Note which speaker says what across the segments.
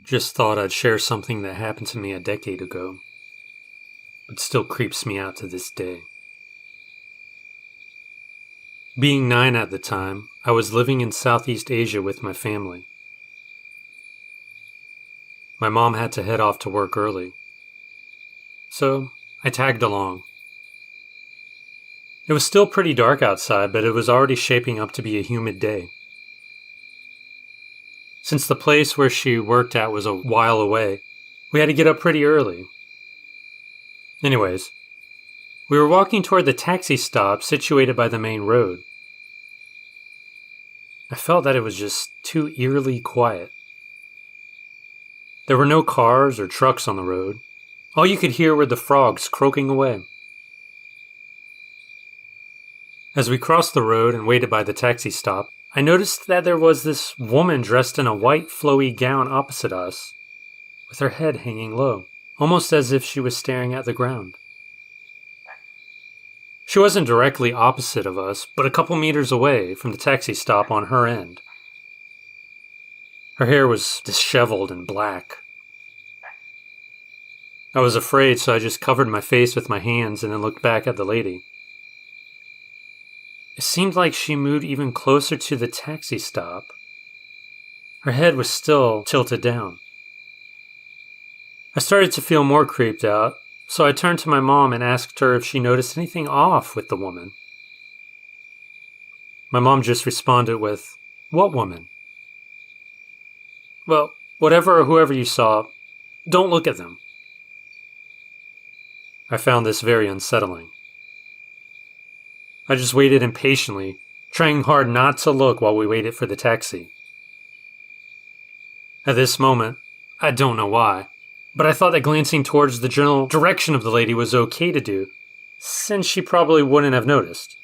Speaker 1: Just thought I'd share something that happened to me a decade ago, but still creeps me out to this day. Being 9 at the time, I was living in Southeast Asia with my family. My mom had to head off to work early, so I tagged along. It was still pretty dark outside, but it was already shaping up to be a humid day. Since the place where she worked at was a while away, we had to get up pretty early. Anyways, we were walking toward the taxi stop situated by the main road. I felt that it was just too eerily quiet. There were no cars or trucks on the road. All you could hear were the frogs croaking away. As we crossed the road and waited by the taxi stop, I noticed that there was this woman dressed in a white flowy gown opposite us, with her head hanging low, almost as if she was staring at the ground. She wasn't directly opposite of us, but a couple meters away from the taxi stop on her end. Her hair was disheveled and black. I was afraid, so I just covered my face with my hands and then looked back at the lady. It seemed like she moved even closer to the taxi stop. Her head was still tilted down. I started to feel more creeped out, so I turned to my mom and asked her if she noticed anything off with the woman. My mom just responded with, "What woman?" "Well, whatever or whoever you saw, don't look at them." I found this very unsettling. I just waited impatiently, trying hard not to look while we waited for the taxi. At this moment, I don't know why, but I thought that glancing towards the general direction of the lady was okay to do, since she probably wouldn't have noticed.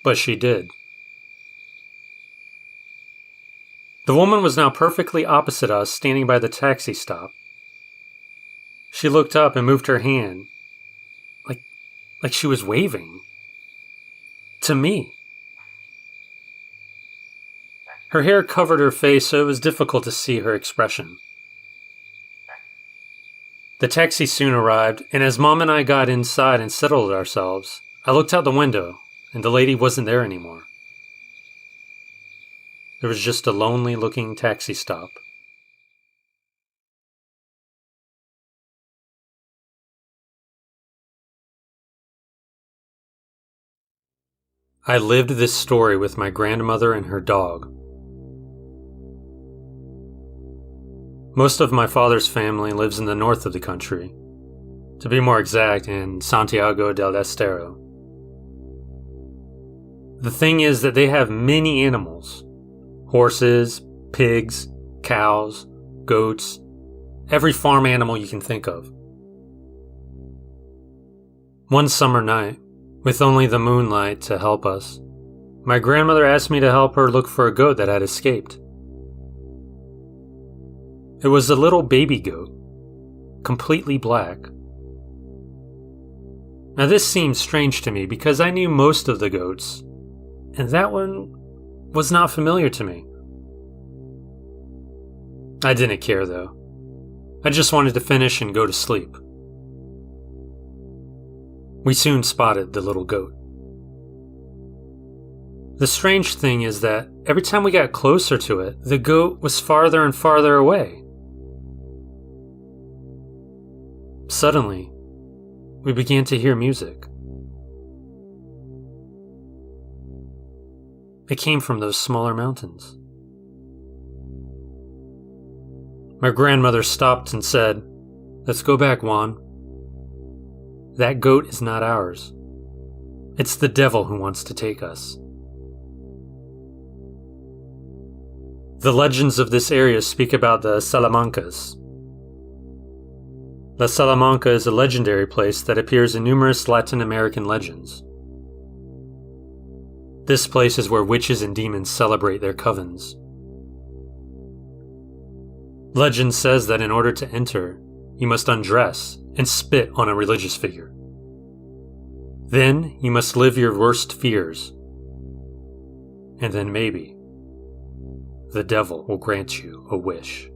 Speaker 1: But she did. The woman was now perfectly opposite us, standing by the taxi stop. She looked up and moved her hand, like she was waving. To me. Her hair covered her face, so it was difficult to see her expression. The taxi soon arrived, and as Mom and I got inside and settled ourselves, I looked out the window, and the lady wasn't there anymore. There was just a lonely-looking taxi stop. I lived this story with my grandmother and her dog. Most of my father's family lives in the north of the country, to be more exact, in Santiago del Estero. The thing is that they have many animals: horses, pigs, cows, goats, every farm animal you can think of. One summer night, with only the moonlight to help us, my grandmother asked me to help her look for a goat that had escaped. It was a little baby goat, completely black. Now this seemed strange to me because I knew most of the goats, and that one was not familiar to me. I didn't care though. I just wanted to finish and go to sleep. We soon spotted the little goat. The strange thing is that every time we got closer to it, the goat was farther and farther away. Suddenly, we began to hear music. It came from those smaller mountains. My grandmother stopped and said, "Let's go back, Juan. That goat is not ours. It's the devil who wants to take us." The legends of this area speak about the Salamancas. La Salamanca is a legendary place that appears in numerous Latin American legends. This place is where witches and demons celebrate their covens. Legend says that in order to enter, you must undress and spit on a religious figure. Then you must live your worst fears. And then maybe the devil will grant you a wish.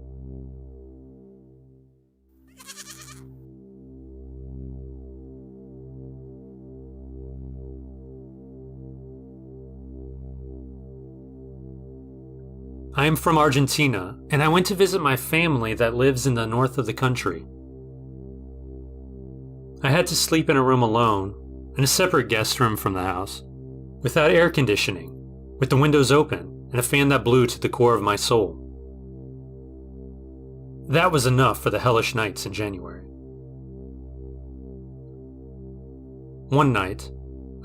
Speaker 1: I am from Argentina, and I went to visit my family that lives in the north of the country. I had to sleep in a room alone, in a separate guest room from the house, without air conditioning, with the windows open, and a fan that blew to the core of my soul. That was enough for the hellish nights in January. One night,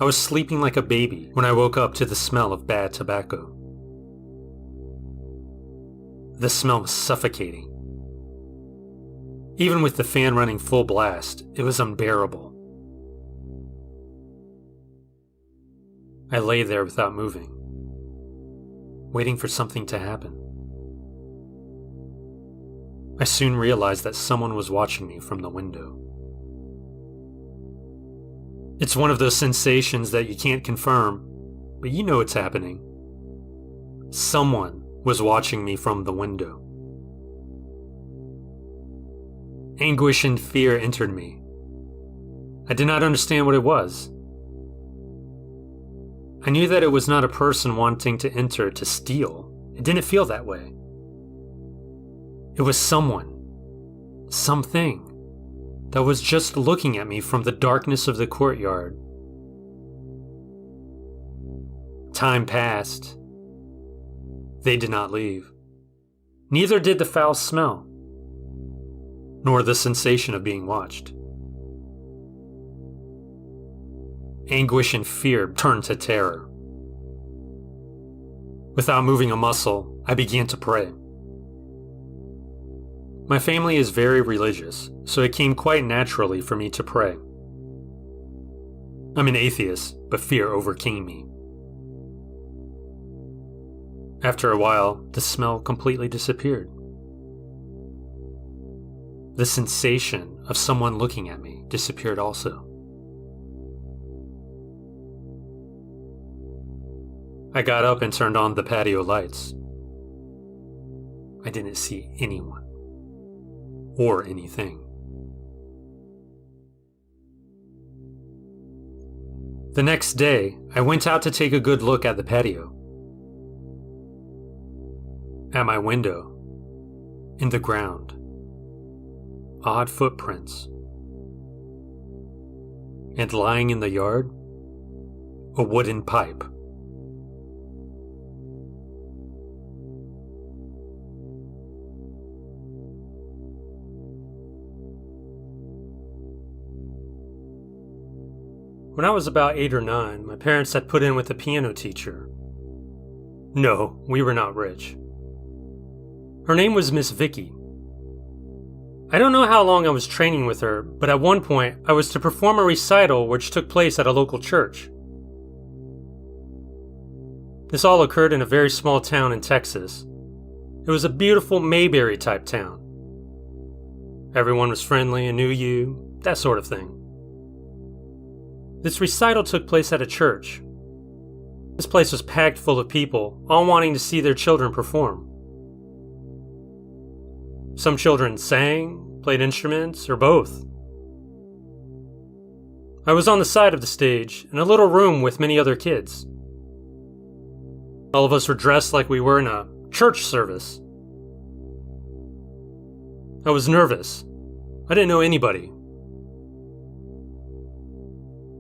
Speaker 1: I was sleeping like a baby when I woke up to the smell of bad tobacco. The smell was suffocating. Even with the fan running full blast, it was unbearable. I lay there without moving, waiting for something to happen. I soon realized that someone was watching me from the window. It's one of those sensations that you can't confirm, but you know it's happening. Someone was watching me from the window. Anguish and fear entered me. I did not understand what it was. I knew that it was not a person wanting to enter to steal. It didn't feel that way. It was someone, something, that was just looking at me from the darkness of the courtyard. Time passed. They did not leave. Neither did the foul smell, nor the sensation of being watched. Anguish and fear turned to terror. Without moving a muscle, I began to pray. My family is very religious, so it came quite naturally for me to pray. I'm an atheist, but fear overcame me. After a while, the smell completely disappeared. The sensation of someone looking at me disappeared also. I got up and turned on the patio lights. I didn't see anyone or anything. The next day, I went out to take a good look at the patio. At my window, in the ground, odd footprints. And lying in the yard, a wooden pipe. When I was about 8 or 9, my parents had put in with a piano teacher. No, we were not rich. Her name was Miss Vicky. I don't know how long I was training with her, but at one point I was to perform a recital which took place at a local church. This all occurred in a very small town in Texas. It was a beautiful Mayberry type town. Everyone was friendly and knew you, that sort of thing. This recital took place at a church. This place was packed full of people, all wanting to see their children perform. Some children sang, played instruments, or both. I was on the side of the stage, in a little room with many other kids. All of us were dressed like we were in a church service. I was nervous. I didn't know anybody.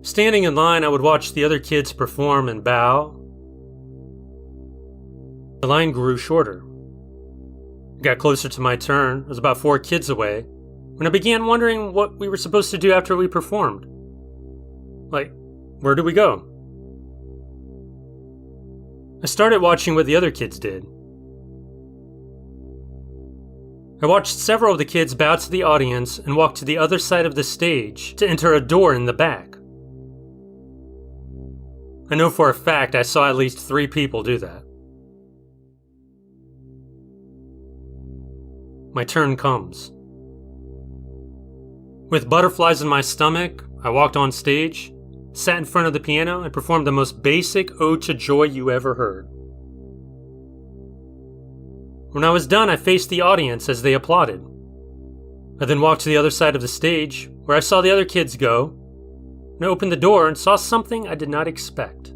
Speaker 1: Standing in line, I would watch the other kids perform and bow. The line grew shorter. It got closer to my turn. I was about 4 kids away when I began wondering what we were supposed to do after we performed. Like, where do we go? I started watching what the other kids did. I watched several of the kids bow to the audience and walk to the other side of the stage to enter a door in the back. I know for a fact I saw at least 3 people do that. My turn comes. With butterflies in my stomach, I walked on stage, sat in front of the piano, and performed the most basic ode to joy you ever heard. When I was done, I faced the audience as they applauded. I then walked to the other side of the stage, where I saw the other kids go, and I opened the door and saw something I did not expect.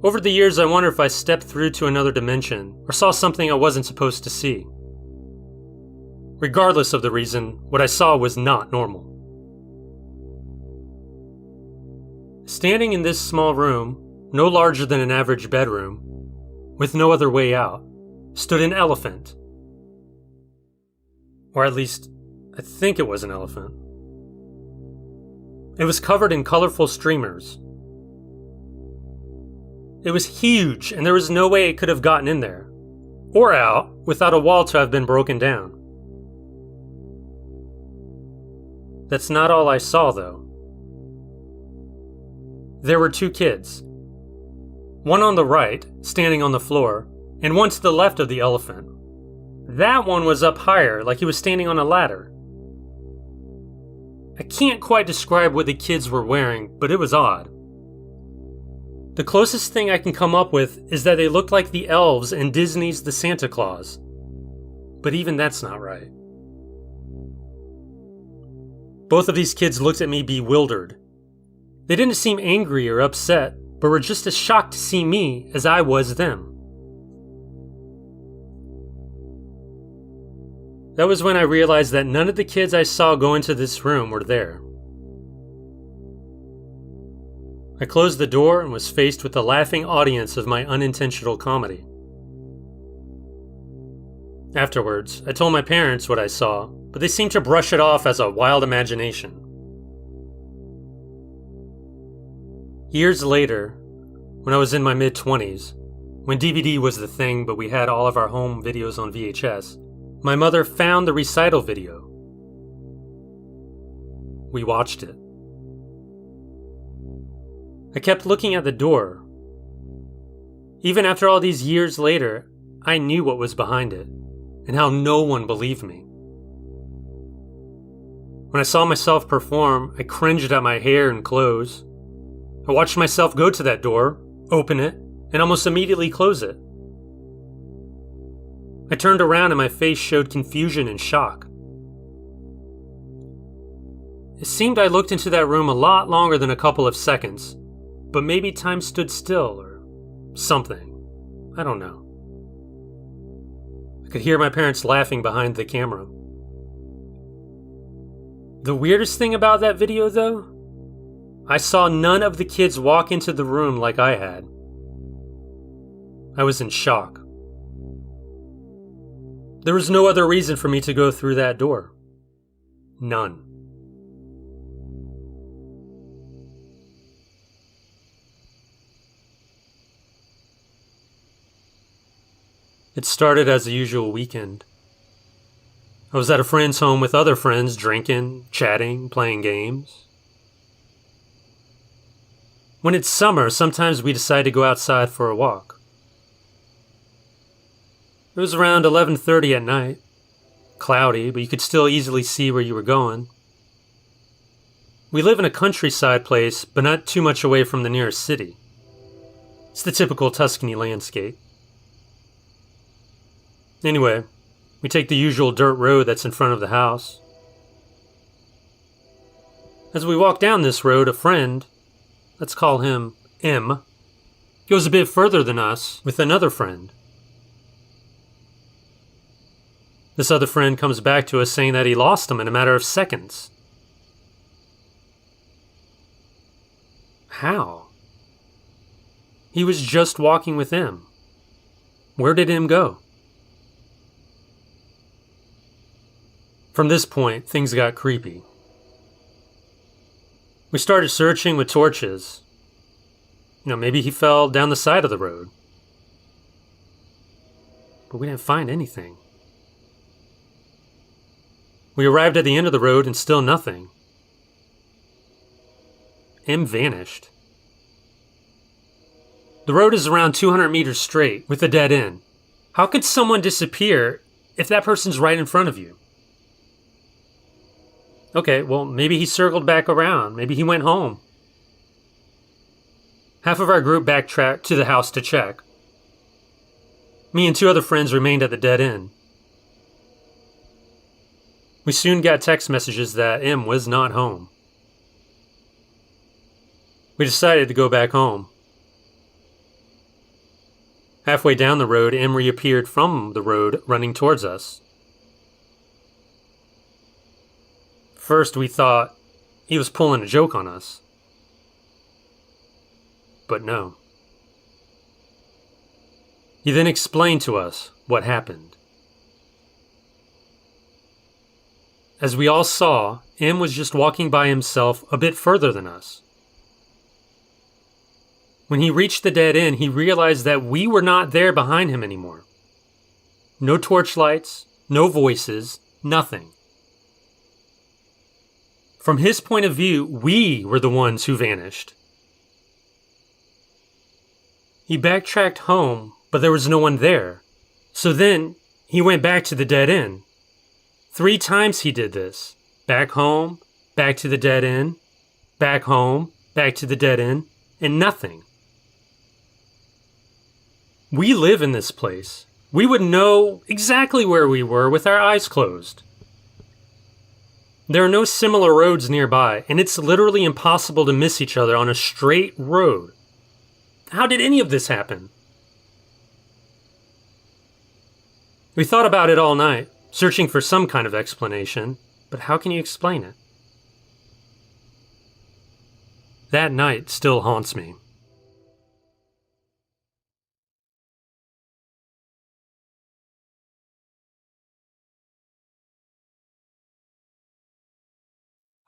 Speaker 1: Over the years, I wonder if I stepped through to another dimension or saw something I wasn't supposed to see. Regardless of the reason, what I saw was not normal. Standing in this small room, no larger than an average bedroom, with no other way out, stood an elephant. Or at least, I think it was an elephant. It was covered in colorful streamers. It was huge, and there was no way it could have gotten in there, or out, without a wall to have been broken down. That's not all I saw, though. There were two kids. One on the right, standing on the floor, and one to the left of the elephant. That one was up higher, like he was standing on a ladder. I can't quite describe what the kids were wearing, but it was odd. The closest thing I can come up with is that they looked like the elves in Disney's The Santa Claus. But even that's not right. Both of these kids looked at me bewildered. They didn't seem angry or upset, but were just as shocked to see me as I was them. That was when I realized that none of the kids I saw go into this room were there. I closed the door and was faced with the laughing audience of my unintentional comedy. Afterwards, I told my parents what I saw, but they seemed to brush it off as a wild imagination. Years later, when I was in my mid-20s, when DVD was the thing but we had all of our home videos on VHS, my mother found the recital video. We watched it. I kept looking at the door. Even after all these years later, I knew what was behind it, and how no one believed me. When I saw myself perform, I cringed at my hair and clothes. I watched myself go to that door, open it, and almost immediately close it. I turned around and my face showed confusion and shock. It seemed I looked into that room a lot longer than a couple of seconds, but maybe time stood still or something. I don't know. I could hear my parents laughing behind the camera. The weirdest thing about that video, though, I saw none of the kids walk into the room like I had. I was in shock. There was no other reason for me to go through that door. None. It started as a usual weekend. I was at a friend's home with other friends, drinking, chatting, playing games. When it's summer, sometimes we decide to go outside for a walk. It was around 11:30 at night. Cloudy, but you could still easily see where you were going. We live in a countryside place, but not too much away from the nearest city. It's the typical Tuscany landscape. Anyway, we take the usual dirt road that's in front of the house. As we walk down this road, a friend, let's call him M, goes a bit further than us with another friend. This other friend comes back to us saying that he lost him in a matter of seconds. How? He was just walking with M. Where did M go? From this point, things got creepy. We started searching with torches. Maybe he fell down the side of the road. But we didn't find anything. We arrived at the end of the road and still nothing. M vanished. The road is around 200 meters straight with a dead end. How could someone disappear if that person's right in front of you? Okay, well, maybe he circled back around. Maybe he went home. Half of our group backtracked to the house to check. Me and two other friends remained at the dead end. We soon got text messages that M was not home. We decided to go back home. Halfway down the road, M reappeared from the road, running towards us. First, we thought he was pulling a joke on us. But no. He then explained to us what happened. As we all saw, M was just walking by himself a bit further than us. When he reached the dead end, he realized that we were not there behind him anymore. No torchlights, no voices, nothing. From his point of view, we were the ones who vanished. He backtracked home, but there was no one there. So then, he went back to the dead end. 3 times he did this. Back home, back to the dead end, back home, back to the dead end, and nothing. We live in this place. We would know exactly where we were with our eyes closed. There are no similar roads nearby, and it's literally impossible to miss each other on a straight road. How did any of this happen? We thought about it all night, searching for some kind of explanation, but how can you explain it? That night still haunts me.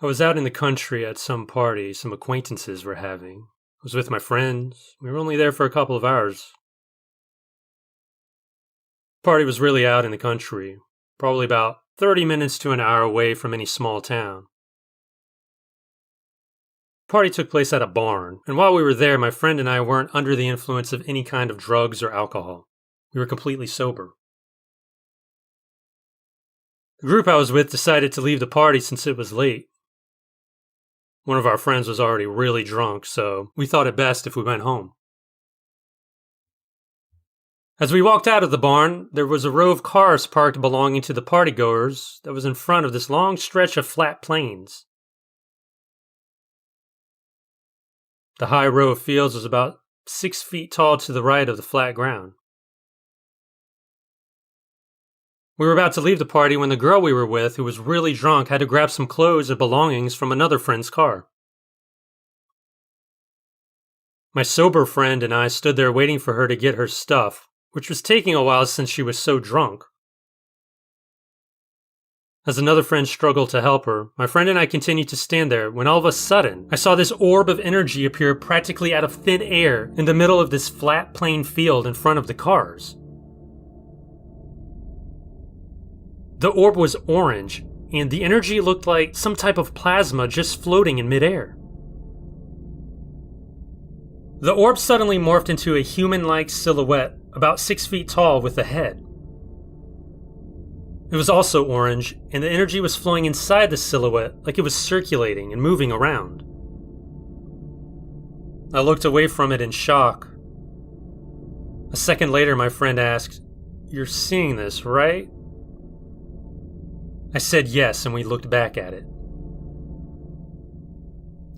Speaker 1: I was out in the country at some party some acquaintances were having. I was with my friends. We were only there for a couple of hours. The party was really out in the country, probably about 30 minutes to an hour away from any small town. The party took place at a barn, and while we were there, my friend and I weren't under the influence of any kind of drugs or alcohol. We were completely sober. The group I was with decided to leave the party since it was late. One of our friends was already really drunk, so we thought it best if we went home. As we walked out of the barn, there was a row of cars parked belonging to the partygoers that was in front of this long stretch of flat plains. The high row of fields was about 6 feet tall to the right of the flat ground. We were about to leave the party when the girl we were with, who was really drunk, had to grab some clothes and belongings from another friend's car. My sober friend and I stood there waiting for her to get her stuff, which was taking a while since she was so drunk. As another friend struggled to help her, my friend and I continued to stand there when all of a sudden, I saw this orb of energy appear practically out of thin air in the middle of this flat plain field in front of the cars. The orb was orange, and the energy looked like some type of plasma just floating in midair. The orb suddenly morphed into a human-like silhouette, about 6 feet tall with a head. It was also orange, and the energy was flowing inside the silhouette like it was circulating and moving around. I looked away from it in shock. A second later, my friend asked, "You're seeing this, right?" I said yes, and we looked back at it.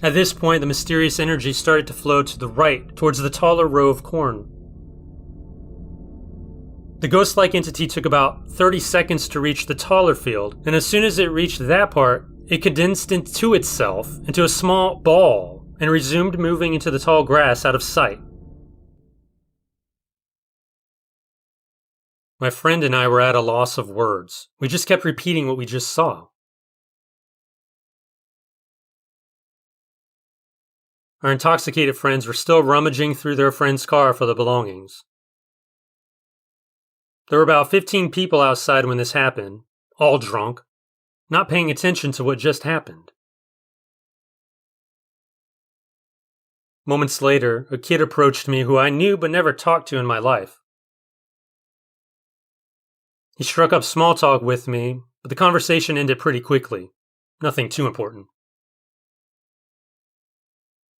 Speaker 1: At this point, the mysterious energy started to flow to the right, towards the taller row of corn. The ghost-like entity took about 30 seconds to reach the taller field, and as soon as it reached that part, it condensed into itself into a small ball and resumed moving into the tall grass out of sight. My friend and I were at a loss of words. We just kept repeating what we just saw. Our intoxicated friends were still rummaging through their friend's car for the belongings. There were about 15 people outside when this happened, all drunk, not paying attention to what just happened. Moments later, a kid approached me who I knew but never talked to in my life. He struck up small talk with me, but the conversation ended pretty quickly. Nothing too important.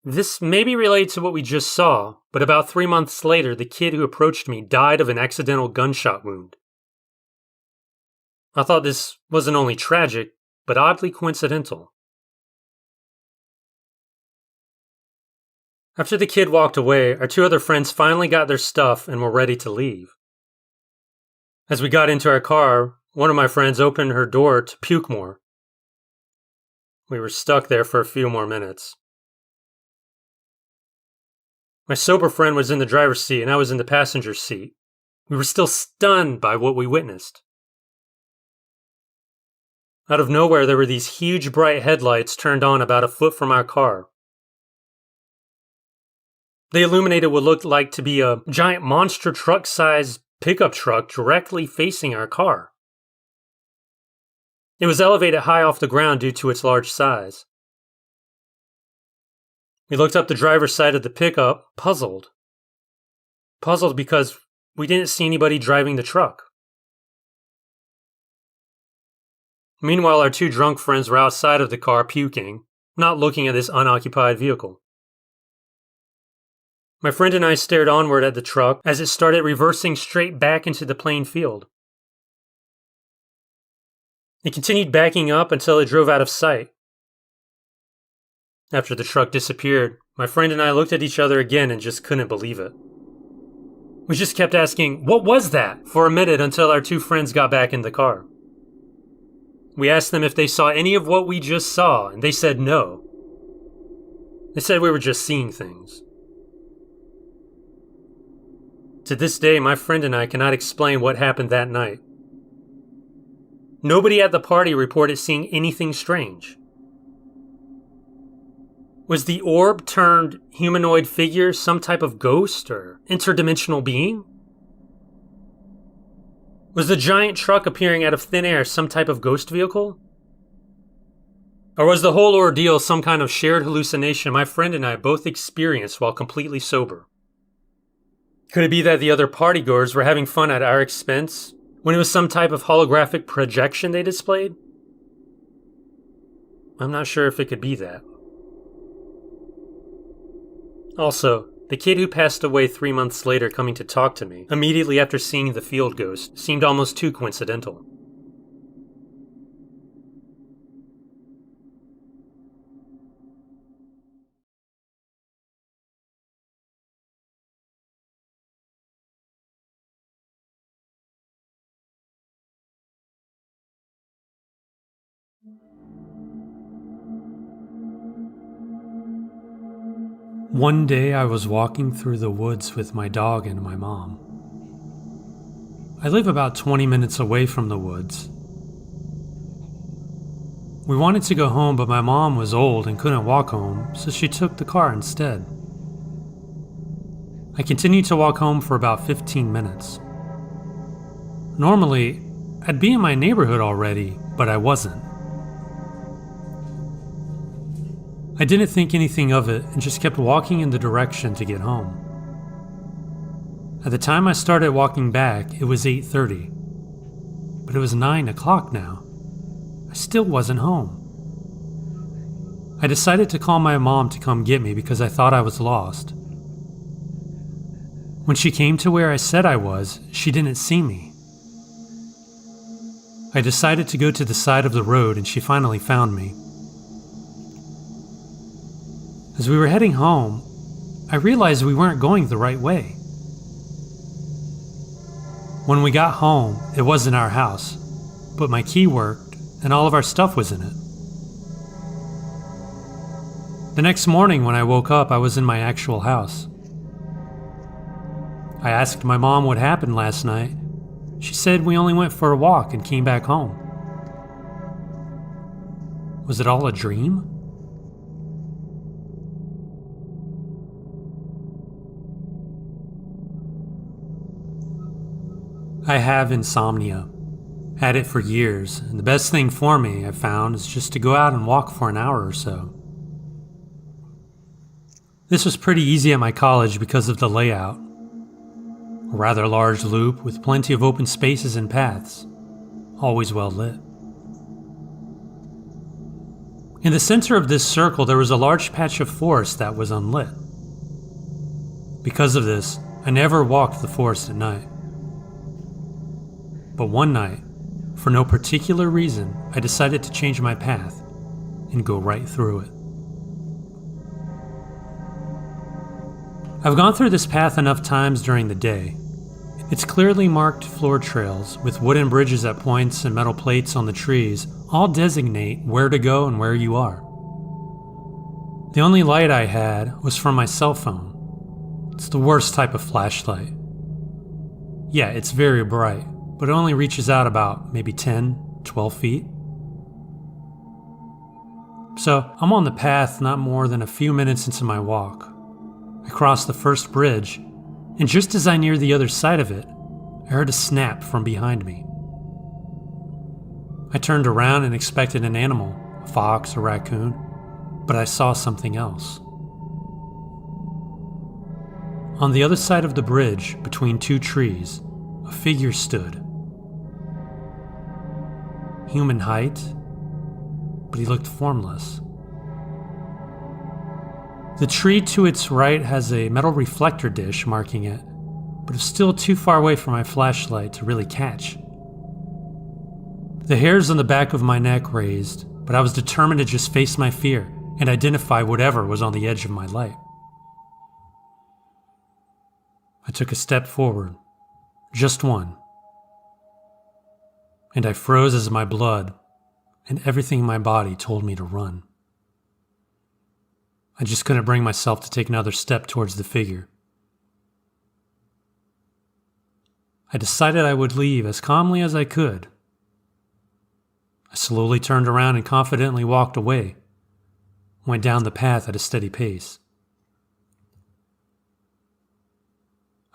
Speaker 1: This may be related to what we just saw, but about 3 months later, the kid who approached me died of an accidental gunshot wound. I thought this wasn't only tragic, but oddly coincidental. After the kid walked away, our 2 other friends finally got their stuff and were ready to leave. As we got into our car, one of my friends opened her door to puke more. We were stuck there for a few more minutes. My sober friend was in the driver's seat and I was in the passenger seat. We were still stunned by what we witnessed. Out of nowhere, there were these huge bright headlights turned on about a foot from our car. They illuminated what looked like to be a giant monster truck-sized pickup truck directly facing our car. It was elevated high off the ground due to its large size. We looked up the driver's side of the pickup, puzzled. Puzzled because we didn't see anybody driving the truck. Meanwhile, our 2 drunk friends were outside of the car puking, not looking at this unoccupied vehicle. My friend and I stared onward at the truck as it started reversing straight back into the plain field. It continued backing up until it drove out of sight. After the truck disappeared, my friend and I looked at each other again and just couldn't believe it. We just kept asking, "What was that?" for a minute until our 2 friends got back in the car. We asked them if they saw any of what we just saw, and they said no. They said we were just seeing things. To this day, my friend and I cannot explain what happened that night. Nobody at the party reported seeing anything strange. Was the orb-turned-humanoid figure some type of ghost or interdimensional being? Was the giant truck appearing out of thin air some type of ghost vehicle? Or was the whole ordeal some kind of shared hallucination my friend and I both experienced while completely sober? Could it be that the other partygoers were having fun at our expense when it was some type of holographic projection they displayed? I'm not sure if it could be that. Also, the kid who passed away 3 months later coming to talk to me immediately after seeing the field ghost seemed almost too coincidental. One day I was walking through the woods with my dog and my mom. I live about 20 minutes away from the woods. We wanted to go home, but my mom was old and couldn't walk home, so she took the car instead. I continued to walk home for about 15 minutes. Normally, I'd be in my neighborhood already, but I wasn't. I didn't think anything of it and just kept walking in the direction to get home. At the time I started walking back, it was 8:30, but it was 9 o'clock now. I still wasn't home. I decided to call my mom to come get me because I thought I was lost. When she came to where I said I was, she didn't see me. I decided to go to the side of the road and she finally found me. As we were heading home, I realized we weren't going the right way. When we got home, it wasn't our house, but my key worked and all of our stuff was in it. The next morning when I woke up, I was in my actual house. I asked my mom what happened last night. She said we only went for a walk and came back home. Was it all a dream? I have insomnia. Had it for years, and the best thing for me, I've found, is just to go out and walk for an hour or so. This was pretty easy at my college because of the layout. A rather large loop with plenty of open spaces and paths, always well lit. In the center of this circle, there was a large patch of forest that was unlit. Because of this, I never walked the forest at night. But one night, for no particular reason, I decided to change my path and go right through it. I've gone through this path enough times during the day. It's clearly marked floor trails with wooden bridges at points and metal plates on the trees all designate where to go and where you are. The only light I had was from my cell phone. It's the worst type of flashlight. Yeah, it's very bright, but it only reaches out about maybe 10, 12 feet. So I'm on the path not more than a few minutes into my walk. I crossed the first bridge, and just as I neared the other side of it, I heard a snap from behind me. I turned around and expected an animal, a fox or raccoon, but I saw something else. On the other side of the bridge, between two trees, a figure stood. Human height, but he looked formless. The tree to its right has a metal reflector dish marking it, but it's still too far away from my flashlight to really catch. The hairs on the back of my neck raised, but I was determined to just face my fear and identify whatever was on the edge of my light. I took a step forward, just one, and I froze as my blood and everything in my body told me to run. I just couldn't bring myself to take another step towards the figure. I decided I would leave as calmly as I could. I slowly turned around and confidently walked away, went down the path at a steady pace.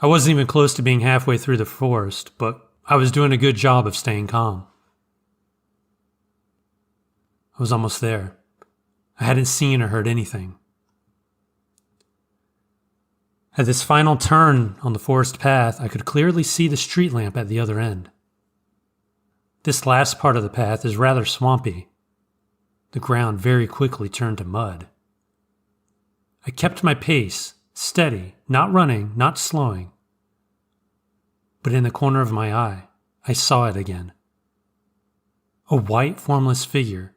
Speaker 1: I wasn't even close to being halfway through the forest, but I was doing a good job of staying calm. I was almost there. I hadn't seen or heard anything. At this final turn on the forest path, I could clearly see the street lamp at the other end. This last part of the path is rather swampy. The ground very quickly turned to mud. I kept my pace, steady, not running, not slowing. But in the corner of my eye, I saw it again. A white, formless figure.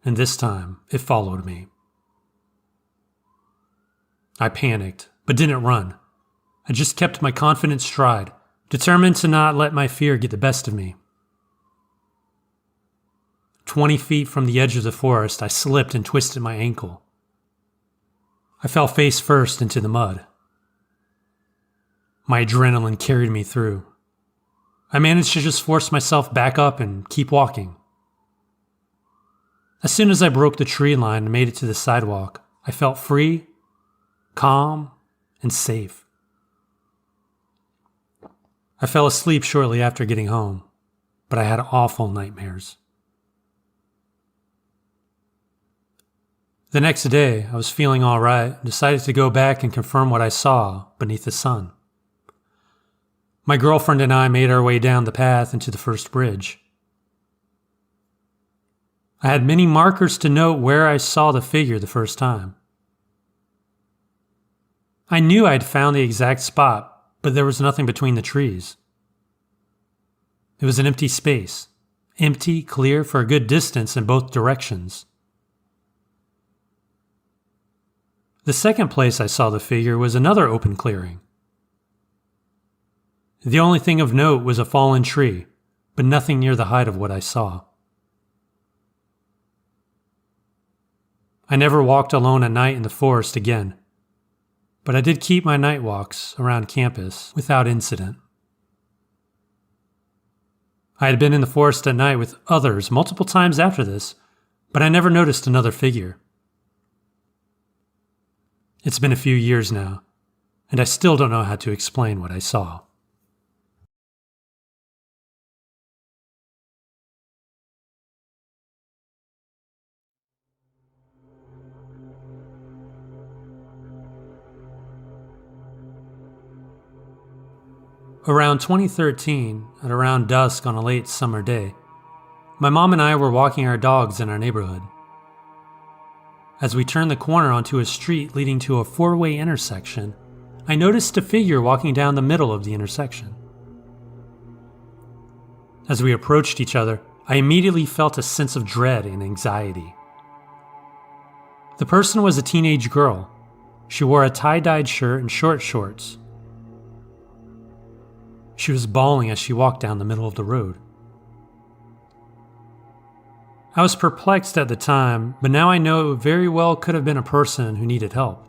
Speaker 1: And this time, it followed me. I panicked, but didn't run. I just kept my confident stride, determined to not let my fear get the best of me. 20 feet from the edge of the forest, I slipped and twisted my ankle. I fell face first into the mud. My adrenaline carried me through. I managed to just force myself back up and keep walking. As soon as I broke the tree line and made it to the sidewalk, I felt free, calm, and safe. I fell asleep shortly after getting home, but I had awful nightmares. The next day, I was feeling all right and decided to go back and confirm what I saw beneath the sun. My girlfriend and I made our way down the path into the first bridge. I had many markers to note where I saw the figure the first time. I knew I'd found the exact spot, but there was nothing between the trees. It was an empty space, empty, clear for a good distance in both directions. The second place I saw the figure was another open clearing. The only thing of note was a fallen tree, but nothing near the height of what I saw. I never walked alone at night in the forest again, but I did keep my night walks around campus without incident. I had been in the forest at night with others multiple times after this, but I never noticed another figure. It's been a few years now, and I still don't know how to explain what I saw. Around 2013, at around dusk on a late summer day, My mom and I were walking our dogs in our neighborhood. As we turned the corner onto a street leading to a four-way intersection, I noticed a figure walking down the middle of the intersection. As we approached each other, I immediately felt a sense of dread and anxiety. The person was a teenage girl. She wore a tie-dyed shirt and short shorts. She was bawling as she walked down the middle of the road. I was perplexed at the time, but now I know it very well could have been a person who needed help.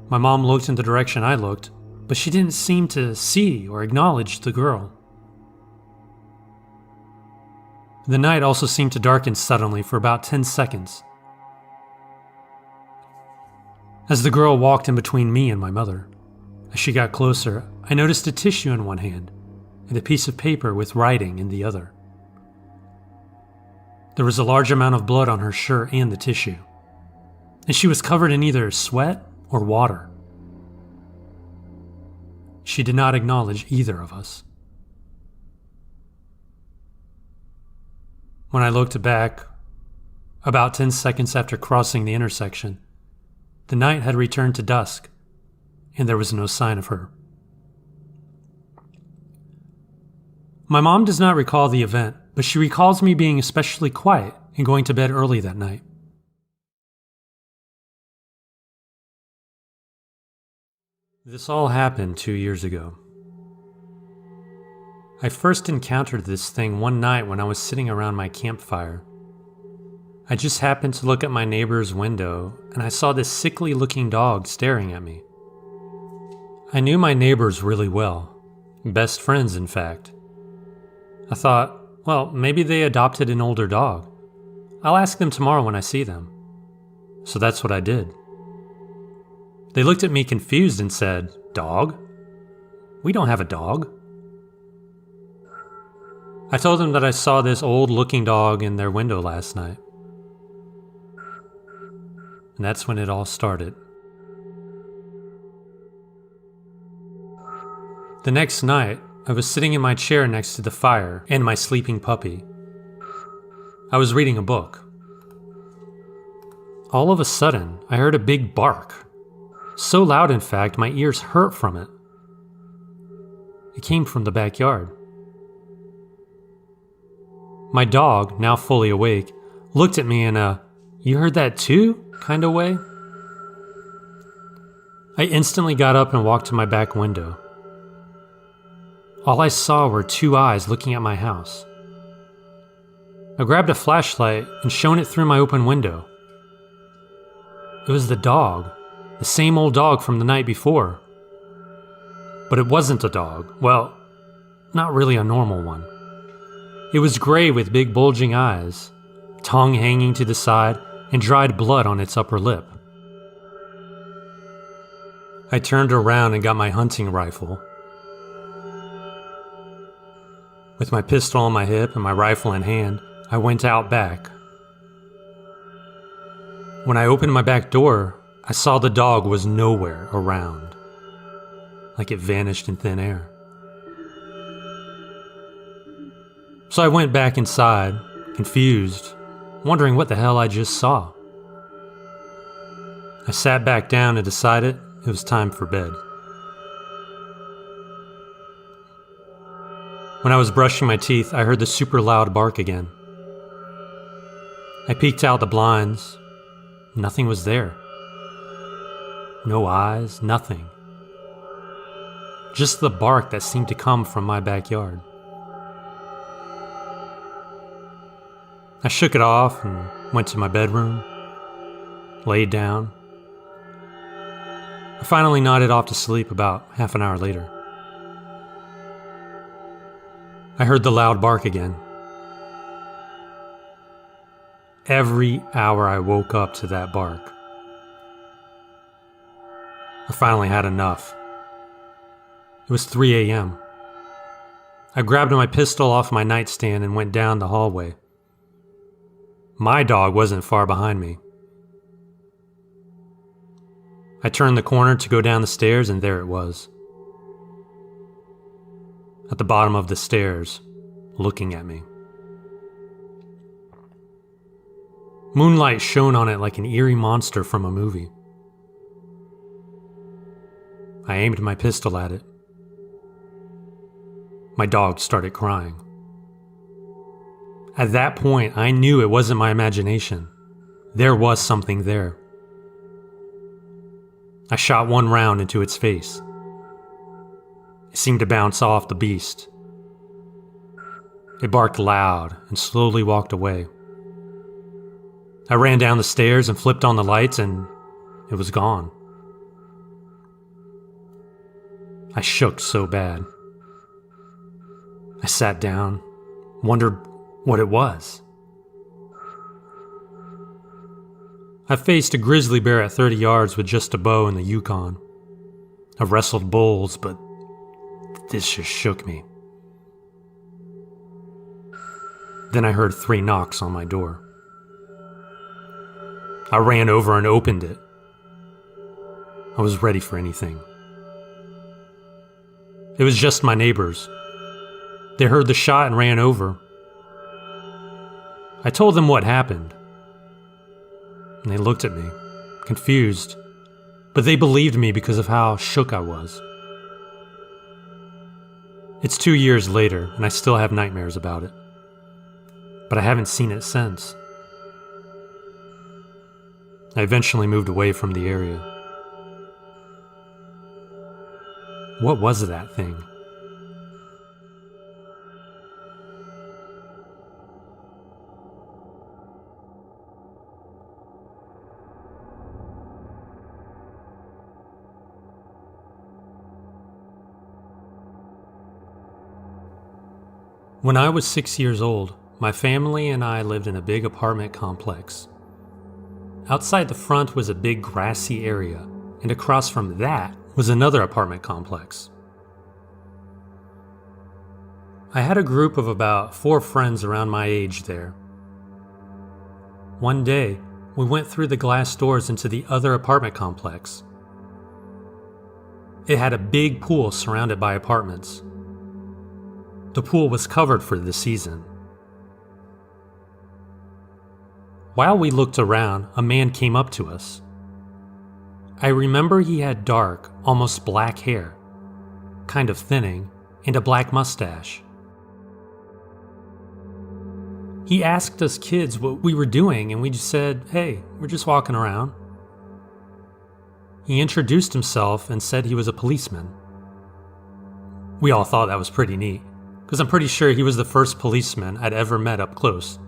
Speaker 1: My mom looked in the direction I looked, but she didn't seem to see or acknowledge the girl. The night also seemed to darken suddenly for about 10 seconds. As the girl walked in between me and my mother, as she got closer, I noticed a tissue in one hand and a piece of paper with writing in the other. There was a large amount of blood on her shirt and the tissue, and she was covered in either sweat or water. She did not acknowledge either of us. When I looked back, about 10 seconds after crossing the intersection, the night had returned to dusk, and there was no sign of her. My mom does not recall the event, but she recalls me being especially quiet and going to bed early that night. This all happened 2 years ago. I first encountered this thing one night when I was sitting around my campfire. I just happened to look at my neighbor's window, and I saw this sickly-looking dog staring at me. I knew my neighbors really well, best friends in fact. I thought, well, maybe they adopted an older dog. I'll ask them tomorrow when I see them. So that's what I did. They looked at me confused and said, "Dog? We don't have a dog." I told them that I saw this old-looking dog in their window last night. And that's when it all started. The next night, I was sitting in my chair next to the fire and my sleeping puppy. I was reading a book. All of a sudden, I heard a big bark. So loud, in fact, my ears hurt from it. It came from the backyard. My dog, now fully awake, looked at me in a "you heard that too?" kind of way. I instantly got up and walked to my back window. All I saw were two eyes looking at my house. I grabbed a flashlight and shone it through my open window. It was the dog, the same old dog from the night before. But it wasn't a dog. Well, not really a normal one. It was gray with big bulging eyes, tongue hanging to the side, and dried blood on its upper lip. I turned around and got my hunting rifle. With my pistol on my hip and my rifle in hand, I went out back. When I opened my back door, I saw the dog was nowhere around, like it vanished in thin air. So I went back inside, confused, wondering what the hell I just saw. I sat back down and decided it was time for bed. When I was brushing my teeth, I heard the super loud bark again. I peeked out the blinds. Nothing was there. No eyes, nothing. Just the bark that seemed to come from my backyard. I shook it off and went to my bedroom, laid down. I finally nodded off to sleep about half an hour later. I heard the loud bark again. Every hour I woke up to that bark. I finally had enough. It was 3 a.m. I grabbed my pistol off my nightstand and went down the hallway. My dog wasn't far behind me. I turned the corner to go down the stairs, and there it was. At the bottom of the stairs, looking at me. Moonlight shone on it like an eerie monster from a movie. I aimed my pistol at it. My dog started crying. At that point, I knew it wasn't my imagination. There was something there. I shot one round into its face. It seemed to bounce off the beast. It barked loud and slowly walked away. I ran down the stairs and flipped on the lights, and it was gone. I shook so bad. I sat down, wondered what it was. I faced a grizzly bear at 30 yards with just a bow in the Yukon. I've wrestled bulls, but this just shook me. Then I heard 3 knocks on my door. I ran over and opened it. I was ready for anything. It was just my neighbors. They heard the shot and ran over. I told them what happened. And they looked at me, confused, but they believed me because of how shook I was. It's 2 years later, and I still have nightmares about it. But I haven't seen it since. I eventually moved away from the area. What was that thing? When I was 6 years old, my family and I lived in a big apartment complex. Outside the front was a big grassy area, and across from that was another apartment complex. I had a group of about 4 friends around my age there. One day, we went through the glass doors into the other apartment complex. It had a big pool surrounded by apartments. The pool was covered for the season. While we looked around, a man came up to us. I remember he had dark, almost black hair, kind of thinning, and a black mustache. He asked us kids what we were doing, and we just said, "Hey, we're just walking around." He introduced himself and said he was a policeman. We all thought that was pretty neat, because I'm pretty sure he was the first policeman I'd ever met up close.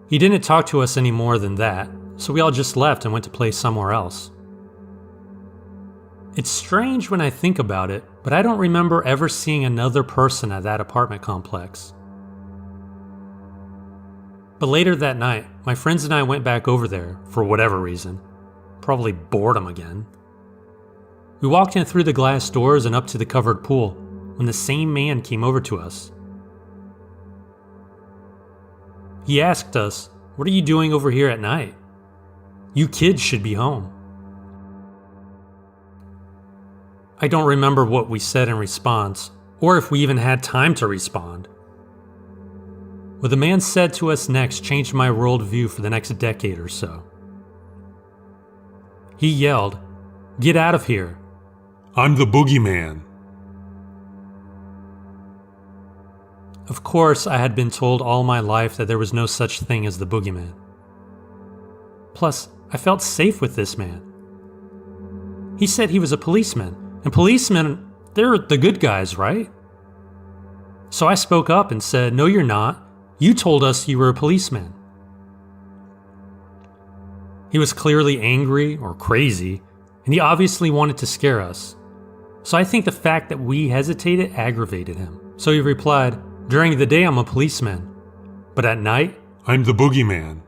Speaker 1: He didn't talk to us any more than that, so we all just left and went to play somewhere else. It's strange when I think about it, but I don't remember ever seeing another person at that apartment complex. But later that night, my friends and I went back over there for whatever reason. Probably boredom again. We walked in through the glass doors and up to the covered pool when the same man came over to us. He asked us, "What are you doing over here at night? You kids should be home." I don't remember what we said in response, or if we even had time to respond. What the man said to us next changed my worldview for the next decade or so. He yelled, "Get out of here.
Speaker 2: I'm the boogeyman."
Speaker 1: Of course, I had been told all my life that there was no such thing as the boogeyman. Plus, I felt safe with this man. He said he was a policeman, and policemen, they're the good guys, right? So I spoke up and said, "No, you're not. You told us you were a policeman." He was clearly angry or crazy, and he obviously wanted to scare us. So I think the fact that we hesitated aggravated him. So he replied, "During the day I'm a policeman, but at night,
Speaker 2: I'm the boogeyman."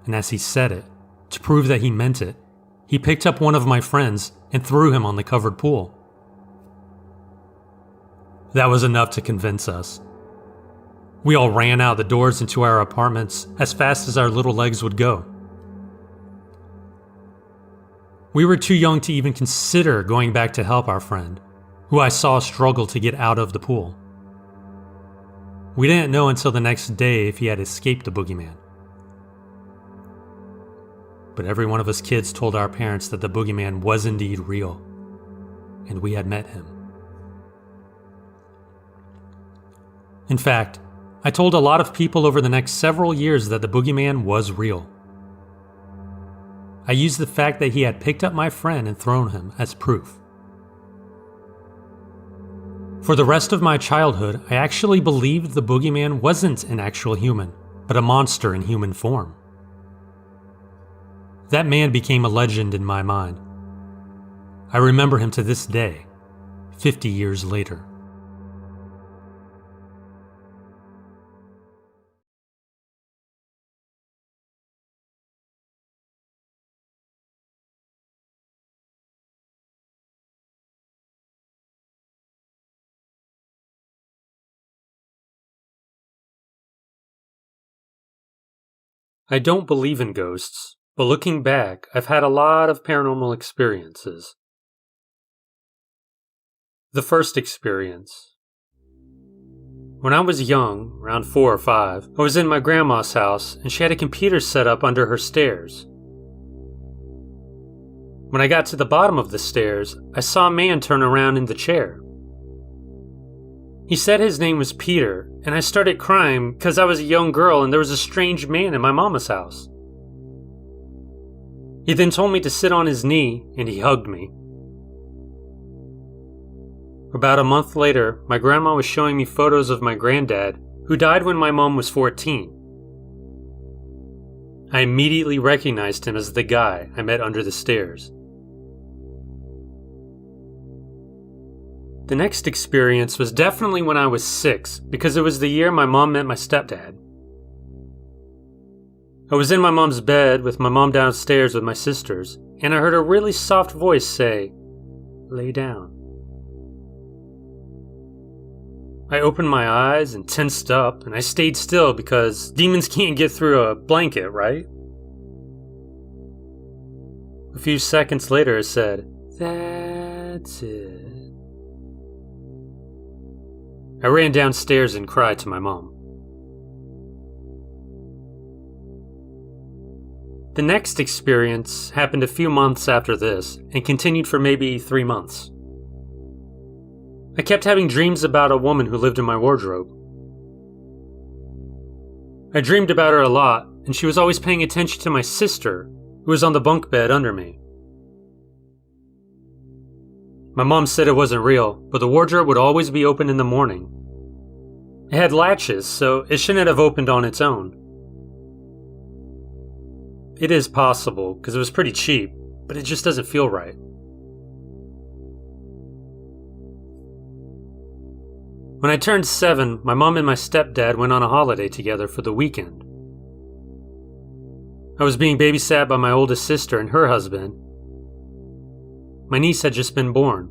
Speaker 1: And as he said it, to prove that he meant it, he picked up one of my friends and threw him on the covered pool. That was enough to convince us. We all ran out the doors into our apartments as fast as our little legs would go. We were too young to even consider going back to help our friend, who I saw struggle to get out of the pool. We didn't know until the next day if he had escaped the boogeyman. But every one of us kids told our parents that the boogeyman was indeed real, and we had met him. In fact, I told a lot of people over the next several years that the boogeyman was real. I used the fact that he had picked up my friend and thrown him as proof. For the rest of my childhood, I actually believed the boogeyman wasn't an actual human, but a monster in human form. That man became a legend in my mind. I remember him to this day, 50 years later. I don't believe in ghosts, but looking back, I've had a lot of paranormal experiences. The first experience. When I was young, around 4 or 5, I was in my grandma's house and she had a computer set up under her stairs. When I got to the bottom of the stairs, I saw a man turn around in the chair. He said his name was Peter, and I started crying because I was a young girl and there was a strange man in my mama's house. He then told me to sit on his knee, and he hugged me. About a month later, my grandma was showing me photos of my granddad, who died when my mom was 14. I immediately recognized him as the guy I met under the stairs. The next experience was definitely when I was 6, because it was the year my mom met my stepdad. I was in my mom's bed with my mom downstairs with my sisters, and I heard a really soft voice say, "Lay down." I opened my eyes and tensed up, and I stayed still because demons can't get through a blanket, right? A few seconds later it said, "That's it." I ran downstairs and cried to my mom. The next experience happened a few months after this and continued for maybe 3 months. I kept having dreams about a woman who lived in my wardrobe. I dreamed about her a lot, and she was always paying attention to my sister, who was on the bunk bed under me. My mom said it wasn't real, but the wardrobe would always be open in the morning. It had latches, so it shouldn't have opened on its own. It is possible, because it was pretty cheap, but it just doesn't feel right. When I turned 7, my mom and my stepdad went on a holiday together for the weekend. I was being babysat by my oldest sister and her husband. My niece had just been born.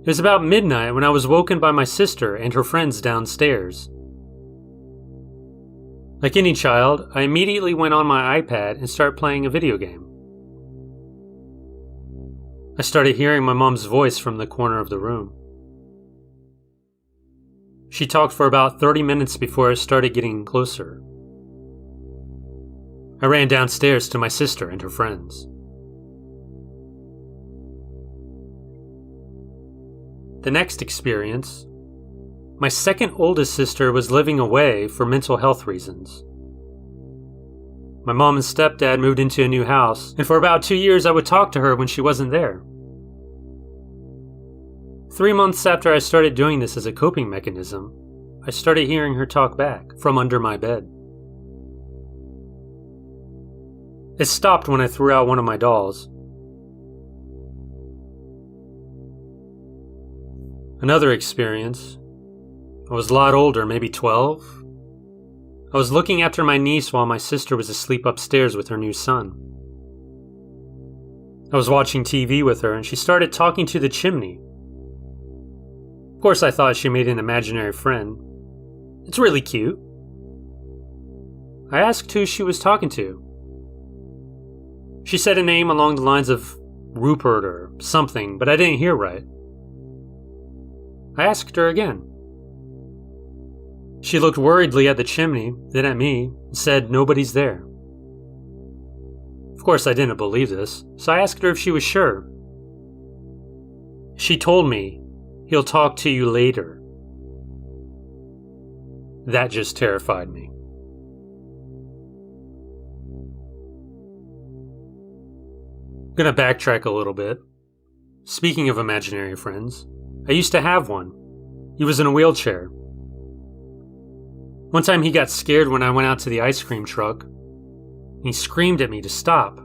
Speaker 1: It was about midnight when I was woken by my sister and her friends downstairs. Like any child, I immediately went on my iPad and started playing a video game. I started hearing my mom's voice from the corner of the room. She talked for about 30 minutes before it started getting closer. I ran downstairs to my sister and her friends. The next experience, my second oldest sister was living away for mental health reasons. My mom and stepdad moved into a new house, and for about 2 years I would talk to her when she wasn't there. 3 months after I started doing this as a coping mechanism, I started hearing her talk back from under my bed. It stopped when I threw out one of my dolls. Another experience. I was a lot older, maybe 12. I was looking after my niece while my sister was asleep upstairs with her new son. I was watching TV with her and she started talking to the chimney. Of course I thought she made an imaginary friend. It's really cute. I asked who she was talking to. She said a name along the lines of Rupert or something, but I didn't hear right. I asked her again. She looked worriedly at the chimney, then at me, and said nobody's there. Of course, I didn't believe this, so I asked her if she was sure. She told me, "He'll talk to you later." That just terrified me. I'm gonna backtrack a little bit. Speaking of imaginary friends, I used to have one. He was in a wheelchair. One time he got scared when I went out to the ice cream truck, and he screamed at me to stop.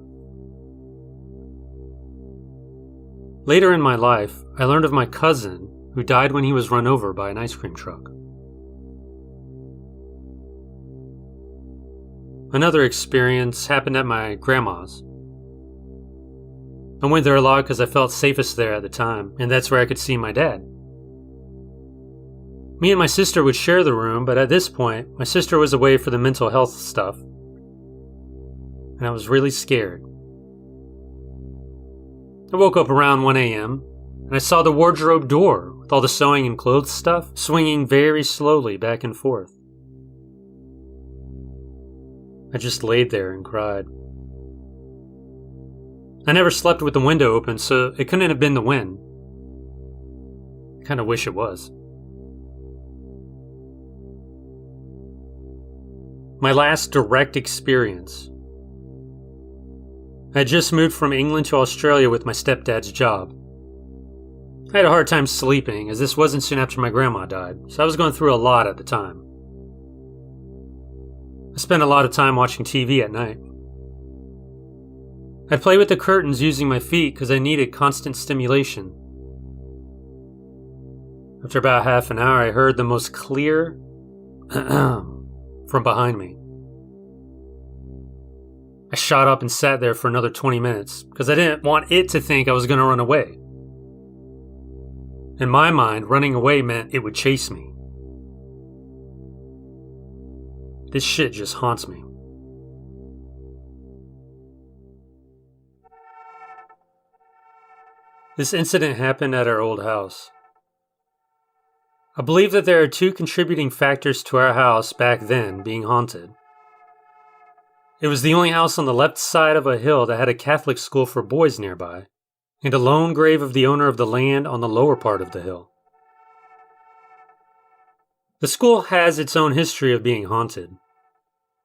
Speaker 1: Later in my life, I learned of my cousin who died when he was run over by an ice cream truck. Another experience happened at my grandma's. I went there a lot because I felt safest there at the time, and that's where I could see my dad. Me and my sister would share the room, but at this point, my sister was away for the mental health stuff, and I was really scared. I woke up around 1 a.m., and I saw the wardrobe door with all the sewing and clothes stuff swinging very slowly back and forth. I just laid there and cried. I never slept with the window open, so it couldn't have been the wind. I kind of wish it was. My last direct experience. I had just moved from England to Australia with my stepdad's job. I had a hard time sleeping, as this wasn't soon after my grandma died, so I was going through a lot at the time. I spent a lot of time watching TV at night. I'd play with the curtains using my feet because I needed constant stimulation. After about half an hour, I heard the most clear from behind me. I shot up and sat there for another 20 minutes because I didn't want it to think I was going to run away. In my mind, running away meant it would chase me. This shit just haunts me. This incident happened at our old house. I believe that there are two contributing factors to our house back then being haunted. It was the only house on the left side of a hill that had a Catholic school for boys nearby, and a lone grave of the owner of the land on the lower part of the hill. The school has its own history of being haunted.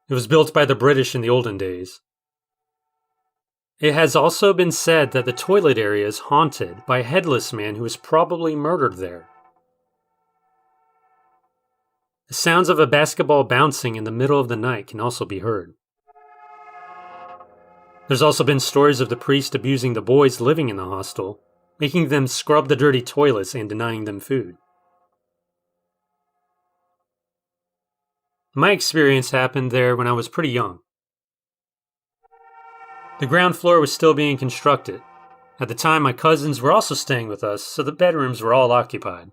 Speaker 1: It was built by the British in the olden days. It has also been said that the toilet area is haunted by a headless man who was probably murdered there. The sounds of a basketball bouncing in the middle of the night can also be heard. There's also been stories of the priest abusing the boys living in the hostel, making them scrub the dirty toilets and denying them food. My experience happened there when I was pretty young. The ground floor was still being constructed. At the time, my cousins were also staying with us, so the bedrooms were all occupied.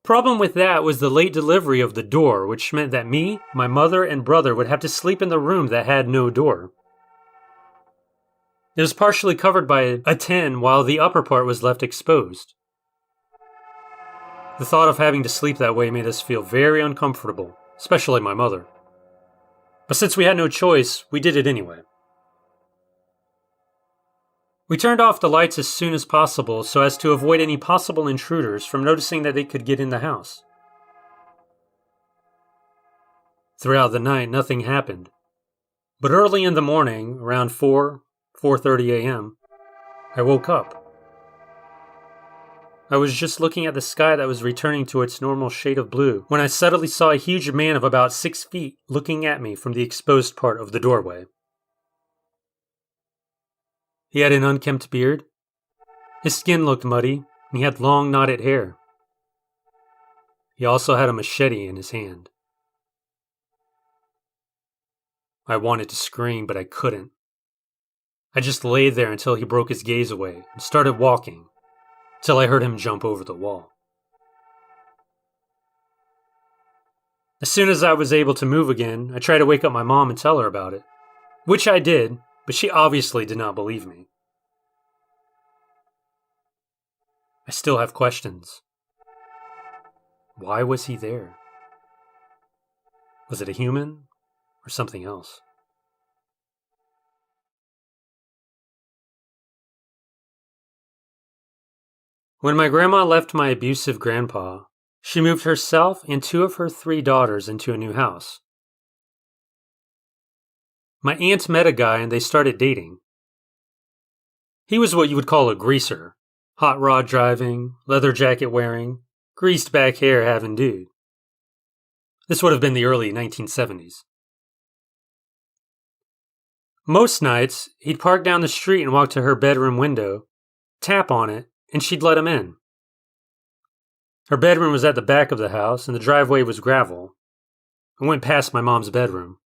Speaker 1: Problem with that was the late delivery of the door, which meant that me, my mother, and brother would have to sleep in the room that had no door. It was partially covered by a tin while the upper part was left exposed. The thought of having to sleep that way made us feel very uncomfortable, especially my mother. But since we had no choice, we did it anyway. We turned off the lights as soon as possible so as to avoid any possible intruders from noticing that they could get in the house. Throughout the night, nothing happened. But early in the morning, around 4:30 a.m., I woke up. I was just looking at the sky that was returning to its normal shade of blue when I suddenly saw a huge man of about 6 feet looking at me from the exposed part of the doorway. He had an unkempt beard. His skin looked muddy, and he had long knotted hair. He also had a machete in his hand. I wanted to scream, but I couldn't. I just lay there until he broke his gaze away and started walking, till I heard him jump over the wall. As soon as I was able to move again, I tried to wake up my mom and tell her about it, which I did, but she obviously did not believe me. I still have questions. Why was he there? Was it a human or something else? When my grandma left my abusive grandpa, she moved herself and 2 of her 3 daughters into a new house. My aunt met a guy and they started dating. He was what you would call a greaser. Hot rod driving, leather jacket wearing, greased back hair having dude. This would have been the early 1970s. Most nights, he'd park down the street and walk to her bedroom window, tap on it, and she'd let him in. Her bedroom was at the back of the house and the driveway was gravel. I went past my mom's bedroom.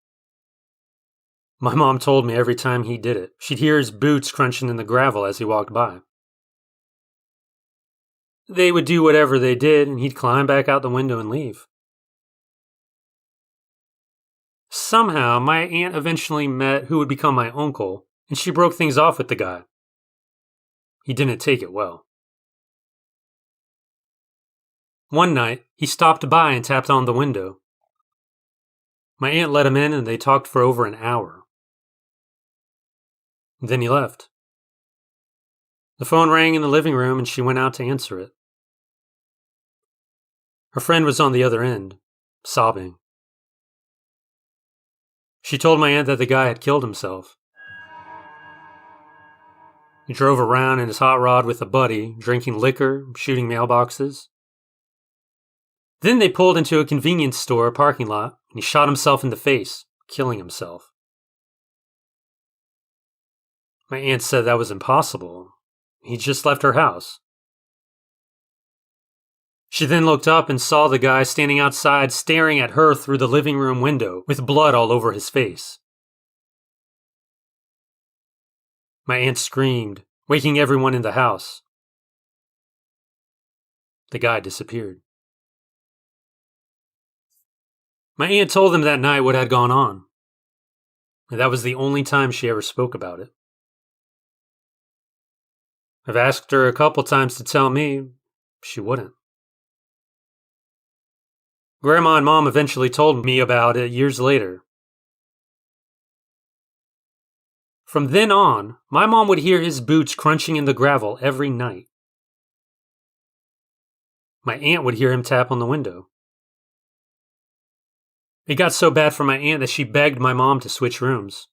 Speaker 1: My mom told me every time he did it, she'd hear his boots crunching in the gravel as he walked by. They would do whatever they did, and he'd climb back out the window and leave. Somehow, my aunt eventually met who would become my uncle, and she broke things off with the guy. He didn't take it well. One night, he stopped by and tapped on the window. My aunt let him in, and they talked for over an hour. Then he left. The phone rang in the living room, and she went out to answer it. Her friend was on the other end, sobbing. She told my aunt that the guy had killed himself. He drove around in his hot rod with a buddy, drinking liquor, shooting mailboxes. Then they pulled into a convenience store parking lot, and he shot himself in the face, killing himself. My aunt said that was impossible. He just left her house. She then looked up and saw the guy standing outside staring at her through the living room window with blood all over his face. My aunt screamed, waking everyone in the house. The guy disappeared. My aunt told them that night what had gone on, and that was the only time she ever spoke about it. I've asked her a couple times to tell me, she wouldn't. Grandma and Mom eventually told me about it years later. From then on, my mom would hear his boots crunching in the gravel every night. My aunt would hear him tap on the window. It got so bad for my aunt that she begged my mom to switch rooms.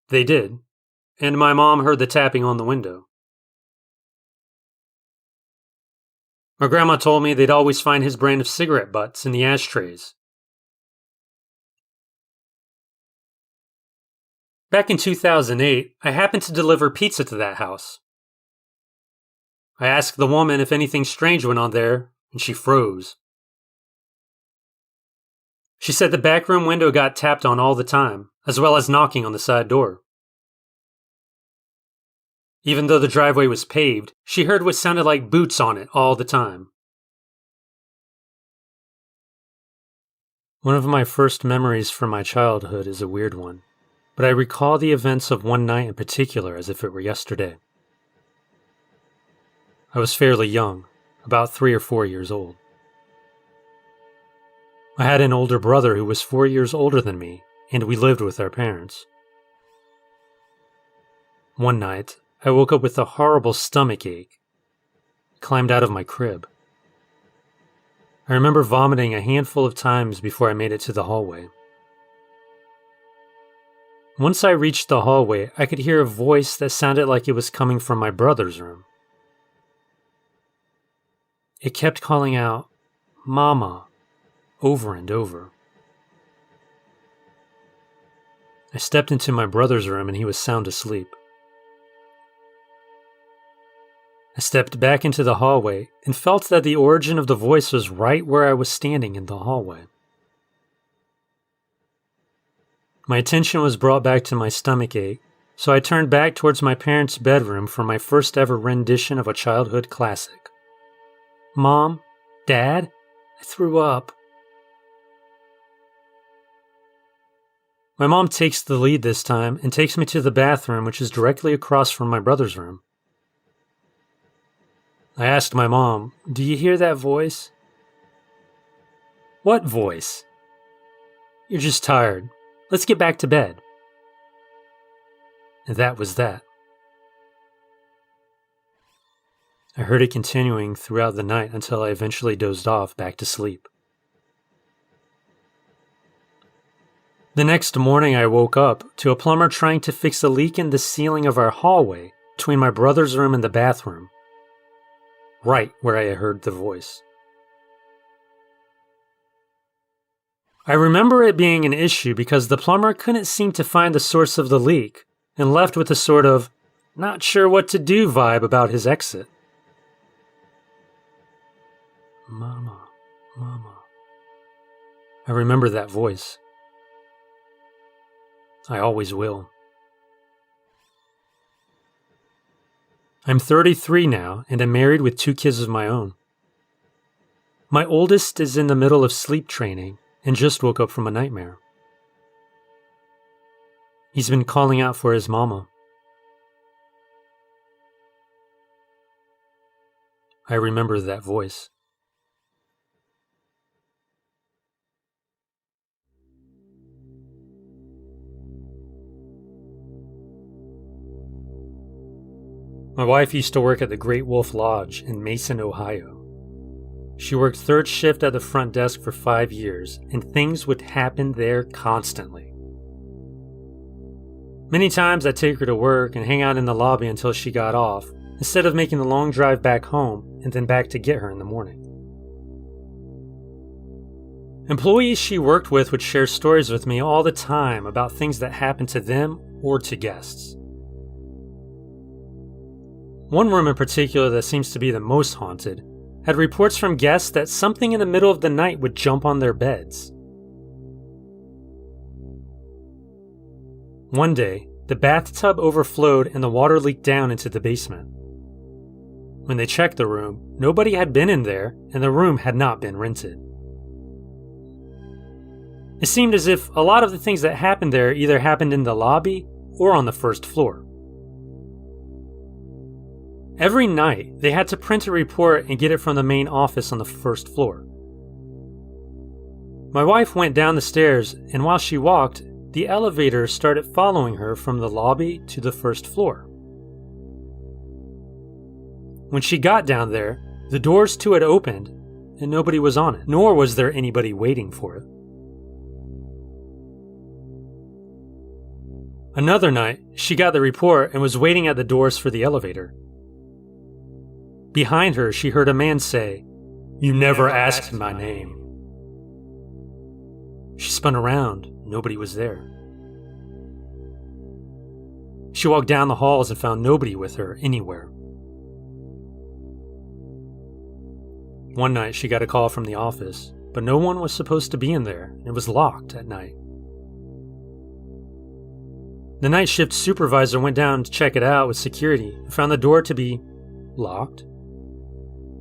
Speaker 1: They did, and my mom heard the tapping on the window. My grandma told me they'd always find his brand of cigarette butts in the ashtrays. Back in 2008, I happened to deliver pizza to that house. I asked the woman if anything strange went on there, and she froze. She said the back room window got tapped on all the time, as well as knocking on the side door. Even though the driveway was paved, she heard what sounded like boots on it all the time. One of my first memories from my childhood is a weird one, but I recall the events of one night in particular as if it were yesterday. I was fairly young, about 3 or 4 years old. I had an older brother who was 4 years older than me, and we lived with our parents. One night, I woke up with a horrible stomach ache. I climbed out of my crib. I remember vomiting a handful of times before I made it to the hallway. Once I reached the hallway, I could hear a voice that sounded like it was coming from my brother's room. It kept calling out, "Mama," over and over. I stepped into my brother's room and he was sound asleep. I stepped back into the hallway and felt that the origin of the voice was right where I was standing in the hallway. My attention was brought back to my stomach ache, so I turned back towards my parents' bedroom for my first ever rendition of a childhood classic. "Mom? Dad? I threw up." My mom takes the lead this time and takes me to the bathroom, which is directly across from my brother's room. I asked my mom, "Do you hear that voice?" "What voice?" "You're just tired. Let's get back to bed." And that was that. I heard it continuing throughout the night until I eventually dozed off back to sleep. The next morning I woke up to a plumber trying to fix a leak in the ceiling of our hallway between my brother's room and the bathroom, right where I heard the voice. I remember it being an issue because the plumber couldn't seem to find the source of the leak and left with a sort of not sure what to do vibe about his exit. Mama, Mama. I remember that voice. I always will. I'm 33 now, and I'm married with 2 kids of my own. My oldest is in the middle of sleep training and just woke up from a nightmare. He's been calling out for his mama. I remember that voice. My wife used to work at the Great Wolf Lodge in Mason, Ohio. She worked 3rd shift at the front desk for 5 years, and things would happen there constantly. Many times I'd take her to work and hang out in the lobby until she got off, instead of making the long drive back home and then back to get her in the morning. Employees she worked with would share stories with me all the time about things that happened to them or to guests. One room in particular that seems to be the most haunted had reports from guests that something in the middle of the night would jump on their beds. One day, the bathtub overflowed and the water leaked down into the basement. When they checked the room, nobody had been in there and the room had not been rented. It seemed as if a lot of the things that happened there either happened in the lobby or on the 1st floor. Every night, they had to print a report and get it from the main office on the 1st floor. My wife went down the stairs, and while she walked, the elevator started following her from the lobby to the 1st floor. When she got down there, the doors to it opened, and nobody was on it, nor was there anybody waiting for it. Another night, she got the report and was waiting at the doors for the elevator. Behind her, she heard a man say, "You never asked my name." She spun around. Nobody was there. She walked down the halls and found nobody with her anywhere. One night, she got a call from the office, but no one was supposed to be in there. It was locked at night. The night shift supervisor went down to check it out with security and found the door to be locked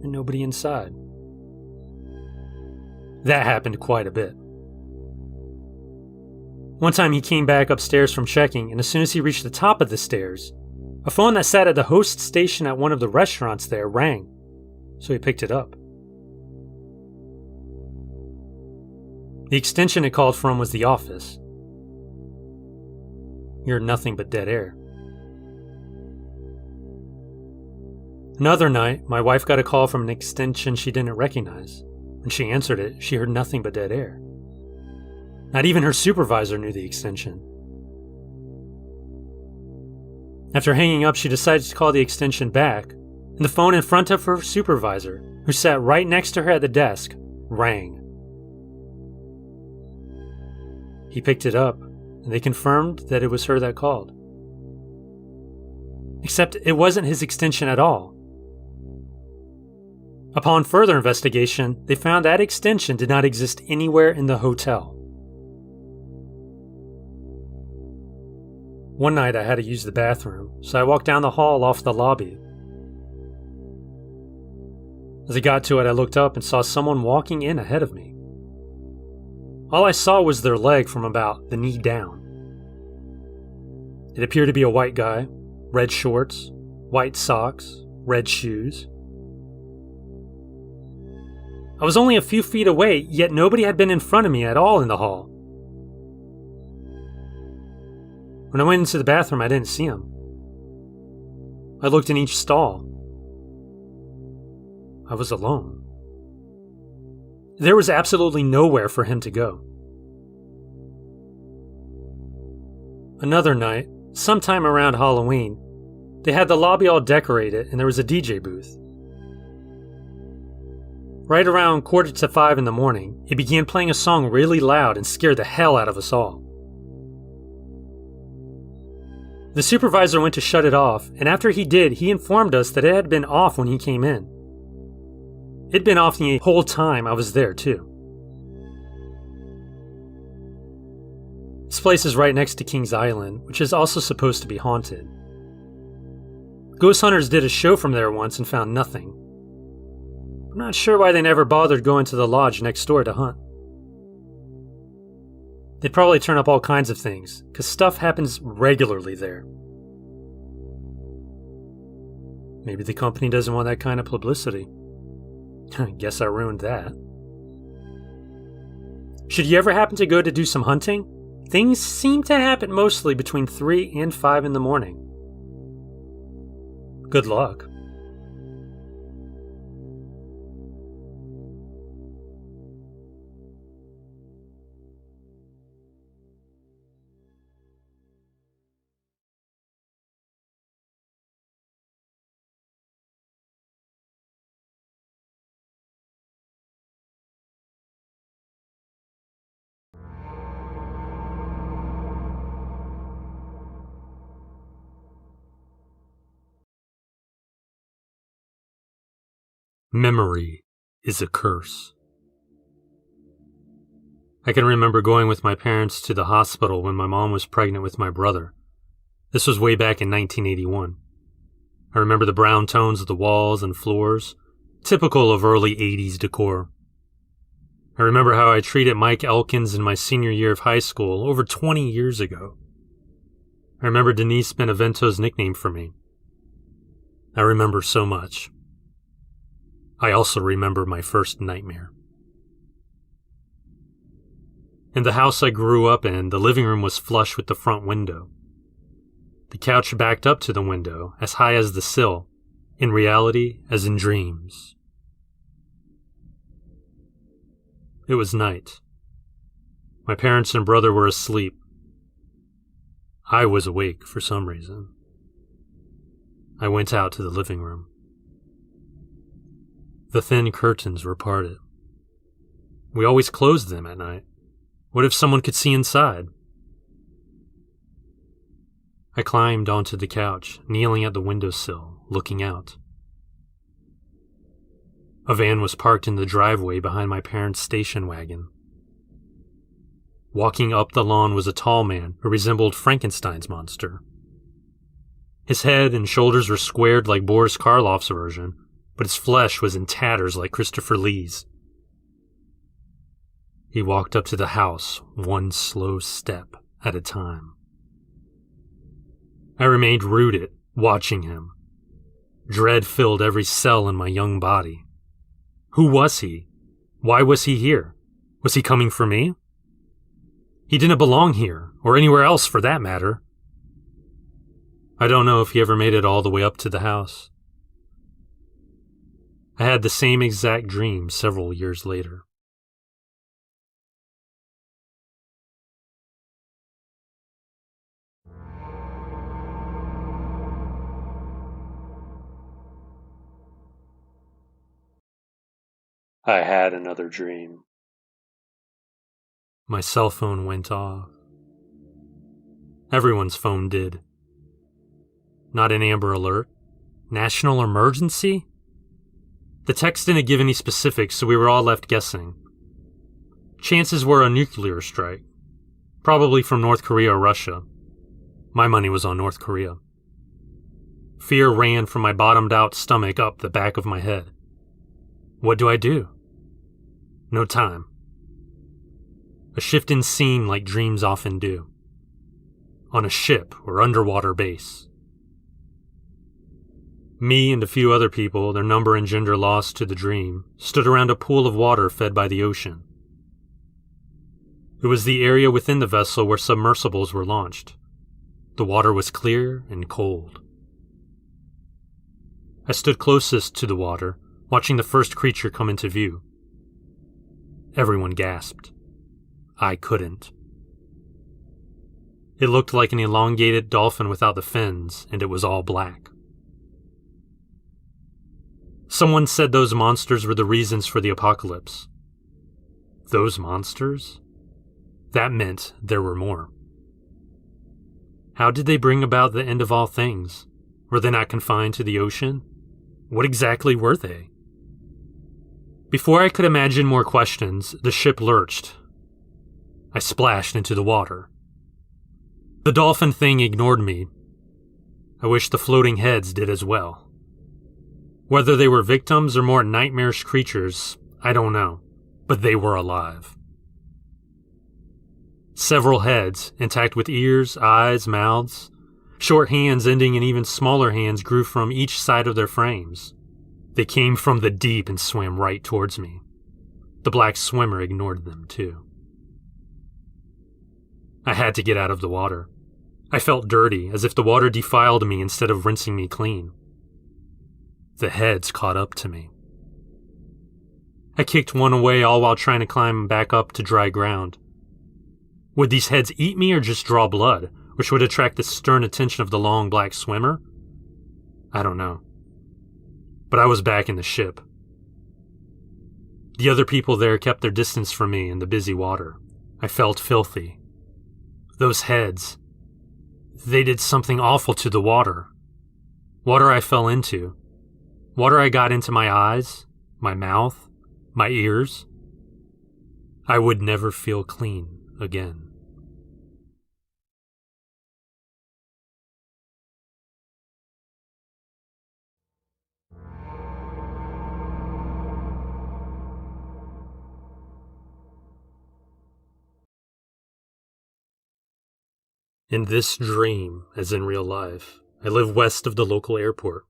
Speaker 1: and nobody inside. That happened quite a bit. One time he came back upstairs from checking, and as soon as he reached the top of the stairs, a phone that sat at the host station at one of the restaurants there rang, so he picked it up. The extension it called from was the office. He heard nothing but dead air. Another night, my wife got a call from an extension she didn't recognize. When she answered it, she heard nothing but dead air. Not even her supervisor knew the extension. After hanging up, she decided to call the extension back, and the phone in front of her supervisor, who sat right next to her at the desk, rang. He picked it up, and they confirmed that it was her that called. Except it wasn't his extension at all. Upon further investigation, they found that extension did not exist anywhere in the hotel. One night I had to use the bathroom, so I walked down the hall off the lobby. As I got to it, I looked up and saw someone walking in ahead of me. All I saw was their leg from about the knee down. It appeared to be a white guy, red shorts, white socks, red shoes. I was only a few feet away, yet nobody had been in front of me at all in the hall. When I went into the bathroom, I didn't see him. I looked in each stall. I was alone. There was absolutely nowhere for him to go. Another night, sometime around Halloween, they had the lobby all decorated and there was a DJ booth. Right around 4:45 in the morning, it began playing a song really loud and scared the hell out of us all. The supervisor went to shut it off, and after he did, he informed us that it had been off when he came in. It'd been off the whole time I was there, too. This place is right next to Kings Island, which is also supposed to be haunted. Ghost hunters did a show from there once and found nothing. I'm not sure why they never bothered going to the lodge next door to hunt. They'd probably turn up all kinds of things, because stuff happens regularly there. Maybe the company doesn't want that kind of publicity. I guess I ruined that. Should you ever happen to go to do some hunting, things seem to happen mostly between 3 and 5 in the morning. Good luck.
Speaker 2: Memory is a curse. I can remember going with my parents to the hospital when my mom was pregnant with my brother. This was way back in 1981. I remember the brown tones of the walls and floors, typical of early 80s decor. I remember how I treated Mike Elkins in my senior year of high school over 20 years ago. I remember Denise Benevento's nickname for me. I remember so much. I also remember my first nightmare. In the house I grew up in, the living room was flush with the front window. The couch backed up to the window, as high as the sill, in reality as in dreams. It was night. My parents and brother were asleep. I was awake for some reason. I went out to the living room. The thin curtains were parted. We always closed them at night. What if someone could see inside? I climbed onto the couch, kneeling at the windowsill, looking out. A van was parked in the driveway behind my parents' station wagon. Walking up the lawn was a tall man who resembled Frankenstein's monster. His head and shoulders were squared like Boris Karloff's version, but his flesh was in tatters like Christopher Lee's. He walked up to the house, one slow step at a time. I remained rooted, watching him. Dread filled every cell in my young body. Who was he? Why was he here? Was he coming for me? He didn't belong here, or anywhere else for that matter. I don't know if he ever made it all the way up to the house. I had the same exact dream several years later.
Speaker 1: I had another dream.
Speaker 2: My cell phone went off. Everyone's phone did. Not an Amber Alert? National emergency? The text didn't give any specifics, so we were all left guessing. Chances were a nuclear strike. Probably from North Korea or Russia. My money was on North Korea. Fear ran from my bottomed-out stomach up the back of my head. What do I do? No time. A shift in scene like dreams often do. on a ship or underwater base. Me and a few other people, their number and gender lost to the dream, stood around a pool of water fed by the ocean. It was the area within the vessel where submersibles were launched. The water was clear and cold. I stood closest to the water, watching the first creature come into view. Everyone gasped. I couldn't. It looked like an elongated dolphin without the fins, and it was all black. Someone said those monsters were the reasons for the apocalypse. Those monsters? That meant there were more. How did they bring about the end of all things? Were they not confined to the ocean? What exactly were they? Before I could imagine more questions, the ship lurched. I splashed into the water. The dolphin thing ignored me. I wish the floating heads did as well. Whether they were victims or more nightmarish creatures, I don't know, but they were alive. Several heads, intact with ears, eyes, mouths. Short hands ending in even smaller hands grew from each side of their frames. They came from the deep and swam right towards me. The black swimmer ignored them, too. I had to get out of the water. I felt dirty, as if the water defiled me instead of rinsing me clean. The heads caught up to me. I kicked one away, all while trying to climb back up to dry ground. Would these heads eat me or just draw blood, which would attract the stern attention of the long black swimmer? I don't know. But I was back in the ship. The other people there kept their distance from me in the busy water. I felt filthy. Those heads, they did something awful to the water. Water I fell into. Water I got into my eyes, my mouth, my ears. I would never feel clean again. In this dream, as in real life, I live west of the local airport.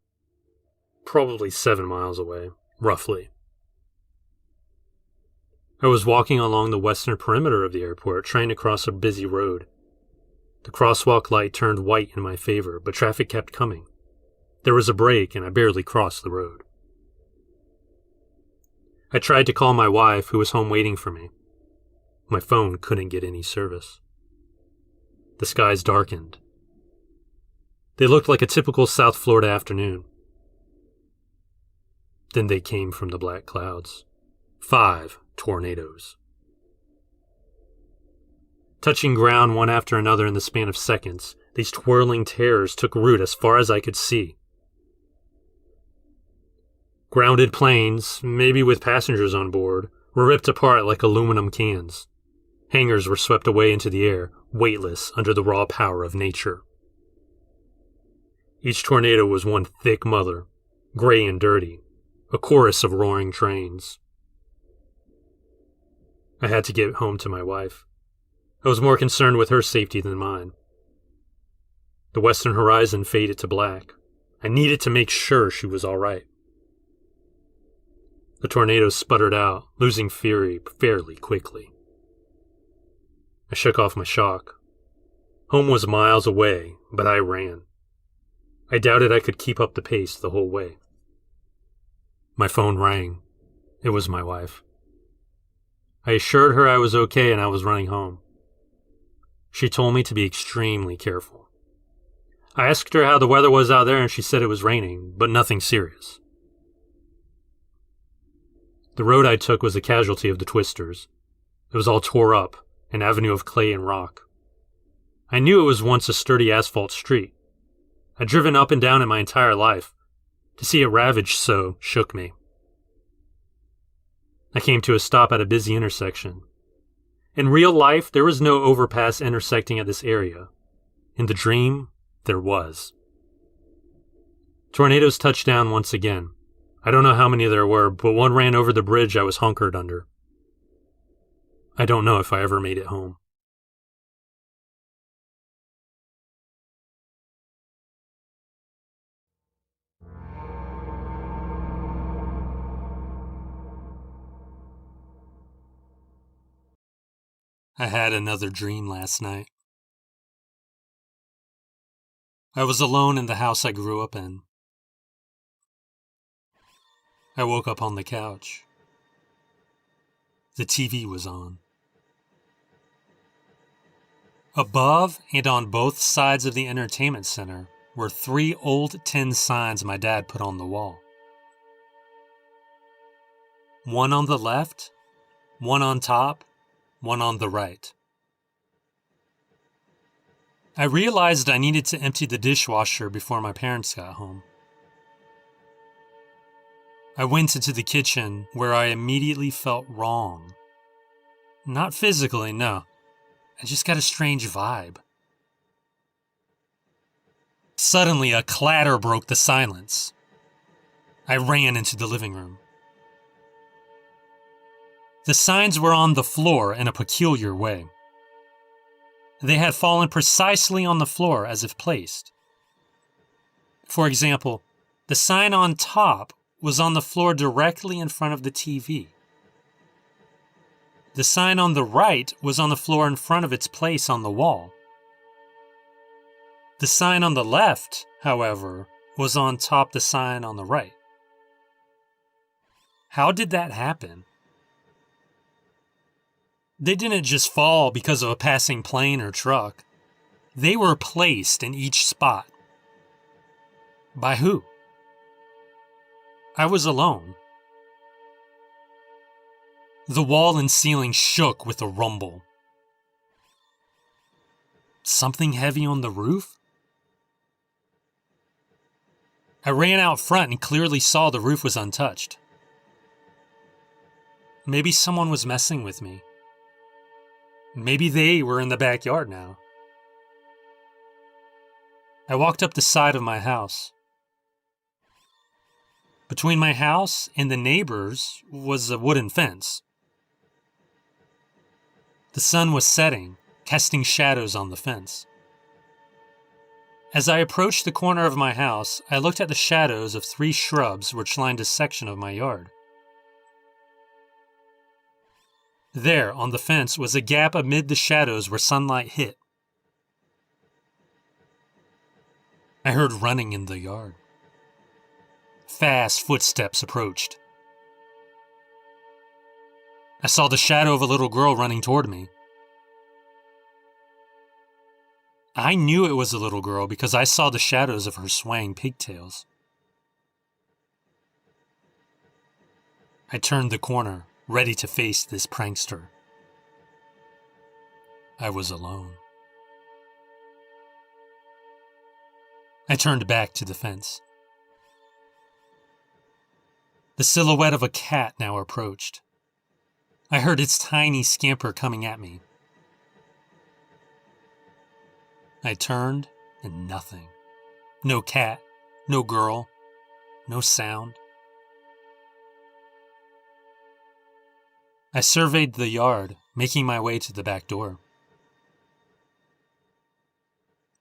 Speaker 2: Probably 7 miles away, roughly. I was walking along the western perimeter of the airport, trying to cross a busy road. The crosswalk light turned white in my favor, but traffic kept coming. There was a break, and I barely crossed the road. I tried to call my wife, who was home waiting for me. My phone couldn't get any service. The skies darkened. They looked like a typical South Florida afternoon. Then they came from the black clouds. 5 tornadoes. Touching ground one after another in the span of seconds, these twirling terrors took root as far as I could see. Grounded planes, maybe with passengers on board, were ripped apart like aluminum cans. Hangars were swept away into the air, weightless under the raw power of nature. Each tornado was one thick mother, gray and dirty, a chorus of roaring trains. I had to get home to my wife. I was more concerned with her safety than mine. The western horizon faded to black. I needed to make sure she was all right. The tornado sputtered out, losing fury fairly quickly. I shook off my shock. Home was miles away, but I ran. I doubted I could keep up the pace the whole way. My phone rang. It was my wife. I assured her I was okay and I was running home. She told me to be extremely careful. I asked her how the weather was out there and she said it was raining, but nothing serious. The road I took was a casualty of the twisters. It was all tore up, an avenue of clay and rock. I knew it was once a sturdy asphalt street. I'd driven up and down it my entire life. To see it ravaged so shook me. I came to a stop at a busy intersection. In real life, there was no overpass intersecting at this area. In the dream, there was. Tornadoes touched down once again. I don't know how many there were, but one ran over the bridge I was hunkered under. I don't know if I ever made it home. I had another dream last night. I was alone in the house I grew up in. I woke up on the couch. The TV was on. Above and on both sides of the entertainment center were 3 old tin signs my dad put on the wall. One on the left, one on top, one on the right. I realized I needed to empty the dishwasher before my parents got home. I went into the kitchen where I immediately felt wrong. Not physically, no. I just got a strange vibe. Suddenly, a clatter broke the silence. I ran into the living room. The signs were on the floor in a peculiar way. They had fallen precisely on the floor as if placed. For example, the sign on top was on the floor directly in front of the TV. The sign on the right was on the floor in front of its place on the wall. The sign on the left, however, was on top the sign on the right. How did that happen? They didn't just fall because of a passing plane or truck. They were placed in each spot. By who? I was alone. The wall and ceiling shook with a rumble. Something heavy on the roof? I ran out front and clearly saw the roof was untouched. Maybe someone was messing with me. Maybe they were in the backyard now. I walked up the side of my house. Between my house and the neighbors was a wooden fence. The sun was setting, casting shadows on the fence. As I approached the corner of my house, I looked at the shadows of 3 shrubs which lined a section of my yard. There, on the fence, was a gap amid the shadows where sunlight hit. I heard running in the yard. Fast footsteps approached. I saw the shadow of a little girl running toward me. I knew it was a little girl because I saw the shadows of her swaying pigtails. I turned the corner, ready to face this prankster. I was alone. I turned back to the fence. The silhouette of a cat now approached. I heard its tiny scamper coming at me. I turned, and nothing. No cat, no girl, no sound. I surveyed the yard, making my way to the back door.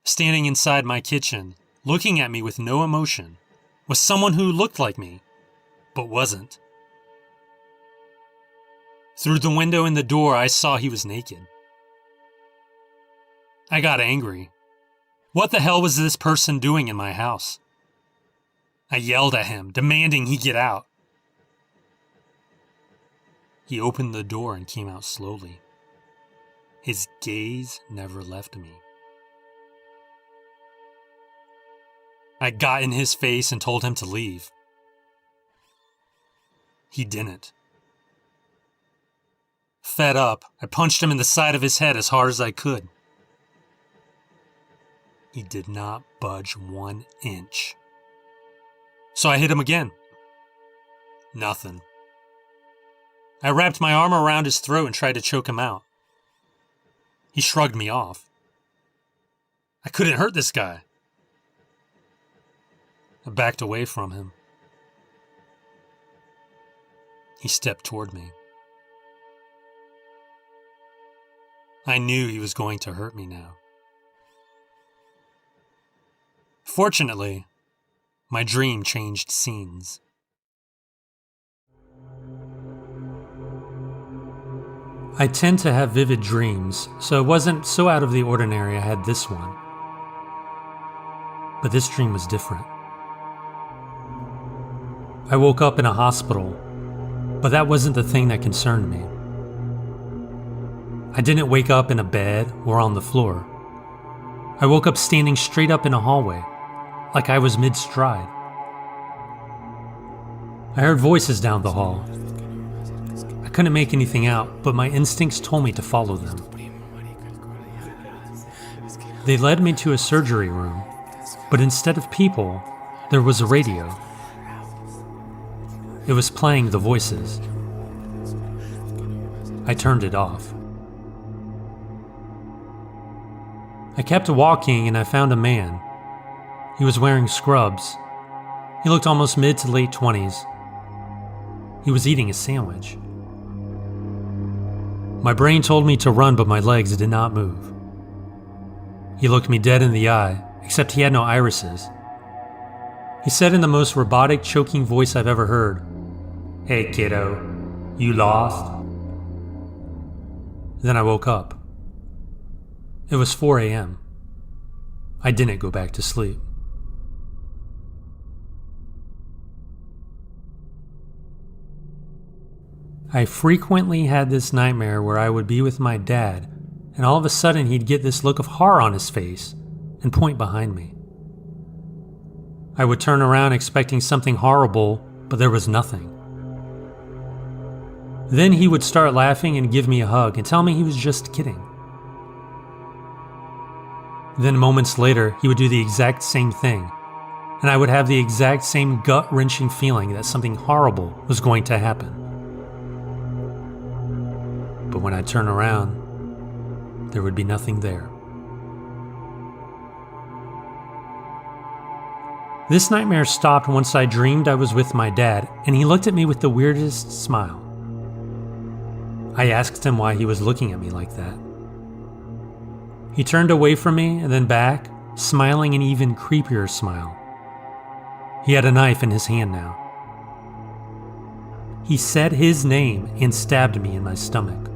Speaker 2: Standing inside my kitchen, looking at me with no emotion, was someone who looked like me, but wasn't. Through the window in the door, I saw he was naked. I got angry. What the hell was this person doing in my house? I yelled at him, demanding he get out. He opened the door and came out slowly. His gaze never left me. I got in his face and told him to leave. He didn't. Fed up, I punched him in the side of his head as hard as I could. He did not budge 1 inch. So I hit him again. Nothing. I wrapped my arm around his throat and tried to choke him out. He shrugged me off. I couldn't hurt this guy. I backed away from him. He stepped toward me. I knew he was going to hurt me now. Fortunately, my dream changed scenes.
Speaker 1: I tend to have vivid dreams, so it wasn't so out of the ordinary I had this one. But this dream was different. I woke up in a hospital, but that wasn't the thing that concerned me. I didn't wake up in a bed or on the floor. I woke up standing straight up in a hallway, like I was mid-stride. I heard voices down the hall. I couldn't make anything out, but my instincts told me to follow them. They led me to a surgery room, but instead of people, there was a radio. It was playing the voices. I turned it off. I kept walking and I found a man. He was wearing scrubs. He looked almost mid to late 20s. He was eating a sandwich. My brain told me to run, but my legs did not move. He looked me dead in the eye, except he had no irises. He said in the most robotic, choking voice I've ever heard, "Hey kiddo, you lost?" Then I woke up. It was 4 a.m. I didn't go back to sleep. I frequently had this nightmare where I would be with my dad, and all of a sudden he'd get this look of horror on his face and point behind me. I would turn around expecting something horrible, but there was nothing. Then he would start laughing and give me a hug and tell me he was just kidding. Then moments later, he would do the exact same thing, and I would have the exact same gut-wrenching feeling that something horrible was going to happen. But when I'd turn around, there would be nothing there. This nightmare stopped once I dreamed I was with my dad, and he looked at me with the weirdest smile. I asked him why he was looking at me like that. He turned away from me and then back, smiling an even creepier smile. He had a knife in his hand now. He said his name and stabbed me in my stomach.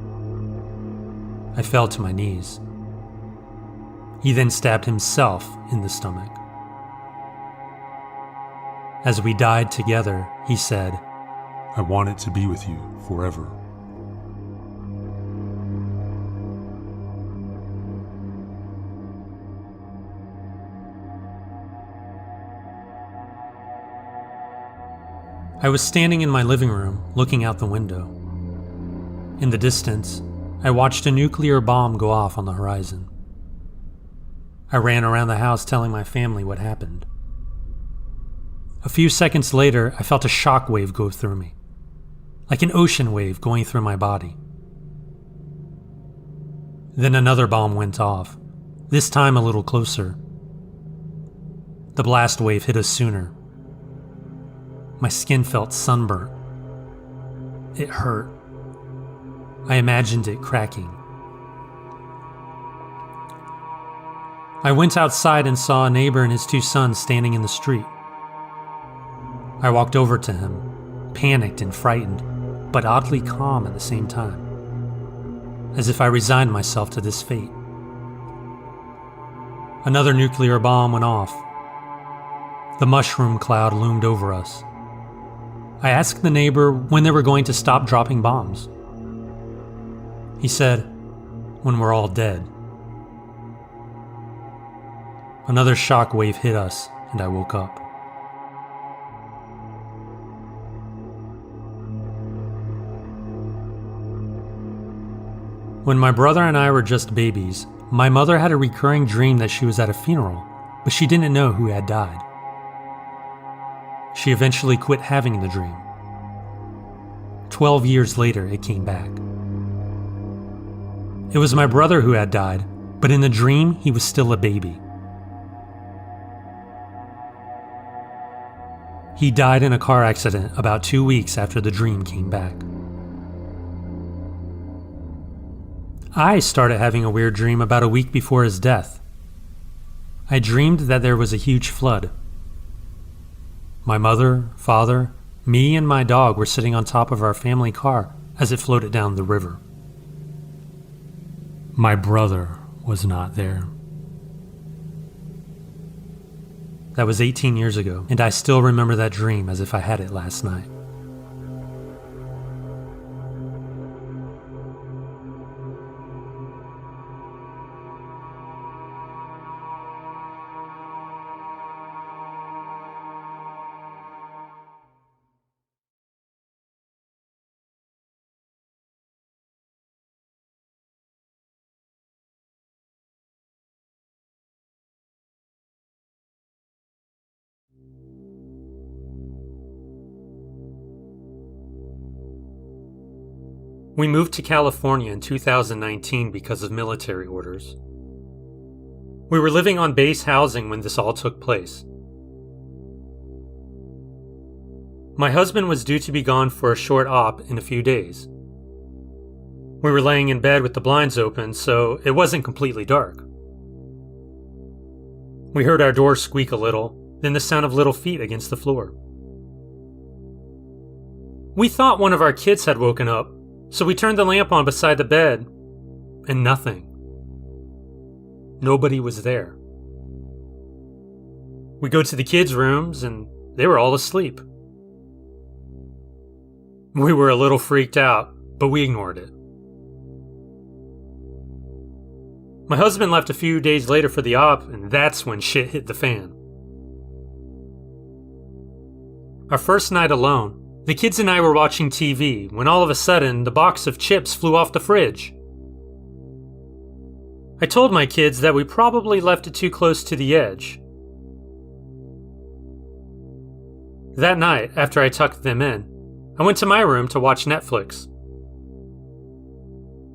Speaker 1: I fell to my knees. He then stabbed himself in the stomach. As we died together, he said,
Speaker 3: "I wanted to be with you forever."
Speaker 1: I was standing in my living room, looking out the window. In the distance, I watched a nuclear bomb go off on the horizon. I ran around the house telling my family what happened. A few seconds later, I felt a shock wave go through me, like an ocean wave going through my body. Then another bomb went off, this time a little closer. The blast wave hit us sooner. My skin felt sunburnt. It hurt. I imagined it cracking. I went outside and saw a neighbor and his two sons standing in the street. I walked over to him, panicked and frightened, but oddly calm at the same time, as if I resigned myself to this fate. Another nuclear bomb went off. The mushroom cloud loomed over us. I asked the neighbor when they were going to stop dropping bombs. He said, "When we're all dead." Another shock wave hit us, and I woke up. When my brother and I were just babies, my mother had a recurring dream that she was at a funeral, but she didn't know who had died. She eventually quit having the dream. 12 years later, it came back. It was my brother who had died, but in the dream, he was still a baby. He died in a car accident about 2 weeks after the dream came back. I started having a weird dream about a week before his death. I dreamed that there was a huge flood. My mother, father, me, and my dog were sitting on top of our family car as it floated down the river.
Speaker 2: My brother was not there. That was 18 years ago, and I still remember that dream as if I had it last night. We moved to California in 2019 because of military orders. We were living on base housing when this all took place. My husband was due to be gone for a short op in a few days. We were laying in bed with the blinds open, so it wasn't completely dark. We heard our door squeak a little, then the sound of little feet against the floor. We thought one of our kids had woken up, so we turned the lamp on beside the bed, and nothing. Nobody was there. We go to the kids' rooms, and they were all asleep. We were a little freaked out, but we ignored it. My husband left a few days later for the op, and that's when shit hit the fan. Our first night alone, the kids and I were watching TV when all of a sudden the box of chips flew off the fridge. I told my kids that we probably left it too close to the edge. That night, after I tucked them in, I went to my room to watch Netflix.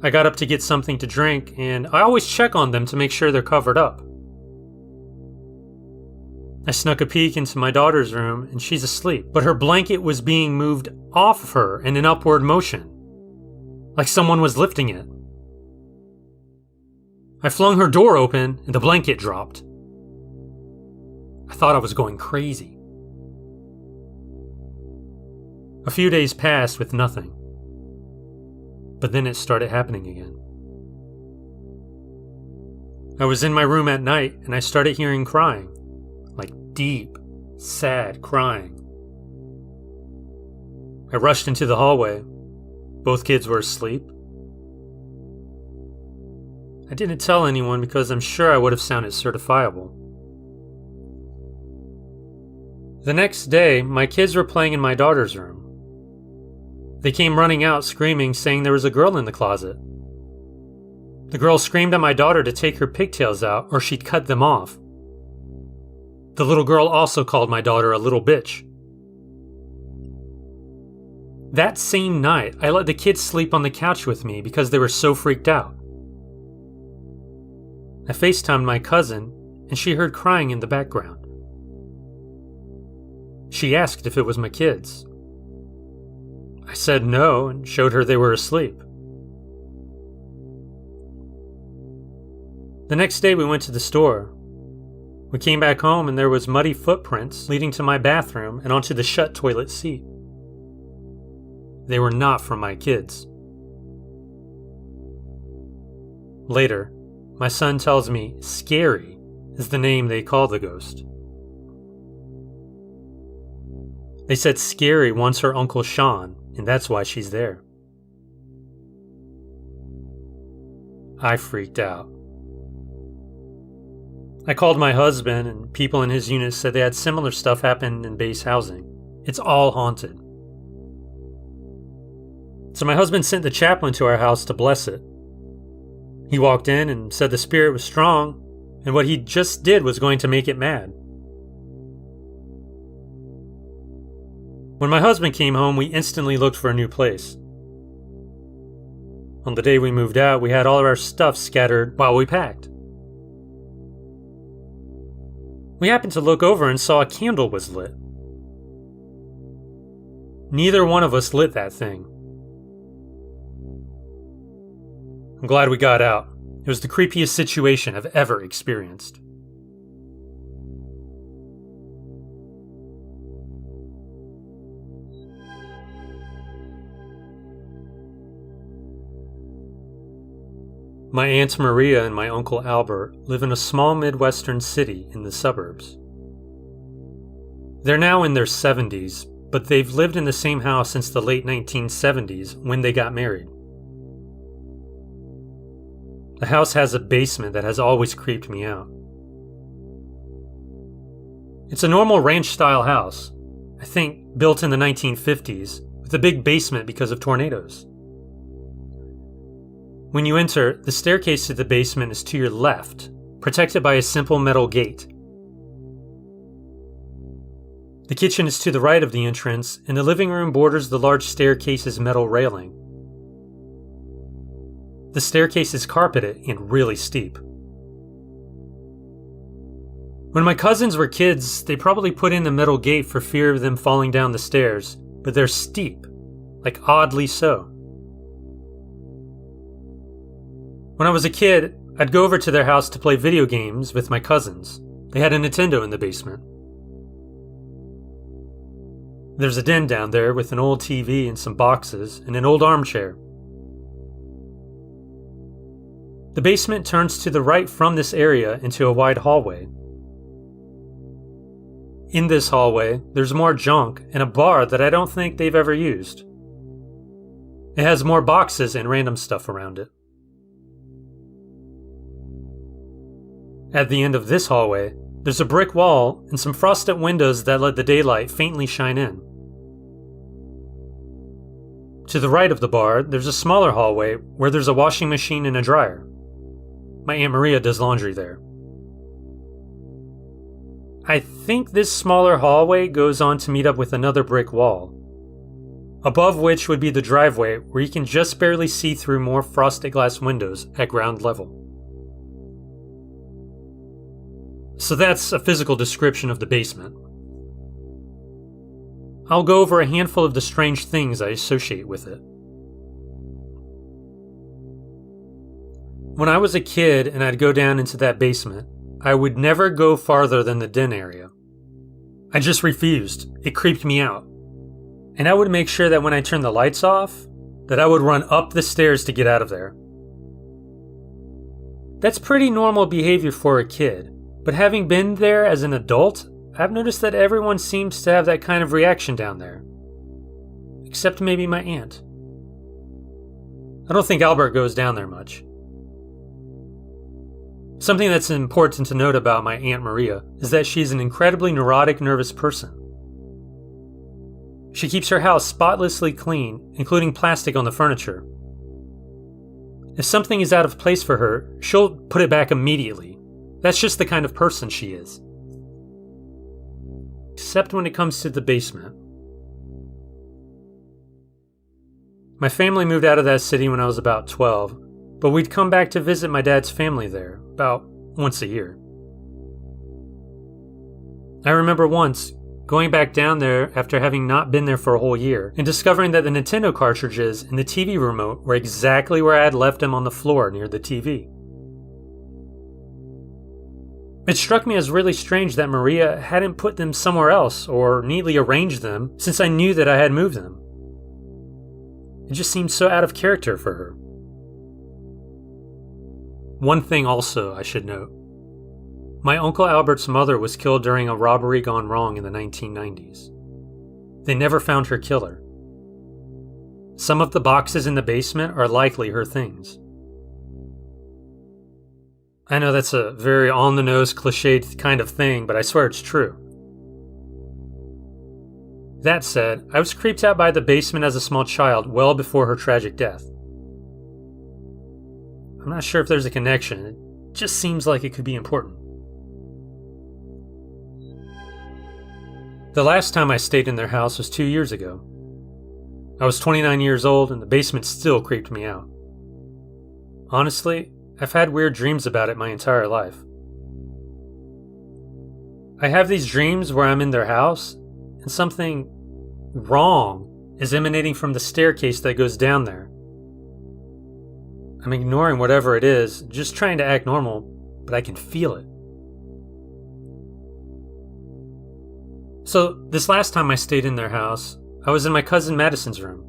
Speaker 2: I got up to get something to drink, and I always check on them to make sure they're covered up. I snuck a peek into my daughter's room, and she's asleep, but her blanket was being moved off of her in an upward motion, like someone was lifting it. I flung her door open, and the blanket dropped. I thought I was going crazy. A few days passed with nothing, but then it started happening again. I was in my room at night, and I started hearing crying. Like deep, sad crying. I rushed into the hallway. Both kids were asleep. I didn't tell anyone because I'm sure I would have sounded certifiable. The next day, my kids were playing in my daughter's room. They came running out screaming, saying there was a girl in the closet. The girl screamed at my daughter to take her pigtails out or she'd cut them off. The little girl also called my daughter a little bitch. That same night, I let the kids sleep on the couch with me because they were so freaked out. I FaceTimed my cousin, and she heard crying in the background. She asked if it was my kids. I said no and showed her they were asleep. The next day we went to the store. We came back home and there was muddy footprints leading to my bathroom and onto the shut toilet seat. They were not from my kids. Later, my son tells me Scary is the name they call the ghost. They said Scary wants her Uncle Sean, and that's why she's there. I freaked out. I called my husband, and people in his unit said they had similar stuff happen in base housing. It's all haunted. So my husband sent the chaplain to our house to bless it. He walked in and said the spirit was strong, and what he just did was going to make it mad. When my husband came home, we instantly looked for a new place. On the day we moved out, we had all of our stuff scattered while we packed. We happened to look over and saw a candle was lit. Neither one of us lit that thing. I'm glad we got out. It was the creepiest situation I've ever experienced.
Speaker 1: My Aunt Maria and my Uncle Albert live in a small Midwestern city in the suburbs. They're now in their 70s, but they've lived in the same house since the late 1970s when they got married. The house has a basement that has always creeped me out. It's a normal ranch-style house, I think built in the 1950s, with a big basement because of tornadoes. When you enter, the staircase to the basement is to your left, protected by a simple metal gate. The kitchen is to the right of the entrance, and the living room borders the large staircase's metal railing. The staircase is carpeted and really steep. When my cousins were kids, they probably put in the metal gate for fear of them falling down the stairs, but they're steep, like oddly so. When I was a kid, I'd go over to their house to play video games with my cousins. They had a Nintendo in the basement. There's a den down there with an old TV and some boxes and an old armchair. The basement turns to the right from this area into a wide hallway. In this hallway, there's more junk and a bar that I don't think they've ever used. It has more boxes and random stuff around it. At the end of this hallway, there's a brick wall and some frosted windows that let the daylight faintly shine in. To the right of the bar, there's a smaller hallway where there's a washing machine and a dryer. My Aunt Maria does laundry there. I think this smaller hallway goes on to meet up with another brick wall, above which would be the driveway where you can just barely see through more frosted glass windows at ground level. So that's a physical description of the basement. I'll go over a handful of the strange things I associate with it. When I was a kid and I'd go down into that basement, I would never go farther than the den area. I just refused. It creeped me out. And I would make sure that when I turned the lights off, that I would run up the stairs to get out of there. That's pretty normal behavior for a kid, but having been there as an adult, I've noticed that everyone seems to have that kind of reaction down there. Except maybe my aunt. I don't think Albert goes down there much. Something that's important to note about my Aunt Maria is that she's an incredibly neurotic, nervous person. She keeps her house spotlessly clean, including plastic on the furniture. If something is out of place for her, she'll put it back immediately. That's just the kind of person she is. Except when it comes to the basement. My family moved out of that city when I was about 12, but we'd come back to visit my dad's family there about once a year. I remember once going back down there after having not been there for a whole year and discovering that the Nintendo cartridges and the TV remote were exactly where I had left them on the floor near the TV. It struck me as really strange that Maria hadn't put them somewhere else or neatly arranged them since I knew that I had moved them. It just seemed so out of character for her. One thing also I should note. My Uncle Albert's mother was killed during a robbery gone wrong in the 1990s. They never found her killer. Some of the boxes in the basement are likely her things. I know that's a very on-the-nose, cliched kind of thing, but I swear it's true. That said, I was creeped out by the basement as a small child well before her tragic death. I'm not sure if there's a connection, it just seems like it could be important. The last time I stayed in their house was 2 years ago. I was 29 years old and the basement still creeped me out. Honestly, I've had weird dreams about it my entire life. I have these dreams where I'm in their house and something wrong is emanating from the staircase that goes down there. I'm ignoring whatever it is, just trying to act normal, but I can feel it. So, this last time I stayed in their house, I was in my cousin Madison's room.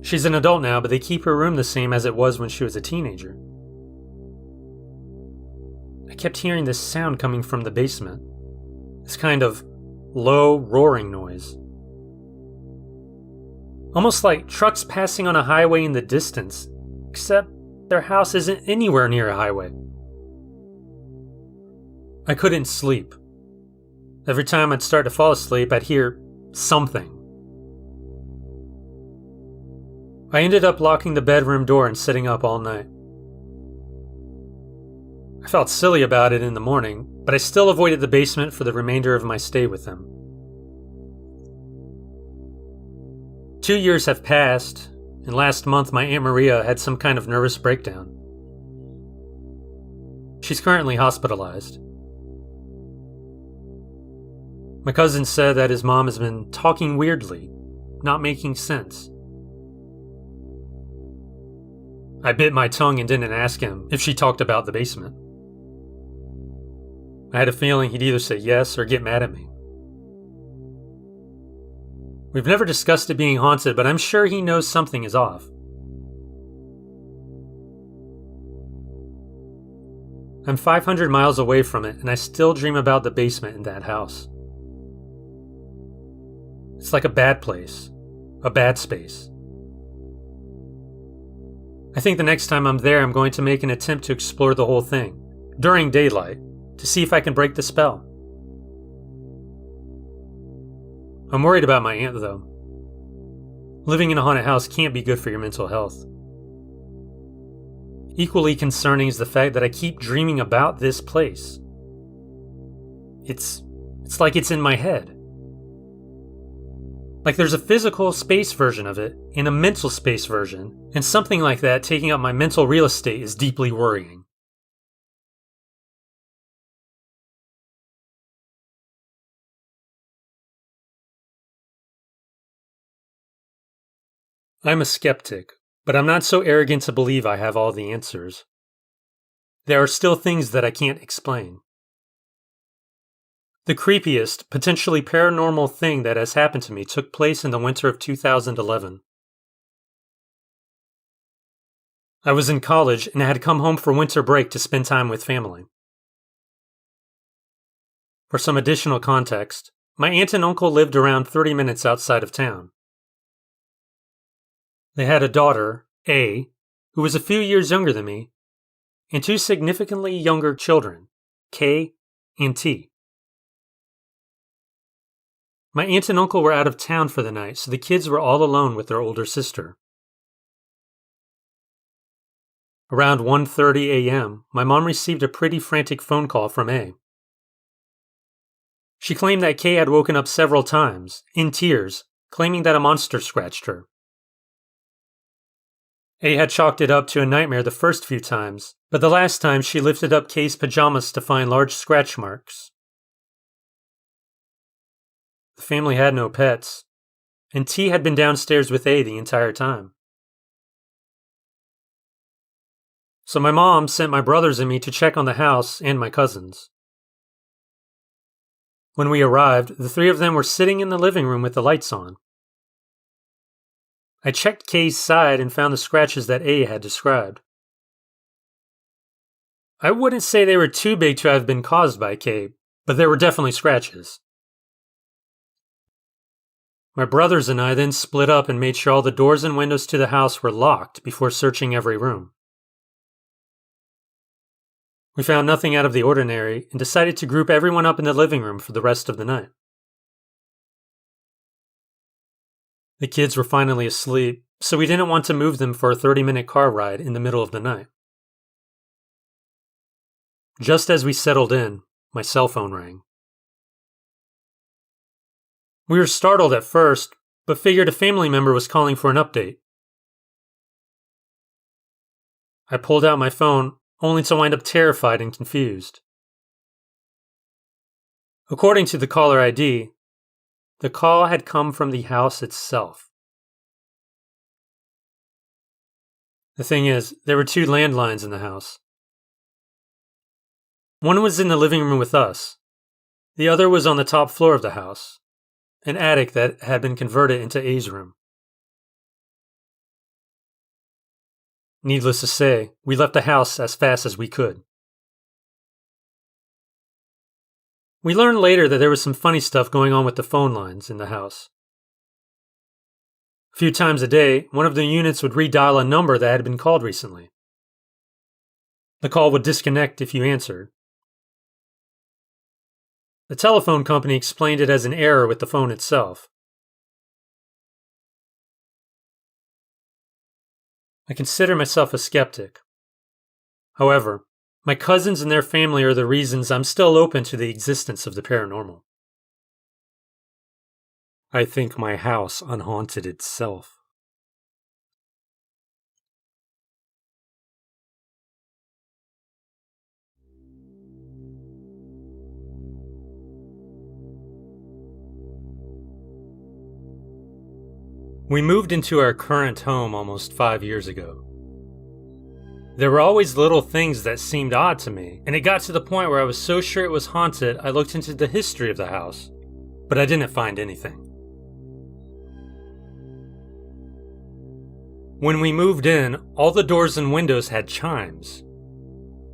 Speaker 1: She's an adult now, but they keep her room the same as it was when she was a teenager. I kept hearing this sound coming from the basement. This kind of low, roaring noise. Almost like trucks passing on a highway in the distance, except their house isn't anywhere near a highway. I couldn't sleep. Every time I'd start to fall asleep, I'd hear something. I ended up locking the bedroom door and sitting up all night. I felt silly about it in the morning, but I still avoided the basement for the remainder of my stay with them. 2 years have passed, and last month my Aunt Maria had some kind of nervous breakdown. She's currently hospitalized. My cousin said that his mom has been talking weirdly, not making sense. I bit my tongue and didn't ask him if she talked about the basement. I had a feeling he'd either say yes or get mad at me. We've never discussed it being haunted, but I'm sure he knows something is off. I'm 500 miles away from it, and I still dream about the basement in that house. It's like a bad place, a bad space. I think the next time I'm there, I'm going to make an attempt to explore the whole thing, during daylight, to see if I can break the spell. I'm worried about my aunt, though. Living in a haunted house can't be good for your mental health. Equally concerning is the fact that I keep dreaming about this place. It's like it's in my head. Like there's a physical space version of it and a mental space version, and something like that taking up my mental real estate is deeply worrying. I'm a skeptic, but I'm not so arrogant to believe I have all the answers. There are still things that I can't explain. The creepiest, potentially paranormal thing that has happened to me took place in the winter of 2011. I was in college and had come home for winter break to spend time with family. For some additional context, my aunt and uncle lived around 30 minutes outside of town. They had a daughter, A, who was a few years younger than me, and two significantly younger children, K and T. My aunt and uncle were out of town for the night, so the kids were all alone with their older sister. Around 1:30 a.m., my mom received a pretty frantic phone call from A. She claimed that K had woken up several times, in tears, claiming that a monster scratched her. A had chalked it up to a nightmare the first few times, but the last time she lifted up K's pajamas to find large scratch marks. The family had no pets, and T had been downstairs with A the entire time. So my mom sent my brothers and me to check on the house and my cousins. When we arrived, the three of them were sitting in the living room with the lights on. I checked K's side and found the scratches that A had described. I wouldn't say they were too big to have been caused by K, but there were definitely scratches. My brothers and I then split up and made sure all the doors and windows to the house were locked before searching every room. We found nothing out of the ordinary and decided to group everyone up in the living room for the rest of the night. The kids were finally asleep, so we didn't want to move them for a 30-minute car ride in the middle of the night. Just as we settled in, my cell phone rang. We were startled at first, but figured a family member was calling for an update. I pulled out my phone, only to wind up terrified and confused. According to the caller ID, the call had come from the house itself. The thing is, there were two landlines in the house. One was in the living room with us. The other was on the top floor of the house, an attic that had been converted into A's room. Needless to say, we left the house as fast as we could. We learned later that there was some funny stuff going on with the phone lines in the house. A few times a day, one of the units would redial a number that had been called recently. The call would disconnect if you answered. The telephone company explained it as an error with the phone itself. I consider myself a skeptic. However, my cousins and their family are the reasons I'm still open to the existence of the paranormal. I think my house unhaunted itself. We moved into our current home almost 5 years ago. There were always little things that seemed odd to me, and it got to the point where I was so sure it was haunted I looked into the history of the house, but I didn't find anything. When we moved in, all the doors and windows had chimes.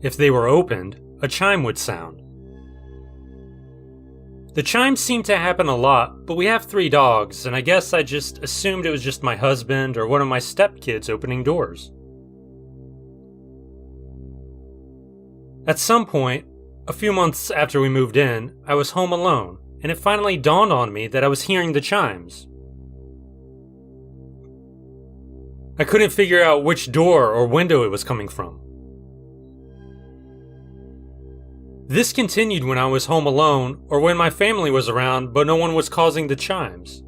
Speaker 1: If they were opened, a chime would sound. The chimes seemed to happen a lot, but we have 3 dogs, and I guess I just assumed it was just my husband or one of my stepkids opening doors. At some point, a few months after we moved in, I was home alone, and it finally dawned on me that I was hearing the chimes. I couldn't figure out which door or window it was coming from. This continued when I was home alone or when my family was around, but no one was causing the chimes.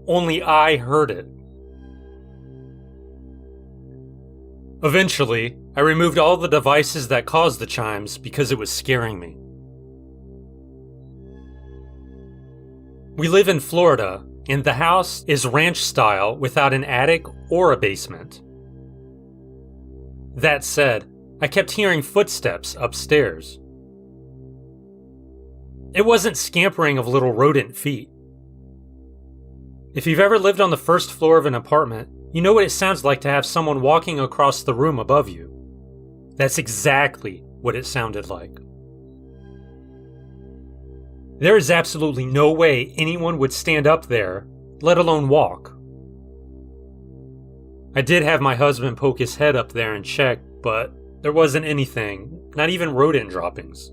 Speaker 1: Only I heard it. Eventually, I removed all the devices that caused the chimes because it was scaring me. We live in Florida, and the house is ranch style without an attic or a basement. That said, I kept hearing footsteps upstairs. It wasn't scampering of little rodent feet. If you've ever lived on the first floor of an apartment, you know what it sounds like to have someone walking across the room above you. That's exactly what it sounded like. There is absolutely no way anyone would stand up there, let alone walk. I did have my husband poke his head up there and check, but there wasn't anything, not even rodent droppings.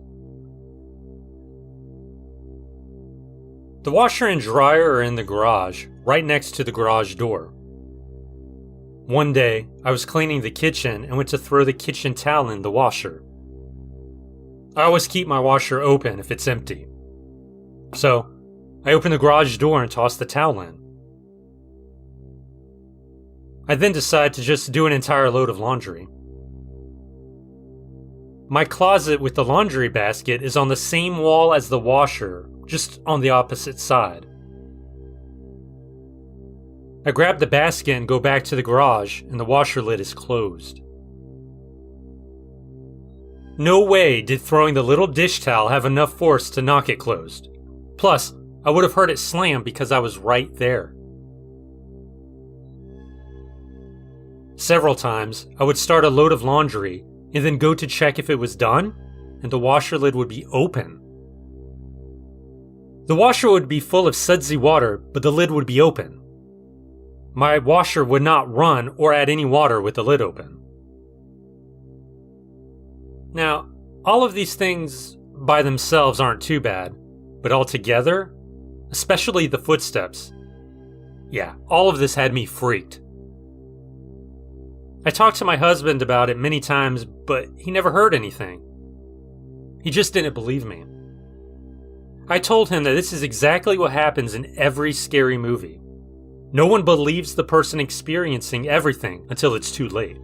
Speaker 1: The washer and dryer are in the garage, right next to the garage door. One day, I was cleaning the kitchen and went to throw the kitchen towel in the washer. I always keep my washer open if it's empty. So, I opened the garage door and tossed the towel in. I then decided to just do an entire load of laundry. My closet with the laundry basket is on the same wall as the washer, just on the opposite side. I grab the basket and go back to the garage, and the washer lid is closed. No way did throwing the little dish towel have enough force to knock it closed. Plus, I would have heard it slam because I was right there. Several times, I would start a load of laundry and then go to check if it was done, and the washer lid would be open. The washer would be full of sudsy water, but the lid would be open. My washer would not run or add any water with the lid open. Now, all of these things by themselves aren't too bad, but altogether, especially the footsteps, yeah, all of this had me freaked. I talked to my husband about it many times, but he never heard anything. He just didn't believe me. I told him that this is exactly what happens in every scary movie. No one believes the person experiencing everything until it's too late.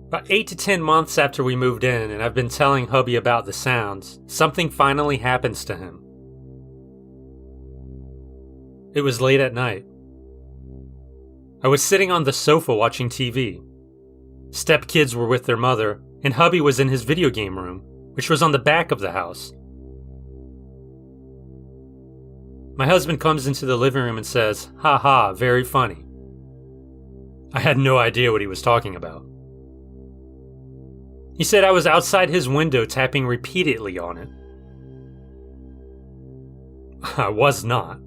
Speaker 1: About 8 to 10 months after we moved in and I've been telling hubby about the sounds, something finally happens to him. It was late at night. I was sitting on the sofa watching TV. Stepkids were with their mother, and hubby was in his video game room, which was on the back of the house. My husband comes into the living room and says, "Ha ha, very funny." I had no idea what he was talking about. He said I was outside his window tapping repeatedly on it. I was not.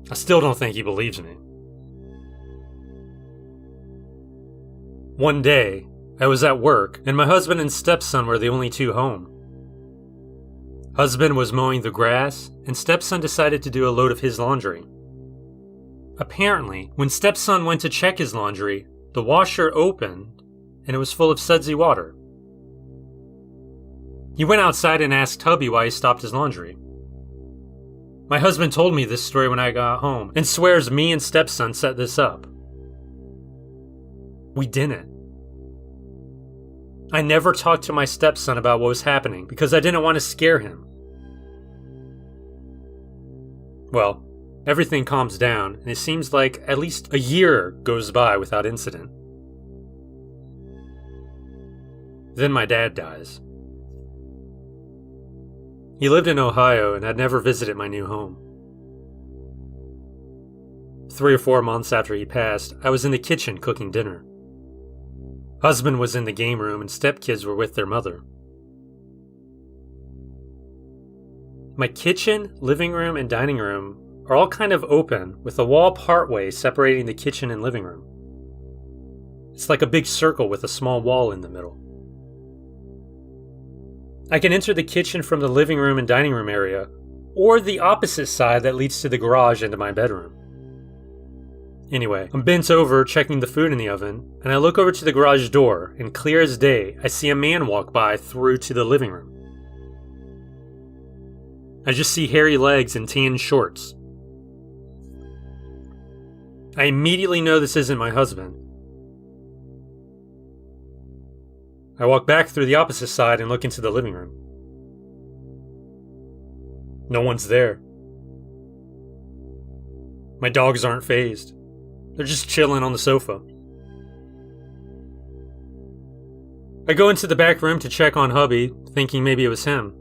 Speaker 1: I still don't think he believes me. One day, I was at work, and my husband and stepson were the only two home. Husband was mowing the grass, and stepson decided to do a load of his laundry. Apparently, when stepson went to check his laundry, the washer opened, and it was full of sudsy water. He went outside and asked hubby why he stopped his laundry. My husband told me this story when I got home, and swears me and stepson set this up. We didn't. I never talked to my stepson about what was happening because I didn't want to scare him. Well, everything calms down, and it seems like at least a year goes by without incident. Then my dad dies. He lived in Ohio and had never visited my new home. 3 or 4 months after he passed, I was in the kitchen cooking dinner. Husband was in the game room and stepkids were with their mother. My kitchen, living room, and dining room are all kind of open, with a wall partway separating the kitchen and living room. It's like a big circle with a small wall in the middle. I can enter the kitchen from the living room and dining room area, or the opposite side that leads to the garage into my bedroom. Anyway, I'm bent over checking the food in the oven, and I look over to the garage door, and clear as day, I see a man walk by through to the living room. I just see hairy legs and tan shorts. I immediately know this isn't my husband. I walk back through the opposite side and look into the living room. No one's there. My dogs aren't fazed. They're just chilling on the sofa. I go into the back room to check on hubby, thinking maybe it was him.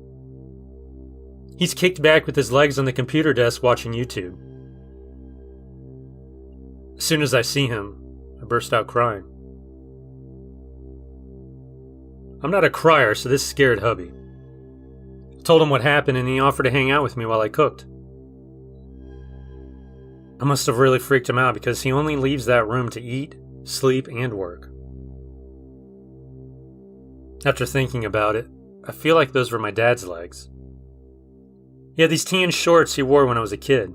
Speaker 1: He's kicked back with his legs on the computer desk watching YouTube. As soon as I see him, I burst out crying. I'm not a crier, so this scared hubby. I told him what happened and he offered to hang out with me while I cooked. I must have really freaked him out because he only leaves that room to eat, sleep, and work. After thinking about it, I feel like those were my dad's legs. He had these tan shorts he wore when I was a kid.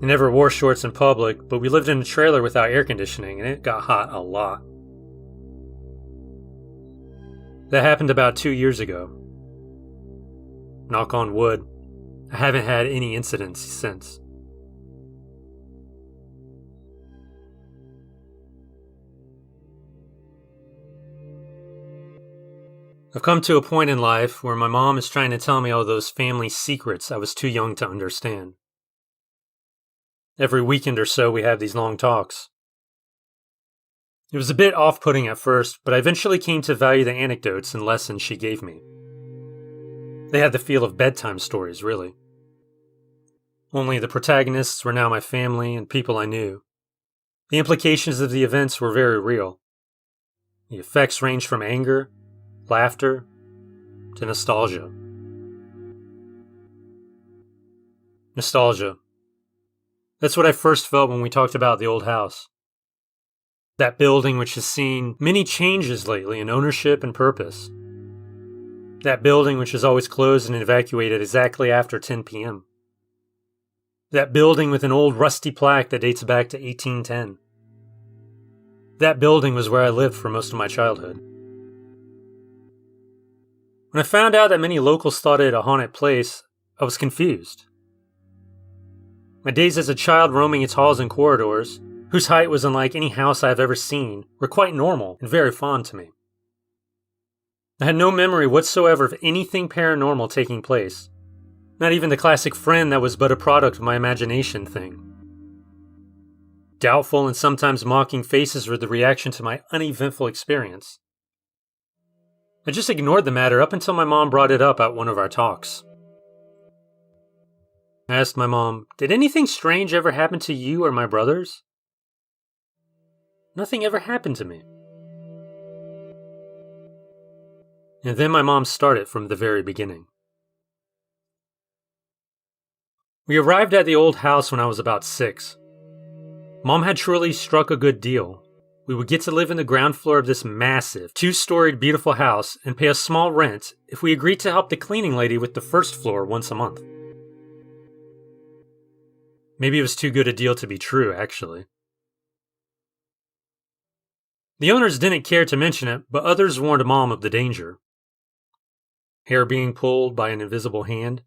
Speaker 1: He never wore shorts in public, but we lived in a trailer without air conditioning and it got hot a lot. That happened about 2 years ago. Knock on wood, I haven't had any incidents since. I've come to a point in life where my mom is trying to tell me all those family secrets I was too young to understand. Every weekend or so we have these long talks. It was a bit off-putting at first, but I eventually came to value the anecdotes and lessons she gave me. They had the feel of bedtime stories, really. Only the protagonists were now my family and people I knew. The implications of the events were very real. The effects ranged from anger, laughter, to nostalgia. Nostalgia. That's what I first felt when we talked about the old house. That building which has seen many changes lately in ownership and purpose. That building which is always closed and evacuated exactly after 10 p.m. That building with an old rusty plaque that dates back to 1810. That building was where I lived for most of my childhood. When I found out that many locals thought it a haunted place, I was confused. My days as a child roaming its halls and corridors, whose height was unlike any house I have ever seen, were quite normal and very fond to me. I had no memory whatsoever of anything paranormal taking place, not even the classic friend that was but a product of my imagination thing. Doubtful and sometimes mocking faces were the reaction to my uneventful experience. I just ignored the matter up until my mom brought it up at one of our talks. I asked my mom, "Did anything strange ever happen to you or my brothers?" "Nothing ever happened to me." And then my mom started from the very beginning. We arrived at the old house when I was about 6. Mom had truly struck a good deal. We would get to live in the ground floor of this massive, 2-storied beautiful house and pay a small rent if we agreed to help the cleaning lady with the first floor once a month. Maybe it was too good a deal to be true, actually. The owners didn't care to mention it, but others warned Mom of the danger. Hair being pulled by an invisible hand,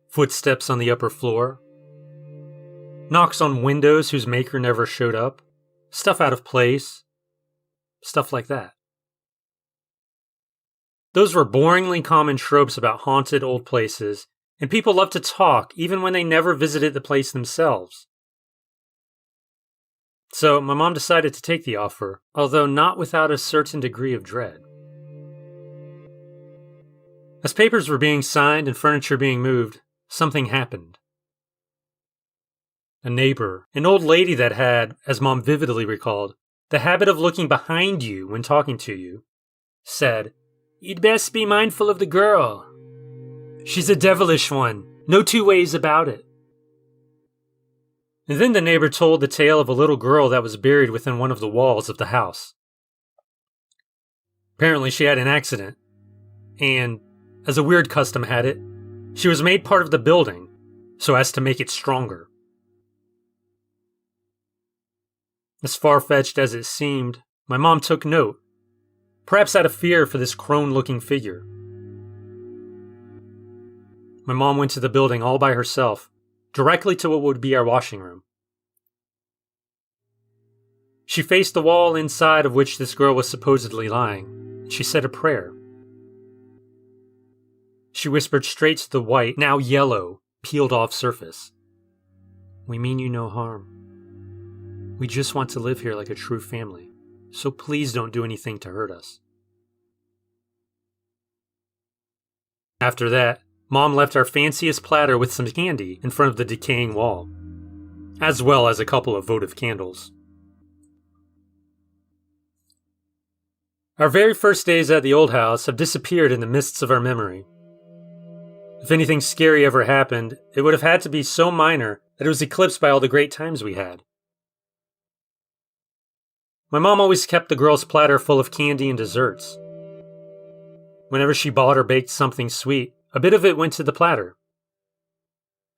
Speaker 1: footsteps on the upper floor, knocks on windows whose maker never showed up, stuff out of place, stuff like that. Those were boringly common tropes about haunted old places, and people loved to talk even when they never visited the place themselves. So my mom decided to take the offer, although not without a certain degree of dread. As papers were being signed and furniture being moved, something happened. A neighbor, an old lady that had, as Mom vividly recalled, the habit of looking behind you when talking to you, said, "You'd best be mindful of the girl. She's a devilish one, no two ways about it." And then the neighbor told the tale of a little girl that was buried within one of the walls of the house. Apparently she had an accident, and, as a weird custom had it, she was made part of the building so as to make it stronger. As far-fetched as it seemed, my mom took note, perhaps out of fear for this crone-looking figure. My mom went to the building all by herself, directly to what would be our washing room. She faced the wall inside of which this girl was supposedly lying, and she said a prayer. She whispered straight to the white, now yellow, peeled-off surface. "We mean you no harm. We just want to live here like a true family, so please don't do anything to hurt us." After that, Mom left our fanciest platter with some candy in front of the decaying wall, as well as a couple of votive candles. Our very first days at the old house have disappeared in the mists of our memory. If anything scary ever happened, it would have had to be so minor that it was eclipsed by all the great times we had. My mom always kept the girls' platter full of candy and desserts. Whenever she bought or baked something sweet, a bit of it went to the platter.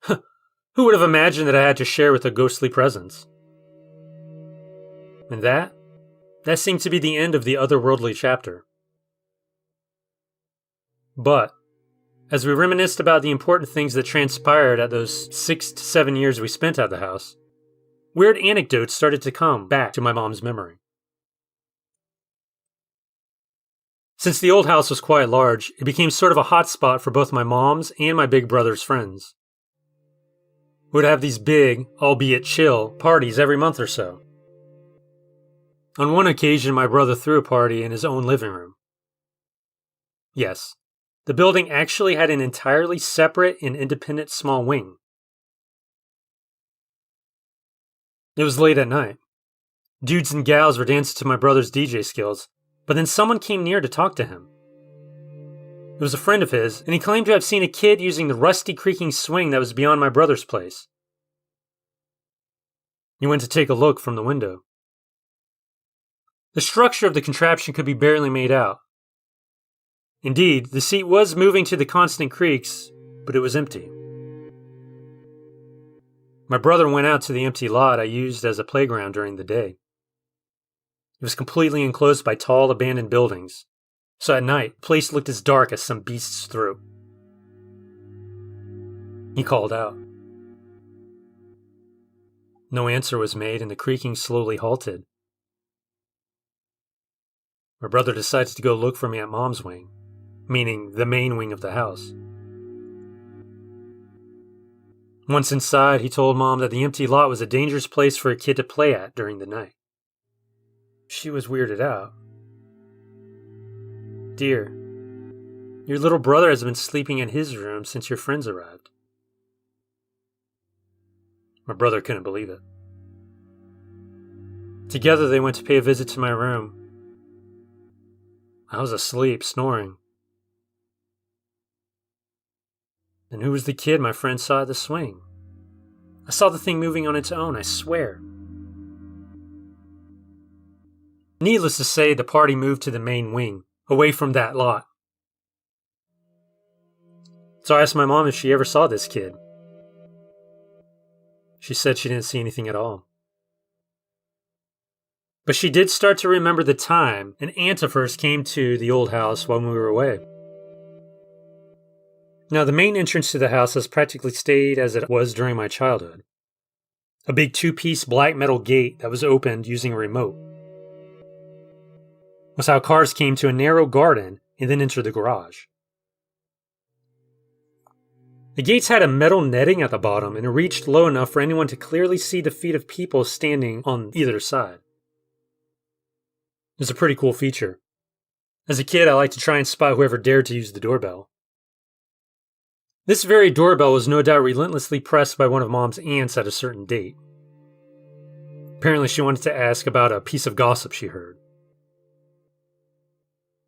Speaker 1: Who would have imagined that I had to share with a ghostly presence? And that seemed to be the end of the otherworldly chapter. But, as we reminisced about the important things that transpired at those 6 to 7 years we spent at the house, weird anecdotes started to come back to my mom's memory. Since the old house was quite large, it became sort of a hot spot for both my mom's and my big brother's friends. We would have these big, albeit chill, parties every month or so. On one occasion, my brother threw a party in his own living room. Yes, the building actually had an entirely separate and independent small wing. It was late at night. Dudes and gals were dancing to my brother's DJ skills, but then someone came near to talk to him. It was a friend of his, and he claimed to have seen a kid using the rusty creaking swing that was beyond my brother's place. He went to take a look from the window. The structure of the contraption could be barely made out. Indeed, the seat was moving to the constant creaks, but it was empty. My brother went out to the empty lot I used as a playground during the day. It was completely enclosed by tall, abandoned buildings, so at night, the place looked as dark as some beast's throat. He called out. No answer was made, and the creaking slowly halted. My brother decided to go look for me at Mom's wing, meaning the main wing of the house. Once inside, he told Mom that the empty lot was a dangerous place for a kid to play at during the night. She was weirded out. "Dear, your little brother has been sleeping in his room since your friends arrived." My brother couldn't believe it. Together they went to pay a visit to my room. I was asleep, snoring. And who was the kid my friend saw at the swing? I saw the thing moving on its own, I swear. Needless to say, the party moved to the main wing, away from that lot. So I asked my mom if she ever saw this kid. She said she didn't see anything at all. But she did start to remember the time an aunt of hers came to the old house when we were away. Now, the main entrance to the house has practically stayed as it was during my childhood. A big two-piece black metal gate that was opened using a remote. Was how cars came to a narrow garden and then entered the garage. The gates had a metal netting at the bottom and it reached low enough for anyone to clearly see the feet of people standing on either side. It's a pretty cool feature. As a kid, I liked to try and spot whoever dared to use the doorbell. This very doorbell was no doubt relentlessly pressed by one of Mom's aunts at a certain date. Apparently she wanted to ask about a piece of gossip she heard.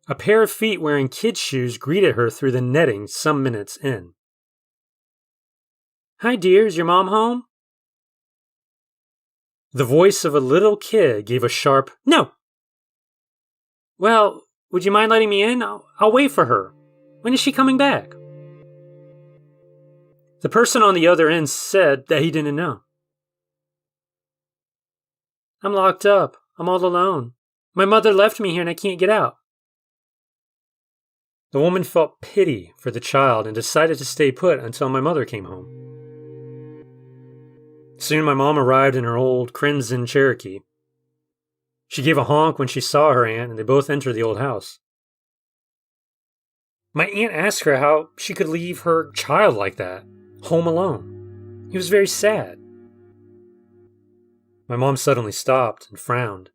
Speaker 1: A pair of feet wearing kids' shoes greeted her through the netting some minutes in. "Hi dear, is your mom home?" The voice of a little kid gave a sharp, "No!" "Well, would you mind letting me in? I'll wait for her. When is she coming back?" The person on the other end said that he didn't know. "I'm locked up. I'm all alone. My mother left me here and I can't get out." The woman felt pity for the child and decided to stay put until my mother came home. Soon my mom arrived in her old crimson Cherokee. She gave a honk when she saw her aunt and they both entered the old house. My aunt asked her how she could leave her child like that, home alone. He was very sad. My mom suddenly stopped and frowned.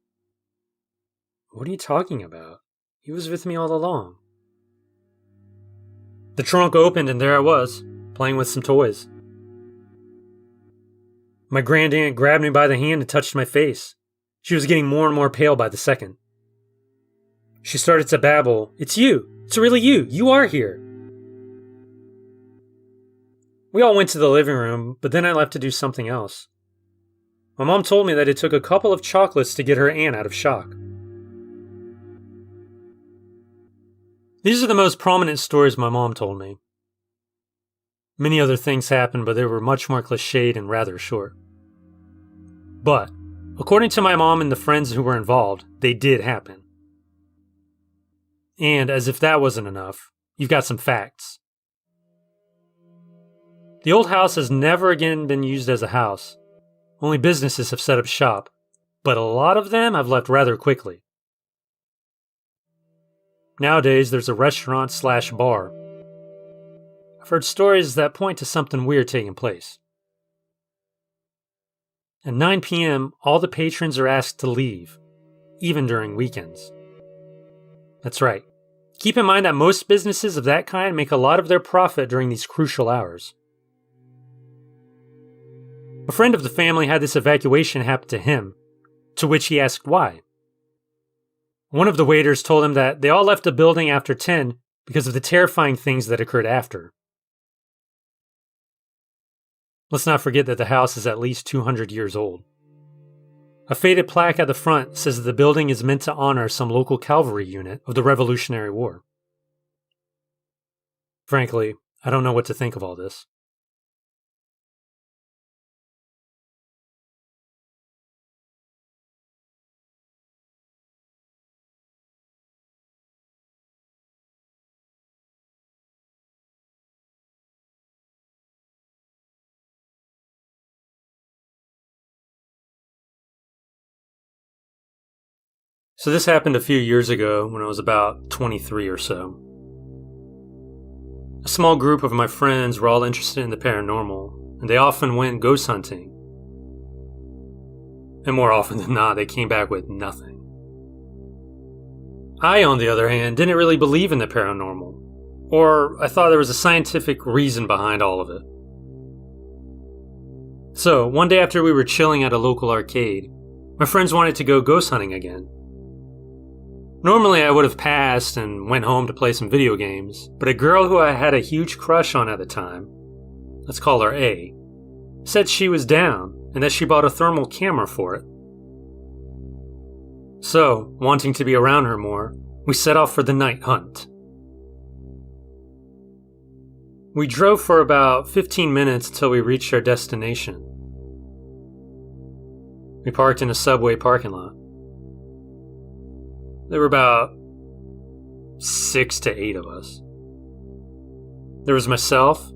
Speaker 1: "What are you talking about? He was with me all along." The trunk opened and there I was, playing with some toys. My grandaunt grabbed me by the hand and touched my face. She was getting more and more pale by the second. She started to babble, "It's you! It's really you! You are here!" We all went to the living room, but then I left to do something else. My mom told me that it took a couple of chocolates to get her aunt out of shock. These are the most prominent stories my mom told me. Many other things happened, but they were much more cliched and rather short. But, according to my mom and the friends who were involved, they did happen. And, as if that wasn't enough, you've got some facts. The old house has never again been used as a house. Only businesses have set up shop, but a lot of them have left rather quickly. Nowadays, there's a restaurant/bar. I've heard stories that point to something weird taking place. At 9 p.m., all the patrons are asked to leave, even during weekends. That's right. Keep in mind that most businesses of that kind make a lot of their profit during these crucial hours. A friend of the family had this evacuation happen to him, to which he asked why. One of the waiters told him that they all left the building after 10 because of the terrifying things that occurred after. Let's not forget that the house is at least 200 years old. A faded plaque at the front says that the building is meant to honor some local cavalry unit of the Revolutionary War. Frankly, I don't know what to think of all this. So this happened a few years ago when I was about 23 or so. A small group of my friends were all interested in the paranormal, and they often went ghost hunting. And more often than not, they came back with nothing. I, on the other hand, didn't really believe in the paranormal, or I thought there was a scientific reason behind all of it. So, one day after we were chilling at a local arcade, my friends wanted to go ghost hunting again. Normally I would have passed and went home to play some video games, but a girl who I had a huge crush on at the time, let's call her A, said she was down and that she bought a thermal camera for it. So, wanting to be around her more, we set off for the night hunt. We drove for about 15 minutes until we reached our destination. We parked in a Subway parking lot. There were about 6 to 8 of us. There was myself,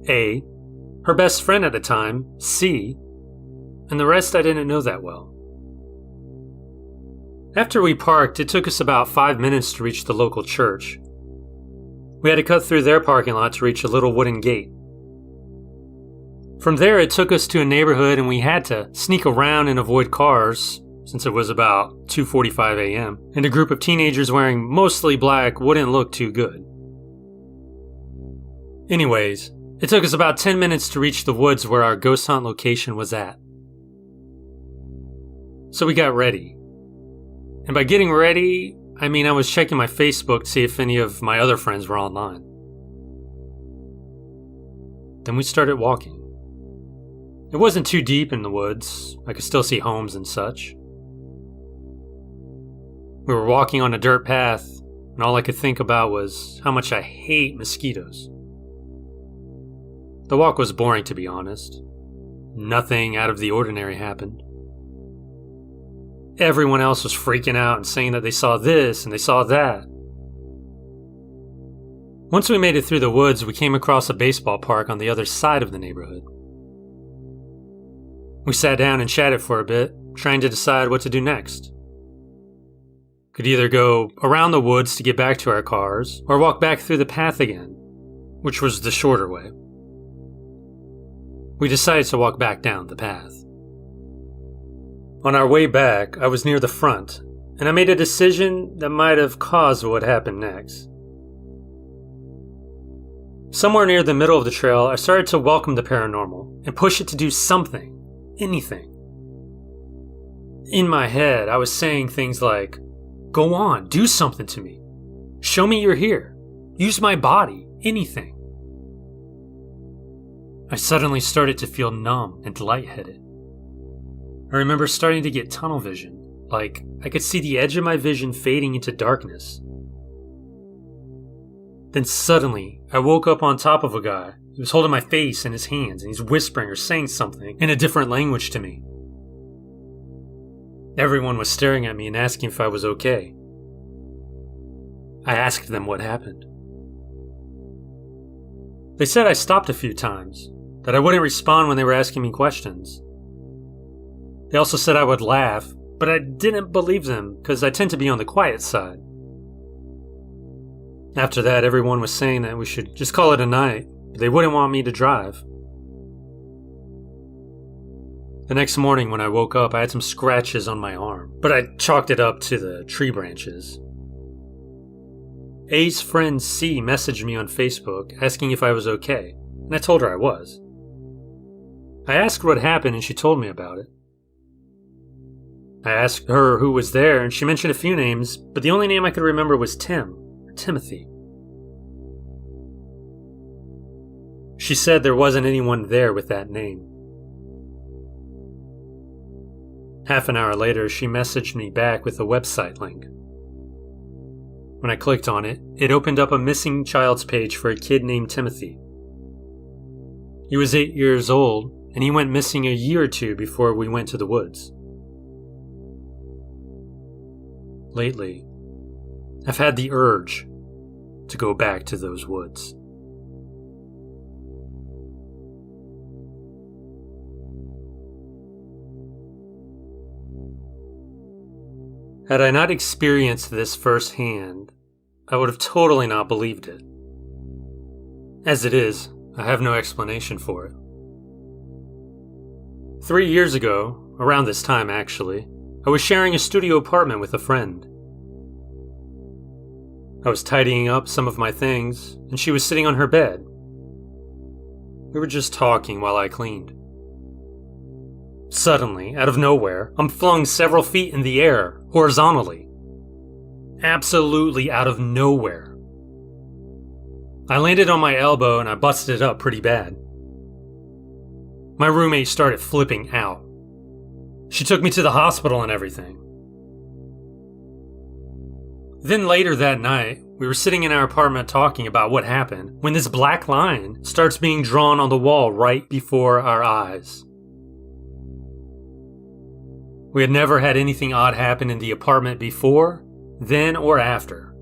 Speaker 1: A, her best friend at the time, C, and the rest I didn't know that well. After we parked, it took us about 5 minutes to reach the local church. We had to cut through their parking lot to reach a little wooden gate. From there, it took us to a neighborhood and we had to sneak around and avoid cars, since it was about 2:45 a.m., and a group of teenagers wearing mostly black wouldn't look too good. Anyways, it took us about 10 minutes to reach the woods where our ghost hunt location was at. So we got ready. And by getting ready, I mean I was checking my Facebook to see if any of my other friends were online. Then we started walking. It wasn't too deep in the woods. I could still see homes and such. We were walking on a dirt path, and all I could think about was how much I hate mosquitoes. The walk was boring, to be honest. Nothing out of the ordinary happened. Everyone else was freaking out and saying that they saw this and they saw that. Once we made it through the woods, we came across a baseball park on the other side of the neighborhood. We sat down and chatted for a bit, trying to decide what to do next. Could either go around the woods to get back to our cars, or walk back through the path again, which was the shorter way. We decided to walk back down the path. On our way back, I was near the front, and I made a decision that might have caused what happened next. Somewhere near the middle of the trail, I started to welcome the paranormal and push it to do something. Anything. In my head, I was saying things like, "Go on, do something to me. Show me you're here. Use my body. Anything." I suddenly started to feel numb and lightheaded. I remember starting to get tunnel vision, like I could see the edge of my vision fading into darkness. Then suddenly, I woke up on top of a guy. He was holding my face in his hands, and he's whispering or saying something in a different language to me. Everyone was staring at me and asking if I was okay. I asked them what happened. They said I stopped a few times, that I wouldn't respond when they were asking me questions. They also said I would laugh, but I didn't believe them because I tend to be on the quiet side. After that, everyone was saying that we should just call it a night, but they wouldn't want me to drive. The next morning when I woke up, I had some scratches on my arm, but I chalked it up to the tree branches. A's friend C messaged me on Facebook asking if I was okay, and I told her I was. I asked what happened and she told me about it. I asked her who was there and she mentioned a few names, but the only name I could remember was Tim, or Timothy. She said there wasn't anyone there with that name. Half an hour later, she messaged me back with a website link. When I clicked on it, it opened up a missing child's page for a kid named Timothy. He was 8 years old, and he went missing a year or two before we went to the woods. Lately, I've had the urge to go back to those woods. Had I not experienced this firsthand, I would have totally not believed it. As it is, I have no explanation for it. 3 years ago, around this time actually, I was sharing a studio apartment with a friend. I was tidying up some of my things, and she was sitting on her bed. We were just talking while I cleaned. Suddenly, out of nowhere, I'm flung several feet in the air, horizontally. Absolutely out of nowhere. I landed on my elbow and I busted it up pretty bad. My roommate started flipping out. She took me to the hospital and everything. Then later that night, we were sitting in our apartment talking about what happened when this black line starts being drawn on the wall right before our eyes. We had never had anything odd happen in the apartment before, then, or after.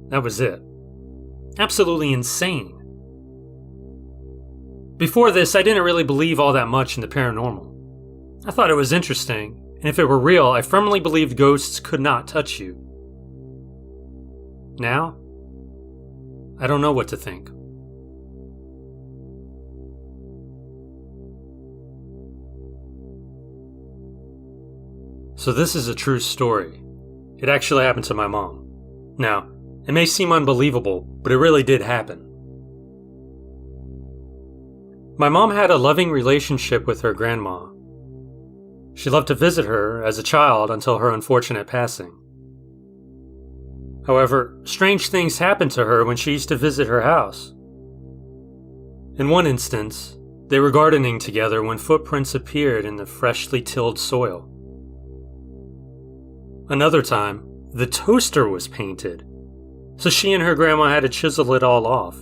Speaker 1: That was it. Absolutely insane. Before this, I didn't really believe all that much in the paranormal. I thought it was interesting, and if it were real, I firmly believed ghosts could not touch you. Now, I don't know what to think. So this is a true story. It actually happened to my mom. Now, it may seem unbelievable, but it really did happen. My mom had a loving relationship with her grandma. She loved to visit her as a child until her unfortunate passing. However, strange things happened to her when she used to visit her house. In one instance, they were gardening together when footprints appeared in the freshly tilled soil. Another time, the toaster was painted, so she and her grandma had to chisel it all off.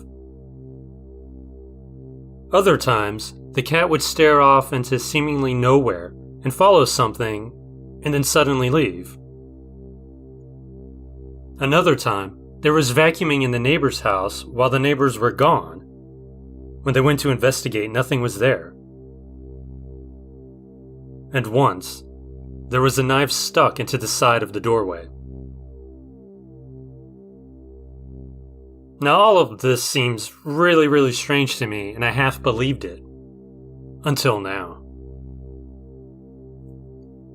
Speaker 1: Other times, the cat would stare off into seemingly nowhere and follow something, and then suddenly leave. Another time, there was vacuuming in the neighbor's house while the neighbors were gone. When they went to investigate, nothing was there. And once, there was a knife stuck into the side of the doorway. Now all of this seems really strange to me, and I half believed it. Until now.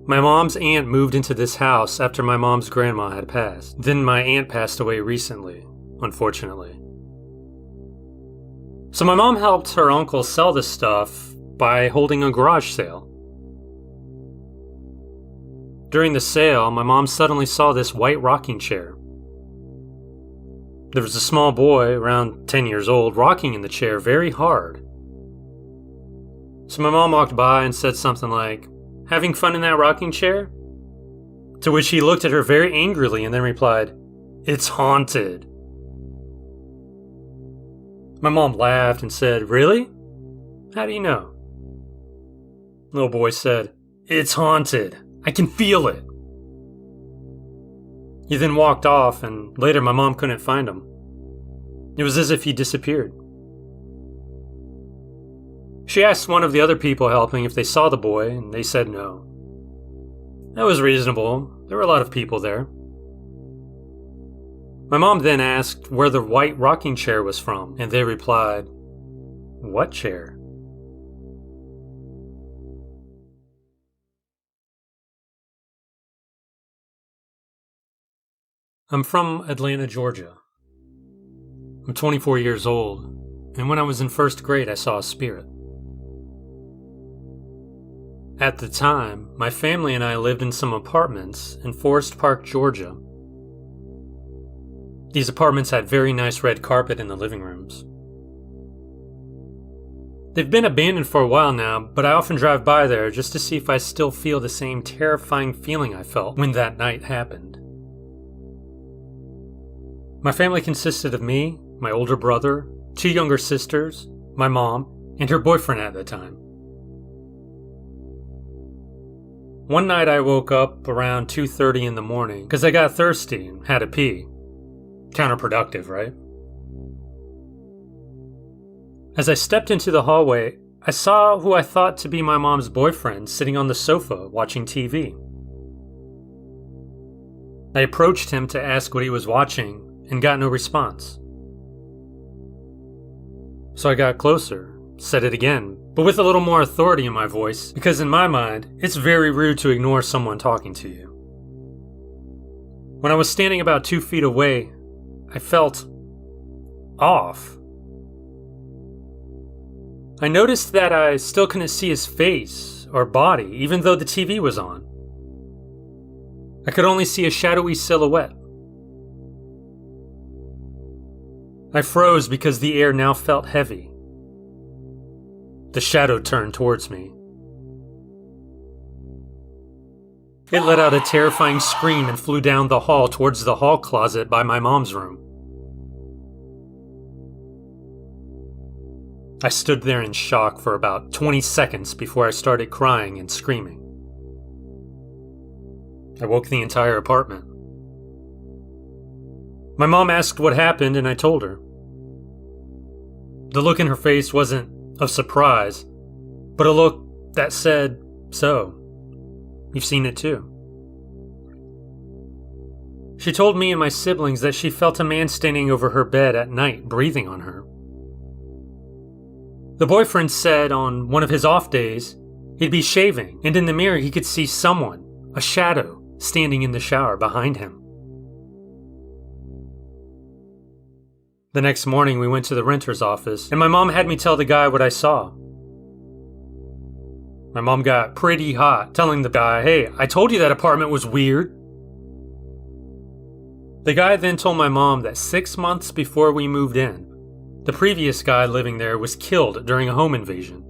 Speaker 1: My mom's aunt moved into this house after my mom's grandma had passed. Then my aunt passed away recently, unfortunately. So my mom helped her uncle sell this stuff by holding a garage sale. During the sale, my mom suddenly saw this white rocking chair. There was a small boy, around 10 years old, rocking in the chair very hard. So my mom walked by and said something like, "Having fun in that rocking chair?" To which he looked at her very angrily and then replied, "It's haunted." My mom laughed and said, "Really? How do you know?" Little boy said, "It's haunted. I can feel it." He then walked off, and later my mom couldn't find him. It was as if he disappeared. She asked one of the other people helping if they saw the boy, and they said no. That was reasonable. There were a lot of people there. My mom then asked where the white rocking chair was from, and they replied, "What chair?" I'm from Atlanta, Georgia. I'm 24 years old, and when I was in first grade, I saw a spirit. At the time, my family and I lived in some apartments in Forest Park, Georgia. These apartments had very nice red carpet in the living rooms. They've been abandoned for a while now, but I often drive by there just to see if I still feel the same terrifying feeling I felt when that night happened. My family consisted of me, my older brother, 2 younger sisters, my mom, and her boyfriend at the time. One night I woke up around 2:30 in the morning because I got thirsty and had to pee. Counterproductive, right? As I stepped into the hallway, I saw who I thought to be my mom's boyfriend sitting on the sofa watching TV. I approached him to ask what he was watching and got no response. So I got closer, said it again, but with a little more authority in my voice, because in my mind, it's very rude to ignore someone talking to you. When I was standing about 2 feet away, I felt off. I noticed that I still couldn't see his face or body, even though the TV was on. I could only see a shadowy silhouette. I froze because the air now felt heavy. The shadow turned towards me. It let out a terrifying scream and flew down the hall towards the hall closet by my mom's room. I stood there in shock for about 20 seconds before I started crying and screaming. I woke the entire apartment. My mom asked what happened, and I told her. The look in her face wasn't of surprise, but a look that said, "So, you've seen it too." She told me and my siblings that she felt a man standing over her bed at night, breathing on her. The boyfriend said on one of his off days, he'd be shaving, and in the mirror he could see someone, a shadow, standing in the shower behind him. The next morning we went to the renter's office, and my mom had me tell the guy what I saw. My mom got pretty hot, telling the guy, "Hey, I told you that apartment was weird." The guy then told my mom that 6 months before we moved in, the previous guy living there was killed during a home invasion.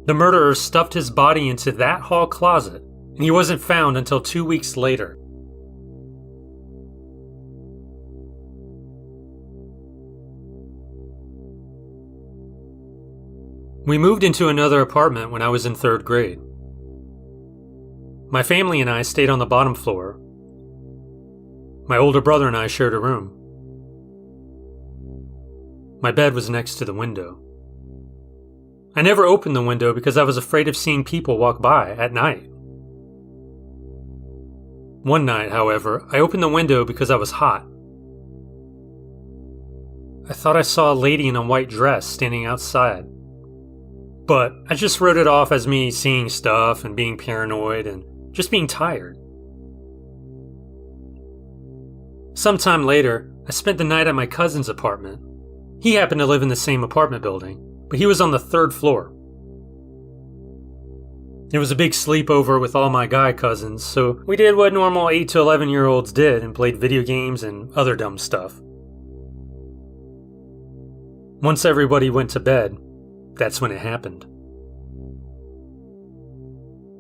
Speaker 1: The murderer stuffed his body into that hall closet, and he wasn't found until 2 weeks later. We moved into another apartment when I was in 3rd grade. My family and I stayed on the bottom floor. My older brother and I shared a room. My bed was next to the window. I never opened the window because I was afraid of seeing people walk by at night. One night, however, I opened the window because I was hot. I thought I saw a lady in a white dress standing outside. But I just wrote it off as me seeing stuff and being paranoid and just being tired. Sometime later, I spent the night at my cousin's apartment. He happened to live in the same apartment building, but he was on the 3rd floor. It was a big sleepover with all my guy cousins, so we did what normal 8 to 11-year-olds did and played video games and other dumb stuff. Once everybody went to bed, that's when it happened.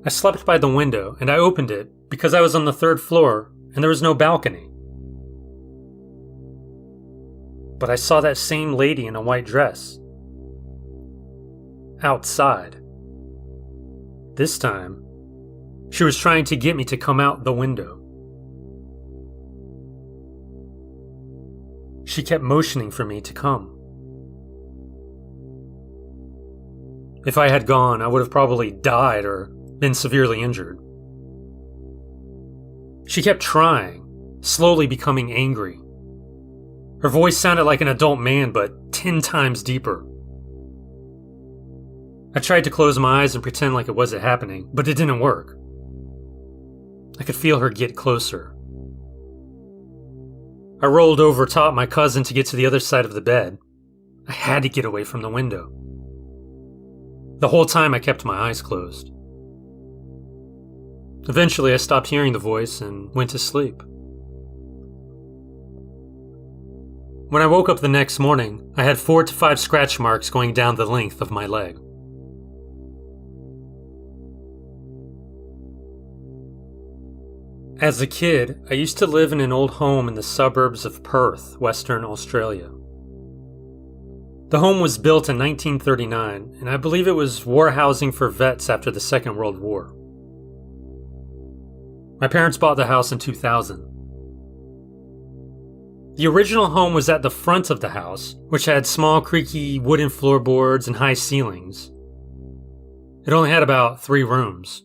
Speaker 1: I slept by the window and I opened it because I was on the 3rd floor and there was no balcony. But I saw that same lady in a white dress. Outside. This time, she was trying to get me to come out the window. She kept motioning for me to come. If I had gone, I would have probably died or been severely injured. She kept trying, slowly becoming angry. Her voice sounded like an adult man, but 10 times deeper. I tried to close my eyes and pretend like it wasn't happening, but it didn't work. I could feel her get closer. I rolled over top my cousin to get to the other side of the bed. I had to get away from the window. The whole time I kept my eyes closed. Eventually I stopped hearing the voice and went to sleep. When I woke up the next morning, I had 4 to 5 scratch marks going down the length of my leg. As a kid, I used to live in an old home in the suburbs of Perth, Western Australia. The home was built in 1939, and I believe it was war housing for vets after the Second World War. My parents bought the house in 2000. The original home was at the front of the house, which had small creaky wooden floorboards and high ceilings. It only had about 3 rooms.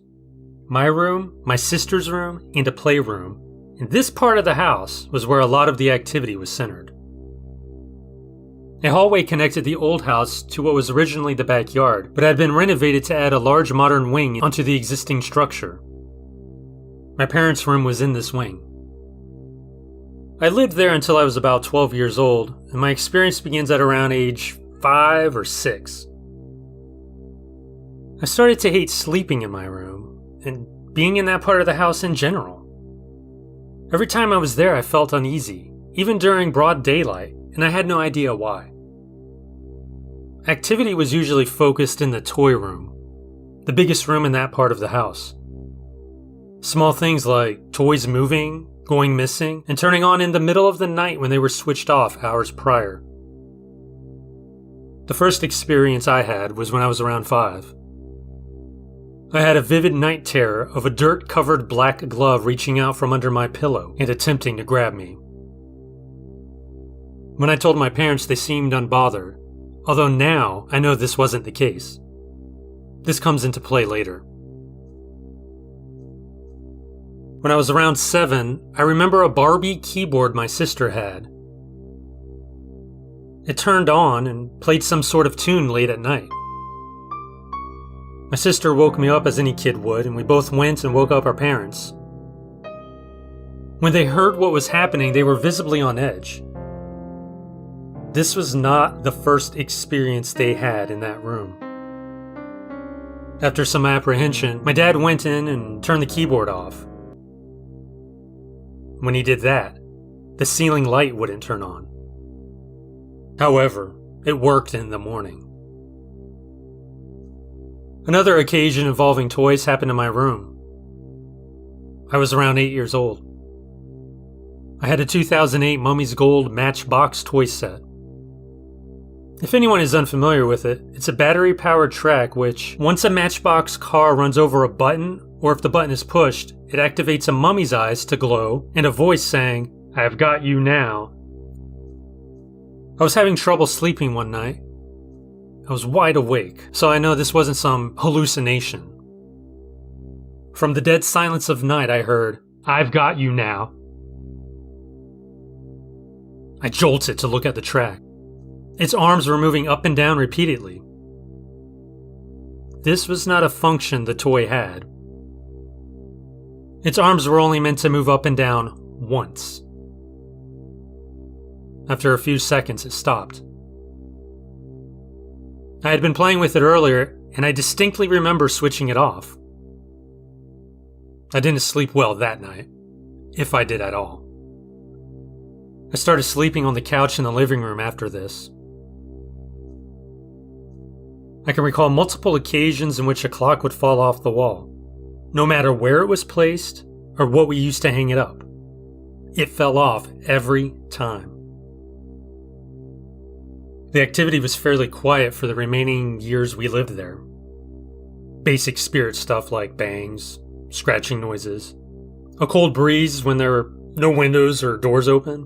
Speaker 1: My room, my sister's room, and a playroom. And this part of the house was where a lot of the activity was centered. A hallway connected the old house to what was originally the backyard, but had been renovated to add a large modern wing onto the existing structure. My parents' room was in this wing. I lived there until I was about 12 years old, and my experience begins at around age 5 or 6. I started to hate sleeping in my room, and being in that part of the house in general. Every time I was there, I felt uneasy, even during broad daylight, and I had no idea why. Activity was usually focused in the toy room, the biggest room in that part of the house. Small things like toys moving, going missing, and turning on in the middle of the night when they were switched off hours prior. The first experience I had was when I was around 5. I had a vivid night terror of a dirt-covered black glove reaching out from under my pillow and attempting to grab me. When I told my parents, they seemed unbothered, although now I know this wasn't the case. This comes into play later. When I was around 7, I remember a Barbie keyboard my sister had. It turned on and played some sort of tune late at night. My sister woke me up as any kid would, and we both went and woke up our parents. When they heard what was happening, they were visibly on edge. This was not the first experience they had in that room. After some apprehension, my dad went in and turned the keyboard off. When he did that, the ceiling light wouldn't turn on. However, it worked in the morning. Another occasion involving toys happened in my room. I was around 8 years old. I had a 2008 Mummy's Gold Matchbox toy set. If anyone is unfamiliar with it, it's a battery-powered track which, once a Matchbox car runs over a button, or if the button is pushed, it activates a mummy's eyes to glow and a voice saying, "I have got you now." I was having trouble sleeping one night. I was wide awake, so I know this wasn't some hallucination. From the dead silence of night, I heard, "I've got you now." I jolted to look at the track. Its arms were moving up and down repeatedly. This was not a function the toy had. Its arms were only meant to move up and down once. After a few seconds, it stopped. I had been playing with it earlier, and I distinctly remember switching it off. I didn't sleep well that night, if I did at all. I started sleeping on the couch in the living room after this. I can recall multiple occasions in which a clock would fall off the wall, no matter where it was placed or what we used to hang it up. It fell off every time. The activity was fairly quiet for the remaining years we lived there. Basic spirit stuff like bangs, scratching noises, a cold breeze when there were no windows or doors open,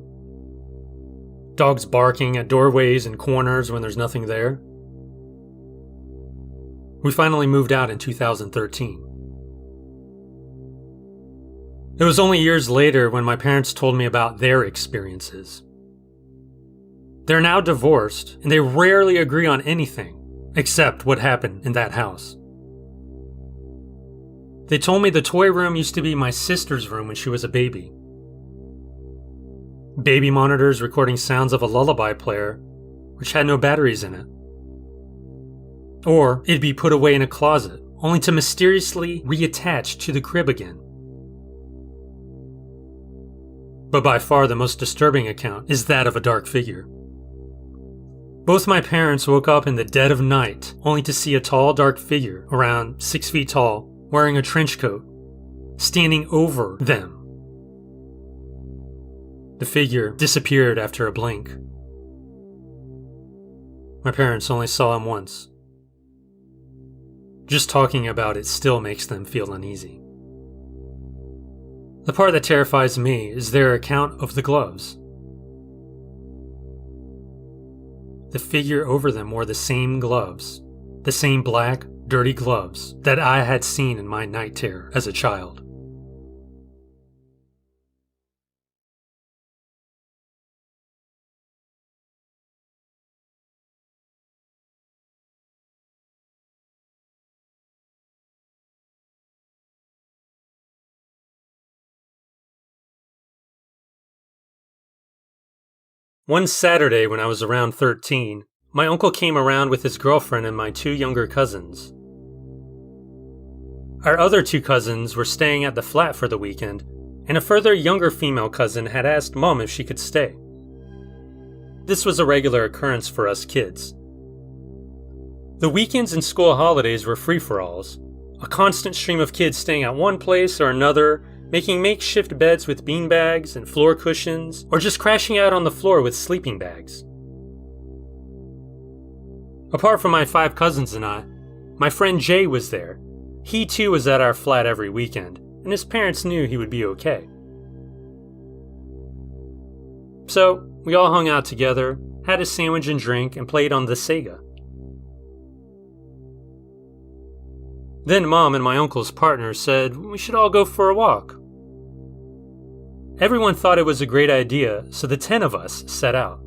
Speaker 1: dogs barking at doorways and corners when there's nothing there. We finally moved out in 2013. It was only years later when my parents told me about their experiences. They're now divorced, and they rarely agree on anything, except what happened in that house. They told me the toy room used to be my sister's room when she was a baby. Baby monitors recording sounds of a lullaby player, which had no batteries in it. Or it'd be put away in a closet, only to mysteriously reattach to the crib again. But by far the most disturbing account is that of a dark figure. Both my parents woke up in the dead of night, only to see a tall, dark figure, around 6 feet tall, wearing a trench coat, standing over them. The figure disappeared after a blink. My parents only saw him once. Just talking about it still makes them feel uneasy. The part that terrifies me is their account of the gloves. The figure over them wore the same gloves, the same black, dirty gloves that I had seen in my night terror as a child. One Saturday when I was around 13, my uncle came around with his girlfriend and my 2 younger cousins. Our other two cousins were staying at the flat for the weekend, and a further younger female cousin had asked Mom if she could stay. This was a regular occurrence for us kids. The weekends and school holidays were free-for-alls, a constant stream of kids staying at one place or another, making makeshift beds with beanbags and floor cushions, or just crashing out on the floor with sleeping bags. Apart from my 5 cousins and I, my friend Jay was there. He too was at our flat every weekend, and his parents knew he would be okay. So, we all hung out together, had a sandwich and drink, and played on the Sega. Then Mom and my uncle's partner said we should all go for a walk. Everyone thought it was a great idea, so the 10 of us set out.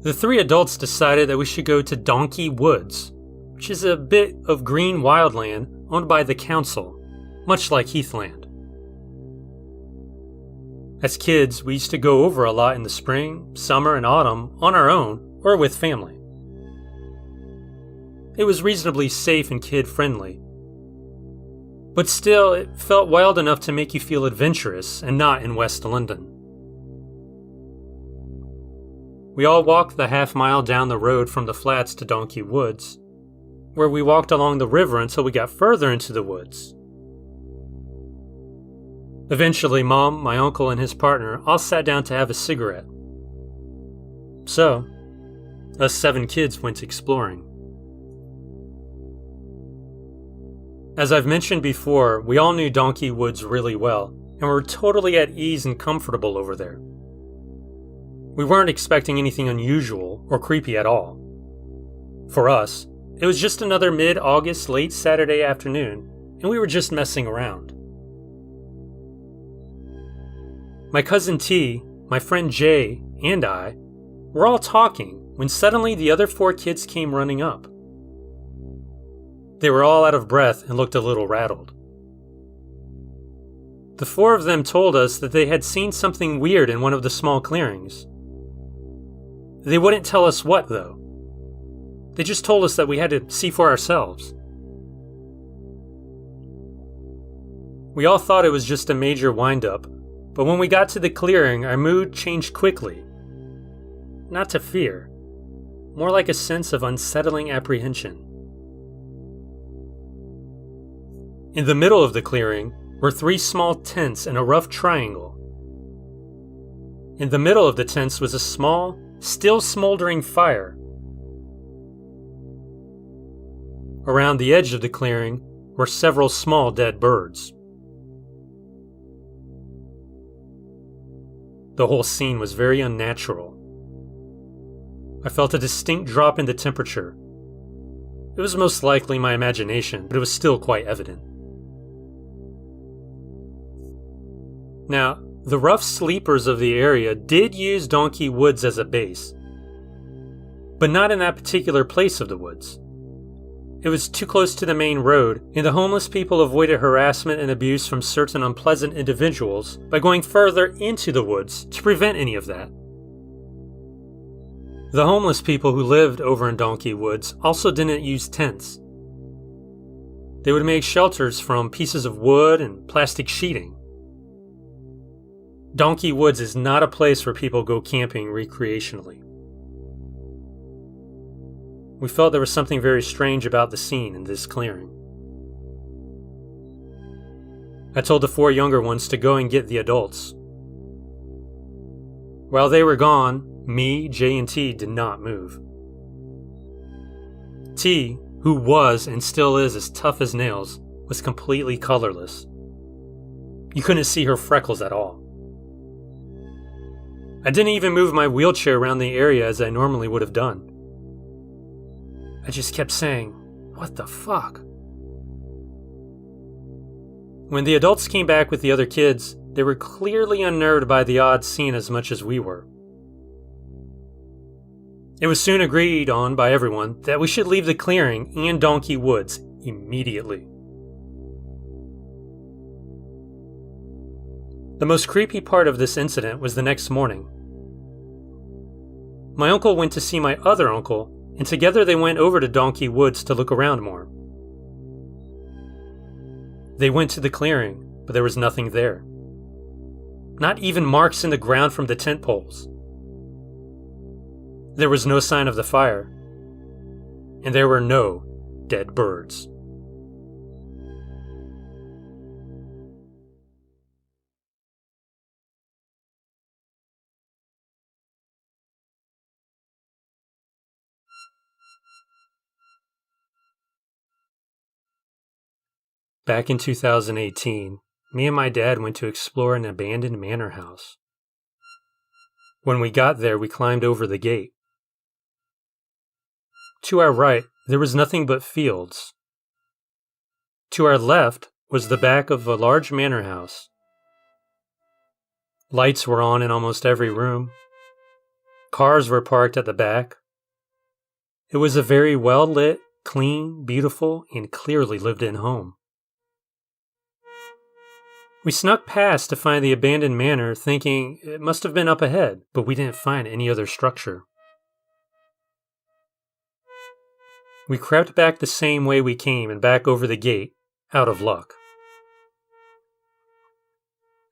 Speaker 1: The 3 adults decided that we should go to Donkey Woods, which is a bit of green wildland owned by the council, much like Heathland. As kids, we used to go over a lot in the spring, summer, and autumn on our own or with family. It was reasonably safe and kid-friendly. But still, it felt wild enough to make you feel adventurous and not in West London. We all walked the half-mile down the road from the flats to Donkey Woods, where we walked along the river until we got further into the woods. Eventually, Mom, my uncle, and his partner all sat down to have a cigarette. So, us 7 kids went exploring. As I've mentioned before, we all knew Donkey Woods really well, and were totally at ease and comfortable over there. We weren't expecting anything unusual or creepy at all. For us, it was just another mid-August late Saturday afternoon, and we were just messing around. My cousin T, my friend Jay, and I were all talking when suddenly the other 4 kids came running up. They were all out of breath and looked a little rattled. The 4 of them told us that they had seen something weird in one of the small clearings. They wouldn't tell us what, though. They just told us that we had to see for ourselves. We all thought it was just a major wind-up, but when we got to the clearing, our mood changed quickly. Not to fear, more like a sense of unsettling apprehension. In the middle of the clearing were 3 small tents in a rough triangle. In the middle of the tents was a small, still smoldering fire. Around the edge of the clearing were several small dead birds. The whole scene was very unnatural. I felt a distinct drop in the temperature. It was most likely my imagination, but it was still quite evident. Now, the rough sleepers of the area did use Donkey Woods as a base, but not in that particular place of the woods. It was too close to the main road, and the homeless people avoided harassment and abuse from certain unpleasant individuals by going further into the woods to prevent any of that. The homeless people who lived over in Donkey Woods also didn't use tents. They would make shelters from pieces of wood and plastic sheeting. Donkey Woods is not a place where people go camping recreationally. We felt there was something very strange about the scene in this clearing. I told the 4 younger ones to go and get the adults. While they were gone, me, Jay, and T did not move. T, who was and still is as tough as nails, was completely colorless. You couldn't see her freckles at all. I didn't even move my wheelchair around the area as I normally would have done. I just kept saying, "What the fuck?" When the adults came back with the other kids, they were clearly unnerved by the odd scene as much as we were. It was soon agreed on by everyone that we should leave the clearing and Donkey Woods immediately. The most creepy part of this incident was the next morning. My uncle went to see my other uncle, and together they went over to Donkey Woods to look around more. They went to the clearing, but there was nothing there. Not even marks in the ground from the tent poles. There was no sign of the fire, and there were no dead birds. Back in 2018, me and my dad went to explore an abandoned manor house. When we got there, we climbed over the gate. To our right, there was nothing but fields. To our left was the back of a large manor house. Lights were on in almost every room. Cars were parked at the back. It was a very well-lit, clean, beautiful, and clearly lived-in home. We snuck past to find the abandoned manor, thinking it must have been up ahead, but we didn't find any other structure. We crept back the same way we came and back over the gate, out of luck.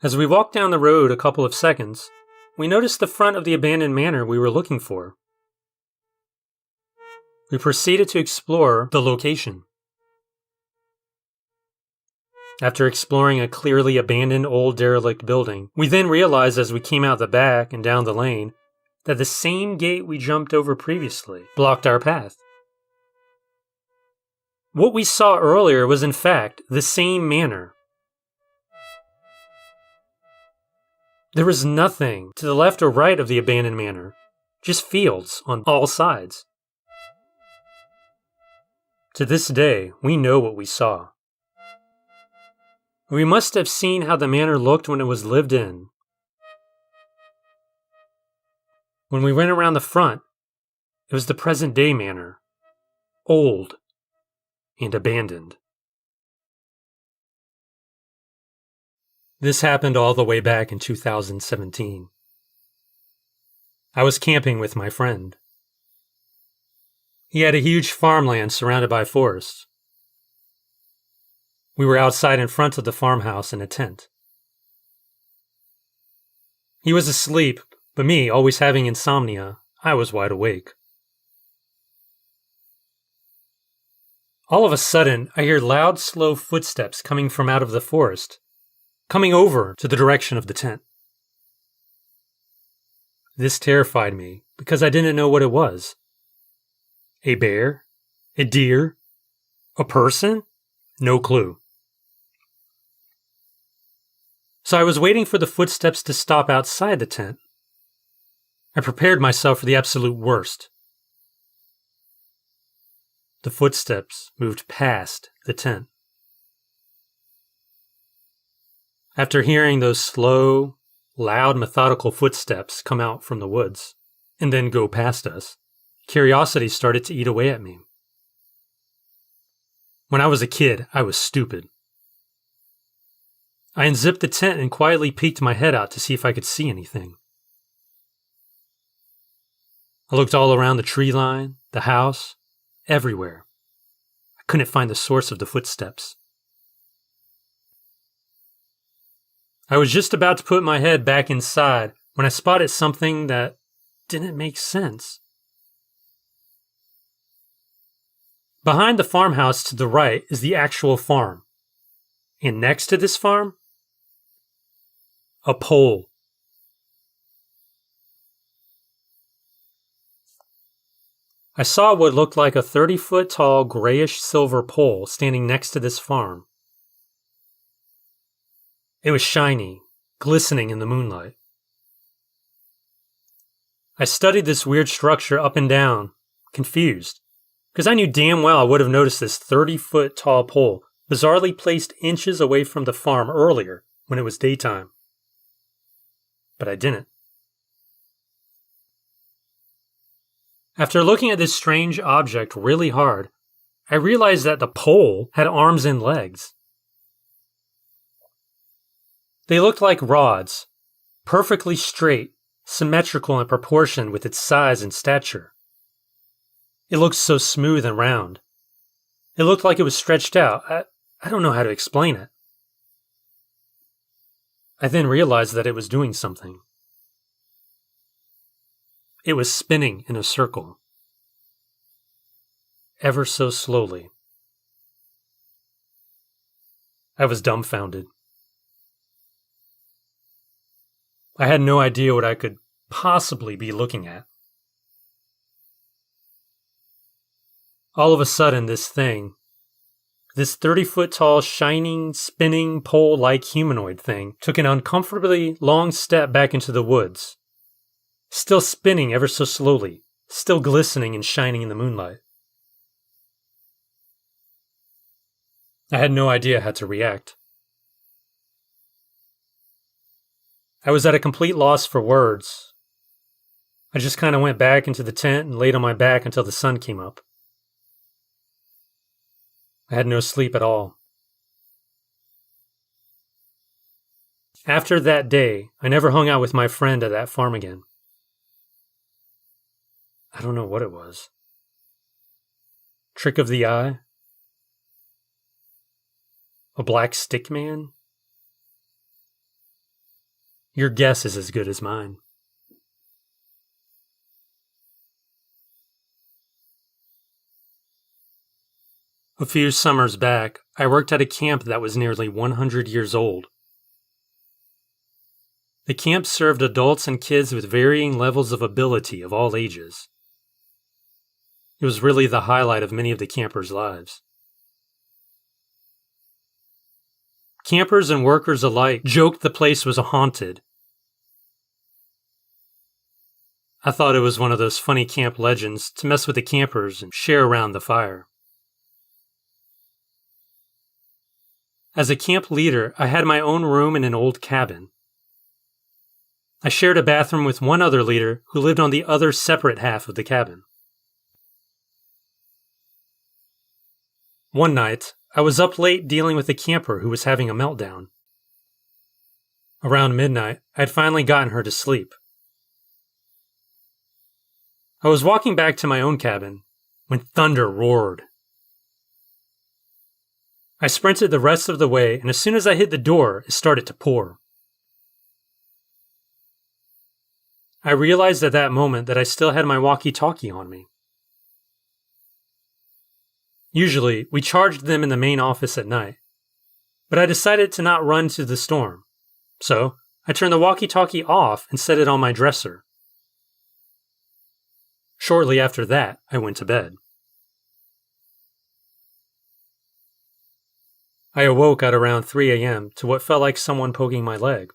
Speaker 1: As we walked down the road a couple of seconds, we noticed the front of the abandoned manor we were looking for. We proceeded to explore the location. After exploring a clearly abandoned old derelict building, we then realized as we came out the back and down the lane that the same gate we jumped over previously blocked our path. What we saw earlier was in fact the same manor. There was nothing to the left or right of the abandoned manor, just fields on all sides. To this day, we know what we saw. We must have seen how the manor looked when it was lived in. When we went around the front, it was the present-day manor, old and abandoned. This happened all the way back in 2017. I was camping with my friend. He had a huge farmland surrounded by forests. We were outside in front of the farmhouse in a tent. He was asleep, but me, always having insomnia, I was wide awake. All of a sudden, I hear loud, slow footsteps coming from out of the forest, coming over to the direction of the tent. This terrified me because I didn't know what it was. A bear? A deer? A person? No clue. So I was waiting for the footsteps to stop outside the tent. I prepared myself for the absolute worst. The footsteps moved past the tent. After hearing those slow, loud, methodical footsteps come out from the woods and then go past us, curiosity started to eat away at me. When I was a kid, I was stupid. I unzipped the tent and quietly peeked my head out to see if I could see anything. I looked all around the tree line, the house, everywhere. I couldn't find the source of the footsteps. I was just about to put my head back inside when I spotted something that didn't make sense. Behind the farmhouse to the right is the actual farm. And next to this farm, a pole. I saw what looked like a 30-foot tall grayish-silver pole standing next to this farm. It was shiny, glistening in the moonlight. I studied this weird structure up and down, confused, because I knew damn well I would have noticed this 30-foot tall pole bizarrely placed inches away from the farm earlier when it was daytime. But I didn't. After looking at this strange object really hard, I realized that the pole had arms and legs. They looked like rods, perfectly straight, symmetrical in proportion with its size and stature. It looked so smooth and round. It looked like it was stretched out. I don't know how to explain it. I then realized that it was doing something. It was spinning in a circle, ever so slowly. I was dumbfounded. I had no idea what I could possibly be looking at. All of a sudden, this 30-foot tall, shining, spinning, pole-like humanoid thing took an uncomfortably long step back into the woods, still spinning ever so slowly, still glistening and shining in the moonlight. I had no idea how to react. I was at a complete loss for words. I just kind of went back into the tent and laid on my back until the sun came up. I had no sleep at all. After that day, I never hung out with my friend at that farm again. I don't know what it was. Trick of the eye? A black stick man? Your guess is as good as mine. A few summers back, I worked at a camp that was nearly 100 years old. The camp served adults and kids with varying levels of ability of all ages. It was really the highlight of many of the campers' lives. Campers and workers alike joked the place was haunted. I thought it was one of those funny camp legends to mess with the campers and share around the fire. As a camp leader, I had my own room in an old cabin. I shared a bathroom with one other leader who lived on the other separate half of the cabin. One night, I was up late dealing with a camper who was having a meltdown. Around midnight, I had finally gotten her to sleep. I was walking back to my own cabin when thunder roared. I sprinted the rest of the way, and as soon as I hit the door, it started to pour. I realized at that moment that I still had my walkie-talkie on me. Usually, we charged them in the main office at night, but I decided to not run to the storm, so I turned the walkie-talkie off and set it on my dresser. Shortly after that, I went to bed. I awoke at around 3 a.m. to what felt like someone poking my leg.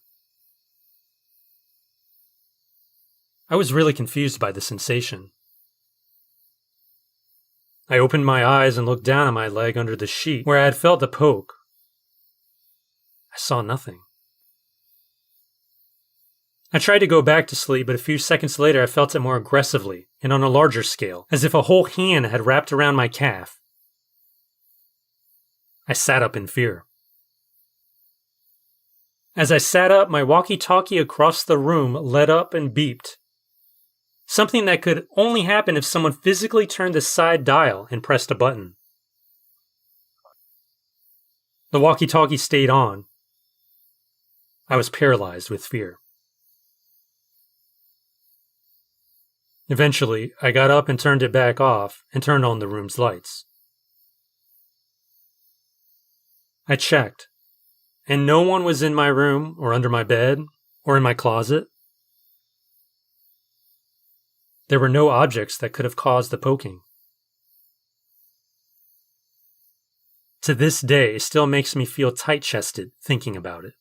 Speaker 1: I was really confused by the sensation. I opened my eyes and looked down at my leg under the sheet where I had felt the poke. I saw nothing. I tried to go back to sleep, but a few seconds later I felt it more aggressively and on a larger scale, as if a whole hand had wrapped around my calf. I sat up in fear. As I sat up, my walkie-talkie across the room lit up and beeped. Something that could only happen if someone physically turned the side dial and pressed a button. The walkie-talkie stayed on. I was paralyzed with fear. Eventually, I got up and turned it back off and turned on the room's lights. I checked, and no one was in my room or under my bed or in my closet. There were no objects that could have caused the poking. To this day, it still makes me feel tight-chested thinking about it.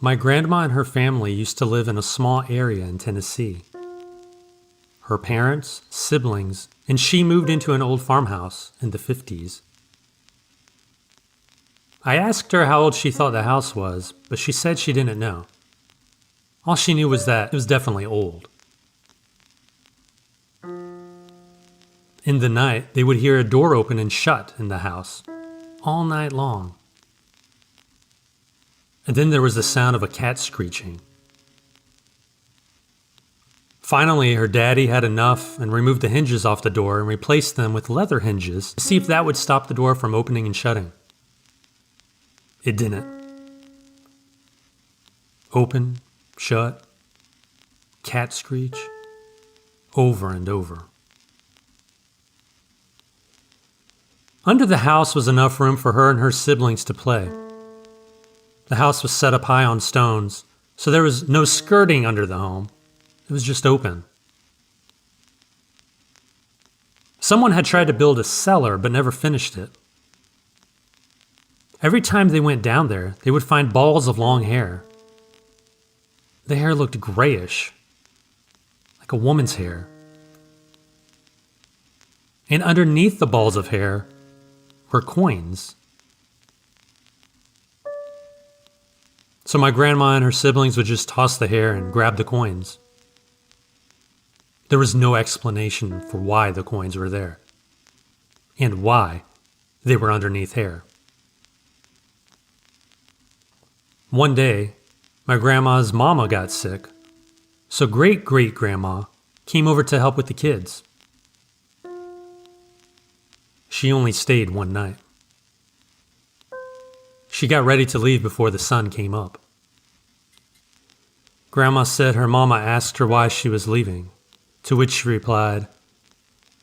Speaker 1: My grandma and her family used to live in a small area in Tennessee. Her parents, siblings, and she moved into an old farmhouse in the 50s. I asked her how old she thought the house was, but she said she didn't know. All she knew was that it was definitely old. In the night, they would hear a door open and shut in the house, all night long. And then there was the sound of a cat screeching. Finally, her daddy had enough and removed the hinges off the door and replaced them with leather hinges to see if that would stop the door from opening and shutting. It didn't. Open, shut, cat screech, over and over. Under the house was enough room for her and her siblings to play. The house was set up high on stones, so there was no skirting under the home. It was just open. Someone had tried to build a cellar but never finished it. Every time they went down there, they would find balls of long hair. The hair looked grayish, like a woman's hair. And underneath the balls of hair were coins. So my grandma and her siblings would just toss the hair and grab the coins. There was no explanation for why the coins were there, and why they were underneath hair. One day, my grandma's mama got sick, so great-great-grandma came over to help with the kids. She only stayed one night. She got ready to leave before the sun came up. Grandma said her mama asked her why she was leaving, to which she replied,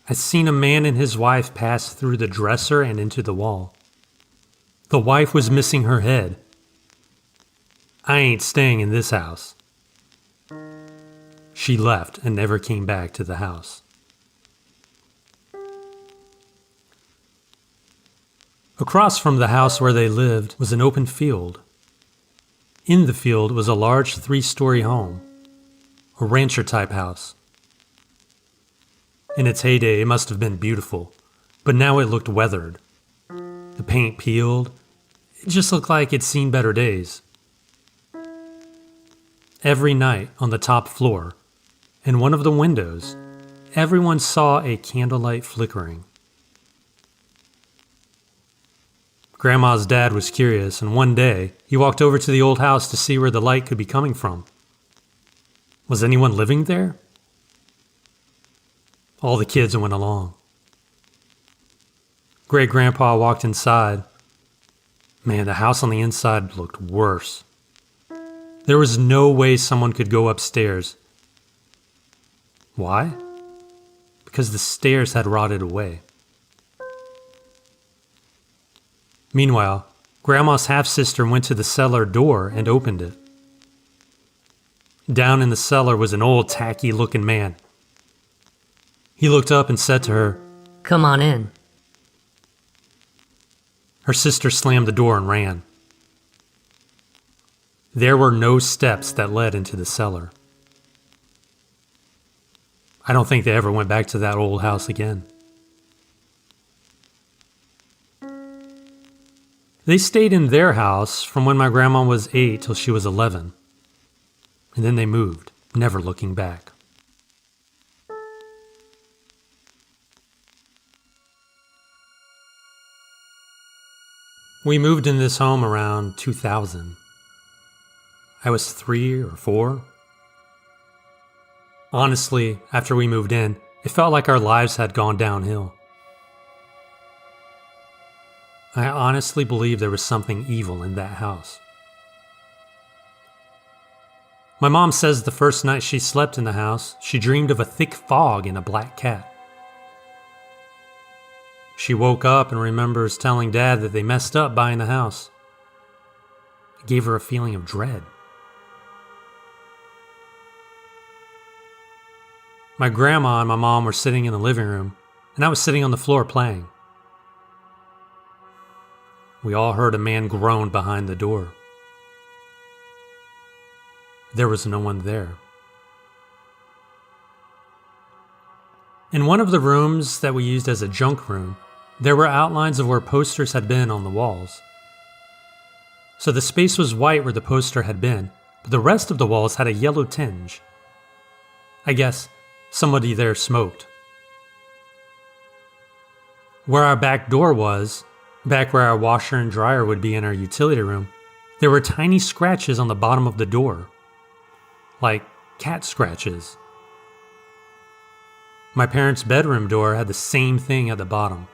Speaker 1: "I seen a man and his wife pass through the dresser and into the wall. The wife was missing her head. I ain't staying in this house." She left and never came back to the house. Across from the house where they lived was an open field. In the field was a large 3-story home, a rancher-type house. In its heyday, it must have been beautiful, but now it looked weathered. The paint peeled. It just looked like it'd seen better days. Every night on the top floor, in one of the windows, everyone saw a candlelight flickering. Grandma's dad was curious, and one day he walked over to the old house to see where the light could be coming from. Was anyone living there? All the kids went along. Great-grandpa walked inside. Man, the house on the inside looked worse. There was no way someone could go upstairs. Why? Because the stairs had rotted away. Meanwhile, Grandma's half-sister went to the cellar door and opened it. Down in the cellar was an old, tacky-looking man. He looked up and said to her,
Speaker 4: "Come on in."
Speaker 1: Her sister slammed the door and ran. There were no steps that led into the cellar. I don't think they ever went back to that old house again. They stayed in their house from when my grandma was 8 till she was 11. And then they moved, never looking back. We moved in this home around 2000. I was 3 or 4. Honestly, after we moved in, it felt like our lives had gone downhill. I honestly believe there was something evil in that house. My mom says the first night she slept in the house, she dreamed of a thick fog and a black cat. She woke up and remembers telling Dad that they messed up buying the house. It gave her a feeling of dread. My grandma and my mom were sitting in the living room, and I was sitting on the floor playing. We all heard a man groan behind the door. There was no one there. In one of the rooms that we used as a junk room, there were outlines of where posters had been on the walls.
Speaker 2: So the space was white where the poster had been, but the rest of the walls had a yellow tinge. I guess somebody there smoked. Where our back door was, back where our washer and dryer would be in our utility room, there were tiny scratches on the bottom of the door. Like cat scratches. My parents' bedroom door had the same thing at the bottom.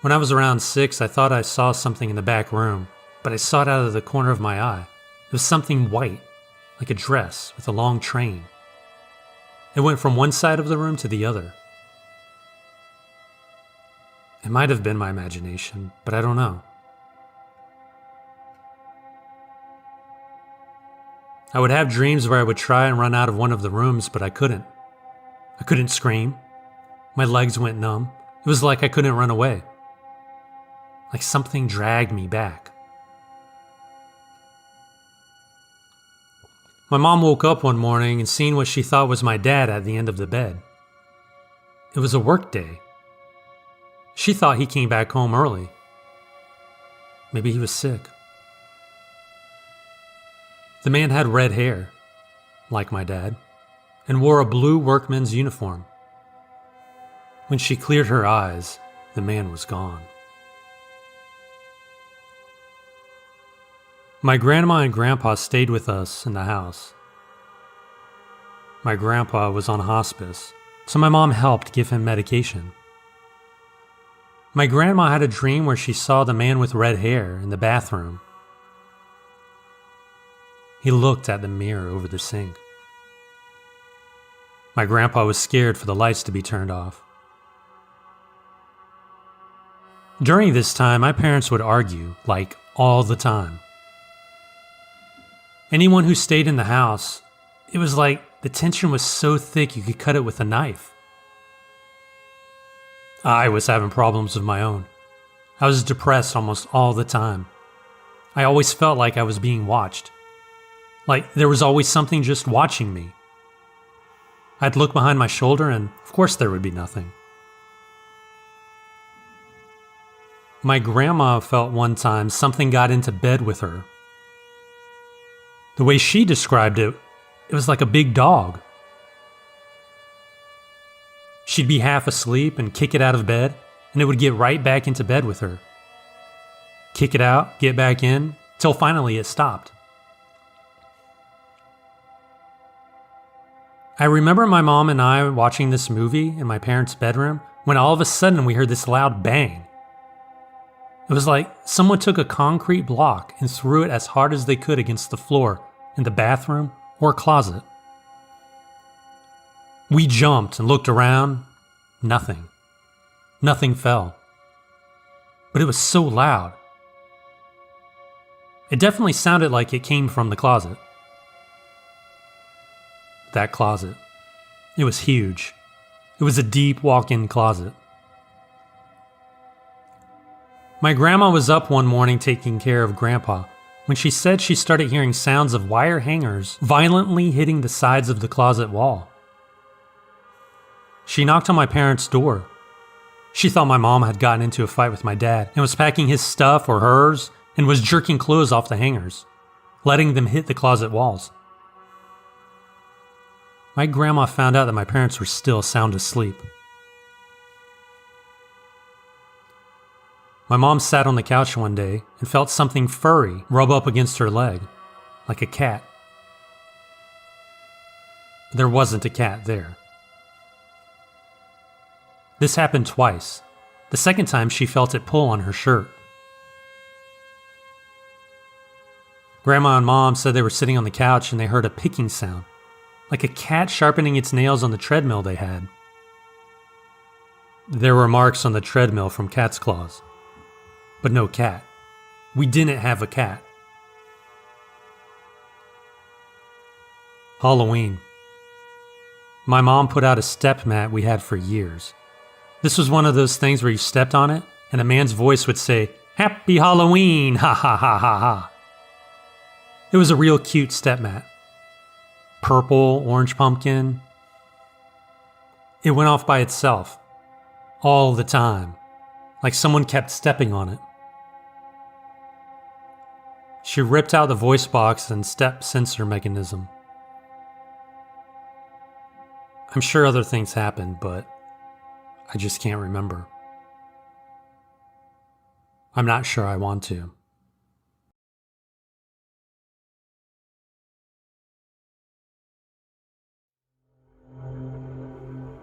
Speaker 2: When I was around 6, I thought I saw something in the back room, but I saw it out of the corner of my eye. It was something white, like a dress with a long train. It went from one side of the room to the other. It might have been my imagination, but I don't know. I would have dreams where I would try and run out of one of the rooms, but I couldn't. I couldn't scream. My legs went numb. It was like I couldn't run away. Like something dragged me back. My mom woke up one morning and seen what she thought was my dad at the end of the bed. It was a work day. She thought he came back home early. Maybe he was sick. The man had red hair, like my dad, and wore a blue workman's uniform. When she cleared her eyes, the man was gone. My grandma and grandpa stayed with us in the house. My grandpa was on hospice, so my mom helped give him medication. My grandma had a dream where she saw the man with red hair in the bathroom. He looked at the mirror over the sink. My grandpa was scared for the lights to be turned off. During this time, my parents would argue, like all the time. Anyone who stayed in the house, it was like the tension was so thick you could cut it with a knife. I was having problems of my own. I was depressed almost all the time. I always felt like I was being watched. Like there was always something just watching me. I'd look behind my shoulder and of course there would be nothing. My grandma felt one time something got into bed with her. The way she described it, it was like a big dog. She'd be half asleep and kick it out of bed, and it would get right back into bed with her. Kick it out, get back in, till finally it stopped. I remember my mom and I watching this movie in my parents' bedroom when all of a sudden we heard this loud bang. It was like someone took a concrete block and threw it as hard as they could against the floor in the bathroom or closet. We jumped and looked around. Nothing. Nothing fell. But it was so loud. It definitely sounded like it came from the closet. That closet. It was huge. It was a deep walk-in closet. My grandma was up one morning taking care of Grandpa when she said she started hearing sounds of wire hangers violently hitting the sides of the closet wall. She knocked on my parents' door. She thought my mom had gotten into a fight with my dad and was packing his stuff or hers and was jerking clothes off the hangers, letting them hit the closet walls. My grandma found out that my parents were still sound asleep. My mom sat on the couch one day and felt something furry rub up against her leg, like a cat. But there wasn't a cat there. This happened twice. The second time she felt it pull on her shirt. Grandma and Mom said they were sitting on the couch and they heard a picking sound, like a cat sharpening its nails on the treadmill they had. There were marks on the treadmill from cat's claws. But no cat. We didn't have a cat. Halloween. My mom put out a step mat we had for years. This was one of those things where you stepped on it and a man's voice would say, "Happy Halloween, ha ha ha ha ha." It was a real cute step mat. Purple, orange pumpkin. It went off by itself. All the time.
Speaker 1: like someone kept stepping on it. She ripped out the voice box and step sensor mechanism. I'm sure other things happened, but I just can't remember. I'm not sure I want to.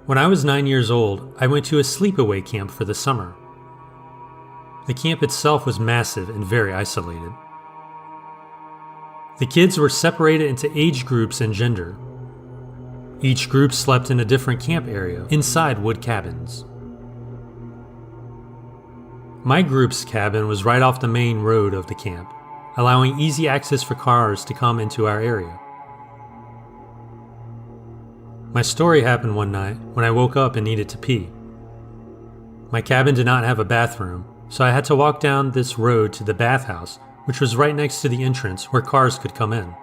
Speaker 1: When I was 9 years old, I went to a sleepaway camp for the summer. The camp itself was massive and very isolated. The kids were separated into age groups and gender. Each group slept in a different camp area inside wood cabins. My group's cabin was right off the main road of the camp, allowing easy access for cars to come into our area. My story happened one night when I woke up and needed to pee. My cabin did not have a bathroom, so I had to walk down this road to the bathhouse, which was right next to the entrance where cars could come in.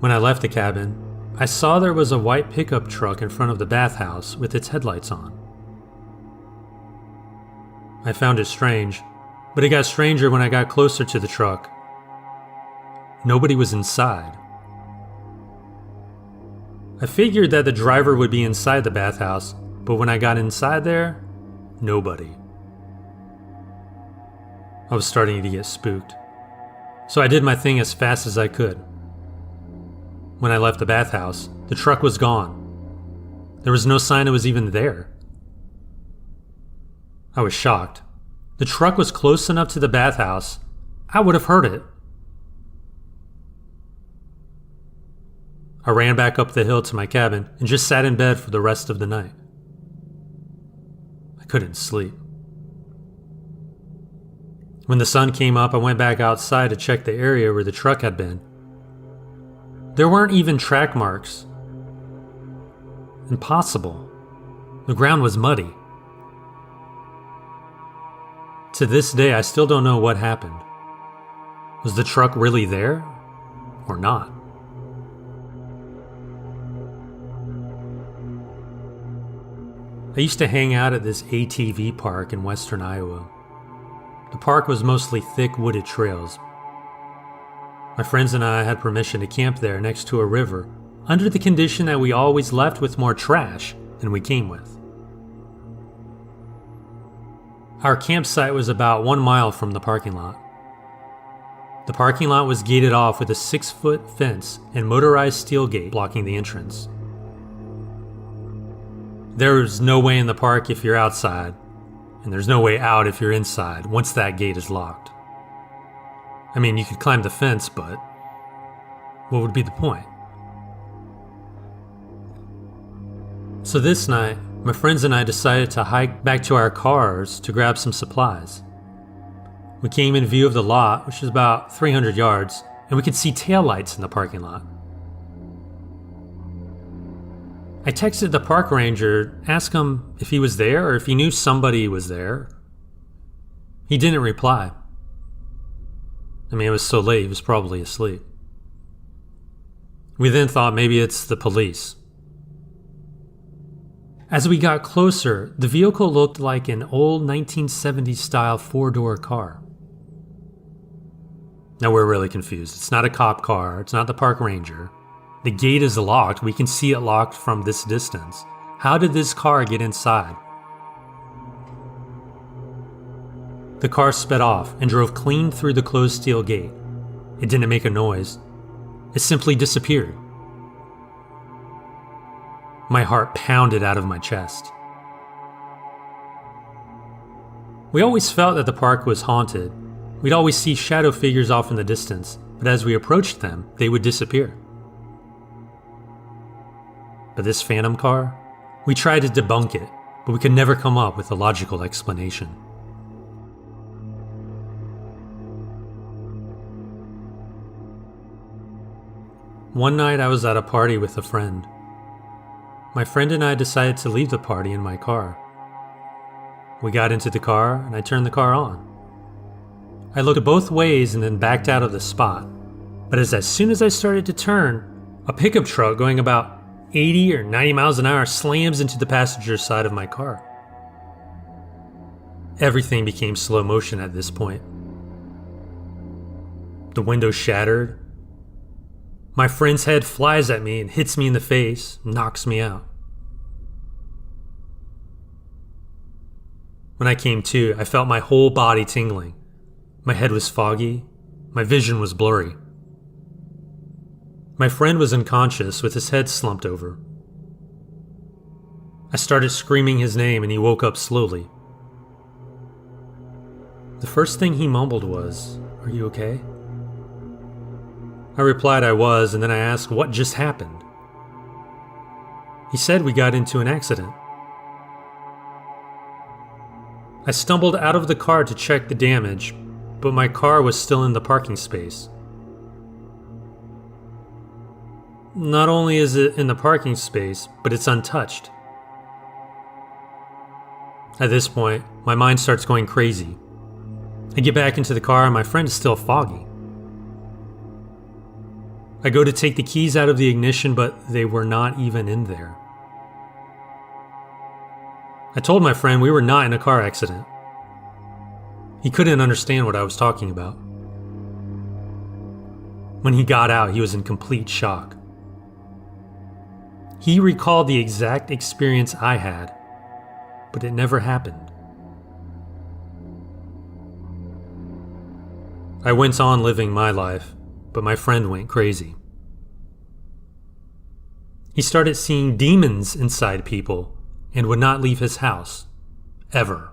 Speaker 1: When I left the cabin, I saw there was a white pickup truck in front of the bathhouse with its headlights on. I found it strange, but it got stranger when I got closer to the truck. Nobody was inside. I figured that the driver would be inside the bathhouse, but when I got inside there, nobody. I was starting to get spooked, so I did my thing as fast as I could. When I left the bathhouse, the truck was gone. There was no sign it was even there. I was shocked. The truck was close enough to the bathhouse, I would have heard it. I ran back up the hill to my cabin and just sat in bed for the rest of the night. I couldn't sleep. When the sun came up, I went back outside to check the area where the truck had been. There weren't even track marks. Impossible. The ground was muddy. To this day, I still don't know what happened. Was the truck really there or not? I used to hang out at this ATV park in western Iowa. The park was mostly thick wooded trails. My friends and I had permission to camp there next to a river, under the condition that we always left with more trash than we came with. Our campsite was about 1 mile from the parking lot. The parking lot was gated off with a 6-foot fence and motorized steel gate blocking the entrance. There's no way in the park if you're outside, and there's no way out if you're inside once that gate is locked. I mean, you could climb the fence, but what would be the point? So this night, my friends and I decided to hike back to our cars to grab some supplies. We came in view of the lot, which is about 300 yards, and we could see taillights in the parking lot. I texted the park ranger, asked him if he was there or if he knew somebody was there. He didn't reply. I mean, it was so late, he was probably asleep. We then thought maybe it's the police. As we got closer, the vehicle looked like an old 1970s style 4-door car. Now we're really confused. It's not a cop car, it's not the park ranger. The gate is locked, we can see it locked from this distance. How did this car get inside? The car sped off and drove clean through the closed steel gate. It didn't make a noise. It simply disappeared. My heart pounded out of my chest. We always felt that the park was haunted. We'd always see shadow figures off in the distance, but as we approached them, they would disappear. But this phantom car? We tried to debunk it, but we could never come up with a logical explanation. One night I was at a party with a friend. My friend and I decided to leave the party in my car. We got into the car and I turned the car on. I looked both ways and then backed out of the spot. But as soon as I started to turn, a pickup truck going about 80 or 90 miles an hour slams into the passenger side of my car.
Speaker 2: Everything became slow motion at this point. The window shattered. My friend's head flies at me and hits me in the face, knocks me out. When I came to, I felt my whole body tingling. My head was foggy. My vision was blurry. My friend was unconscious with his head slumped over. I started screaming his name and he woke up slowly. The first thing he mumbled was, "Are you okay?" I replied I was, and then I asked what just happened. He said we got into an accident. I stumbled out of the car to check the damage, but my car was still in the parking space. Not only is it in the parking space, but it's untouched. At this point, my mind starts going crazy. I get back into the car and my friend is still foggy. I go to take the keys out of the ignition, but they were not even in there. I told my friend we were not in a car accident. He couldn't understand what I was talking about. When he got out, he was in complete shock. He recalled the exact experience I had, but it never happened. I went on living my life, but my friend went crazy. He started seeing demons inside people and would not leave his house, ever.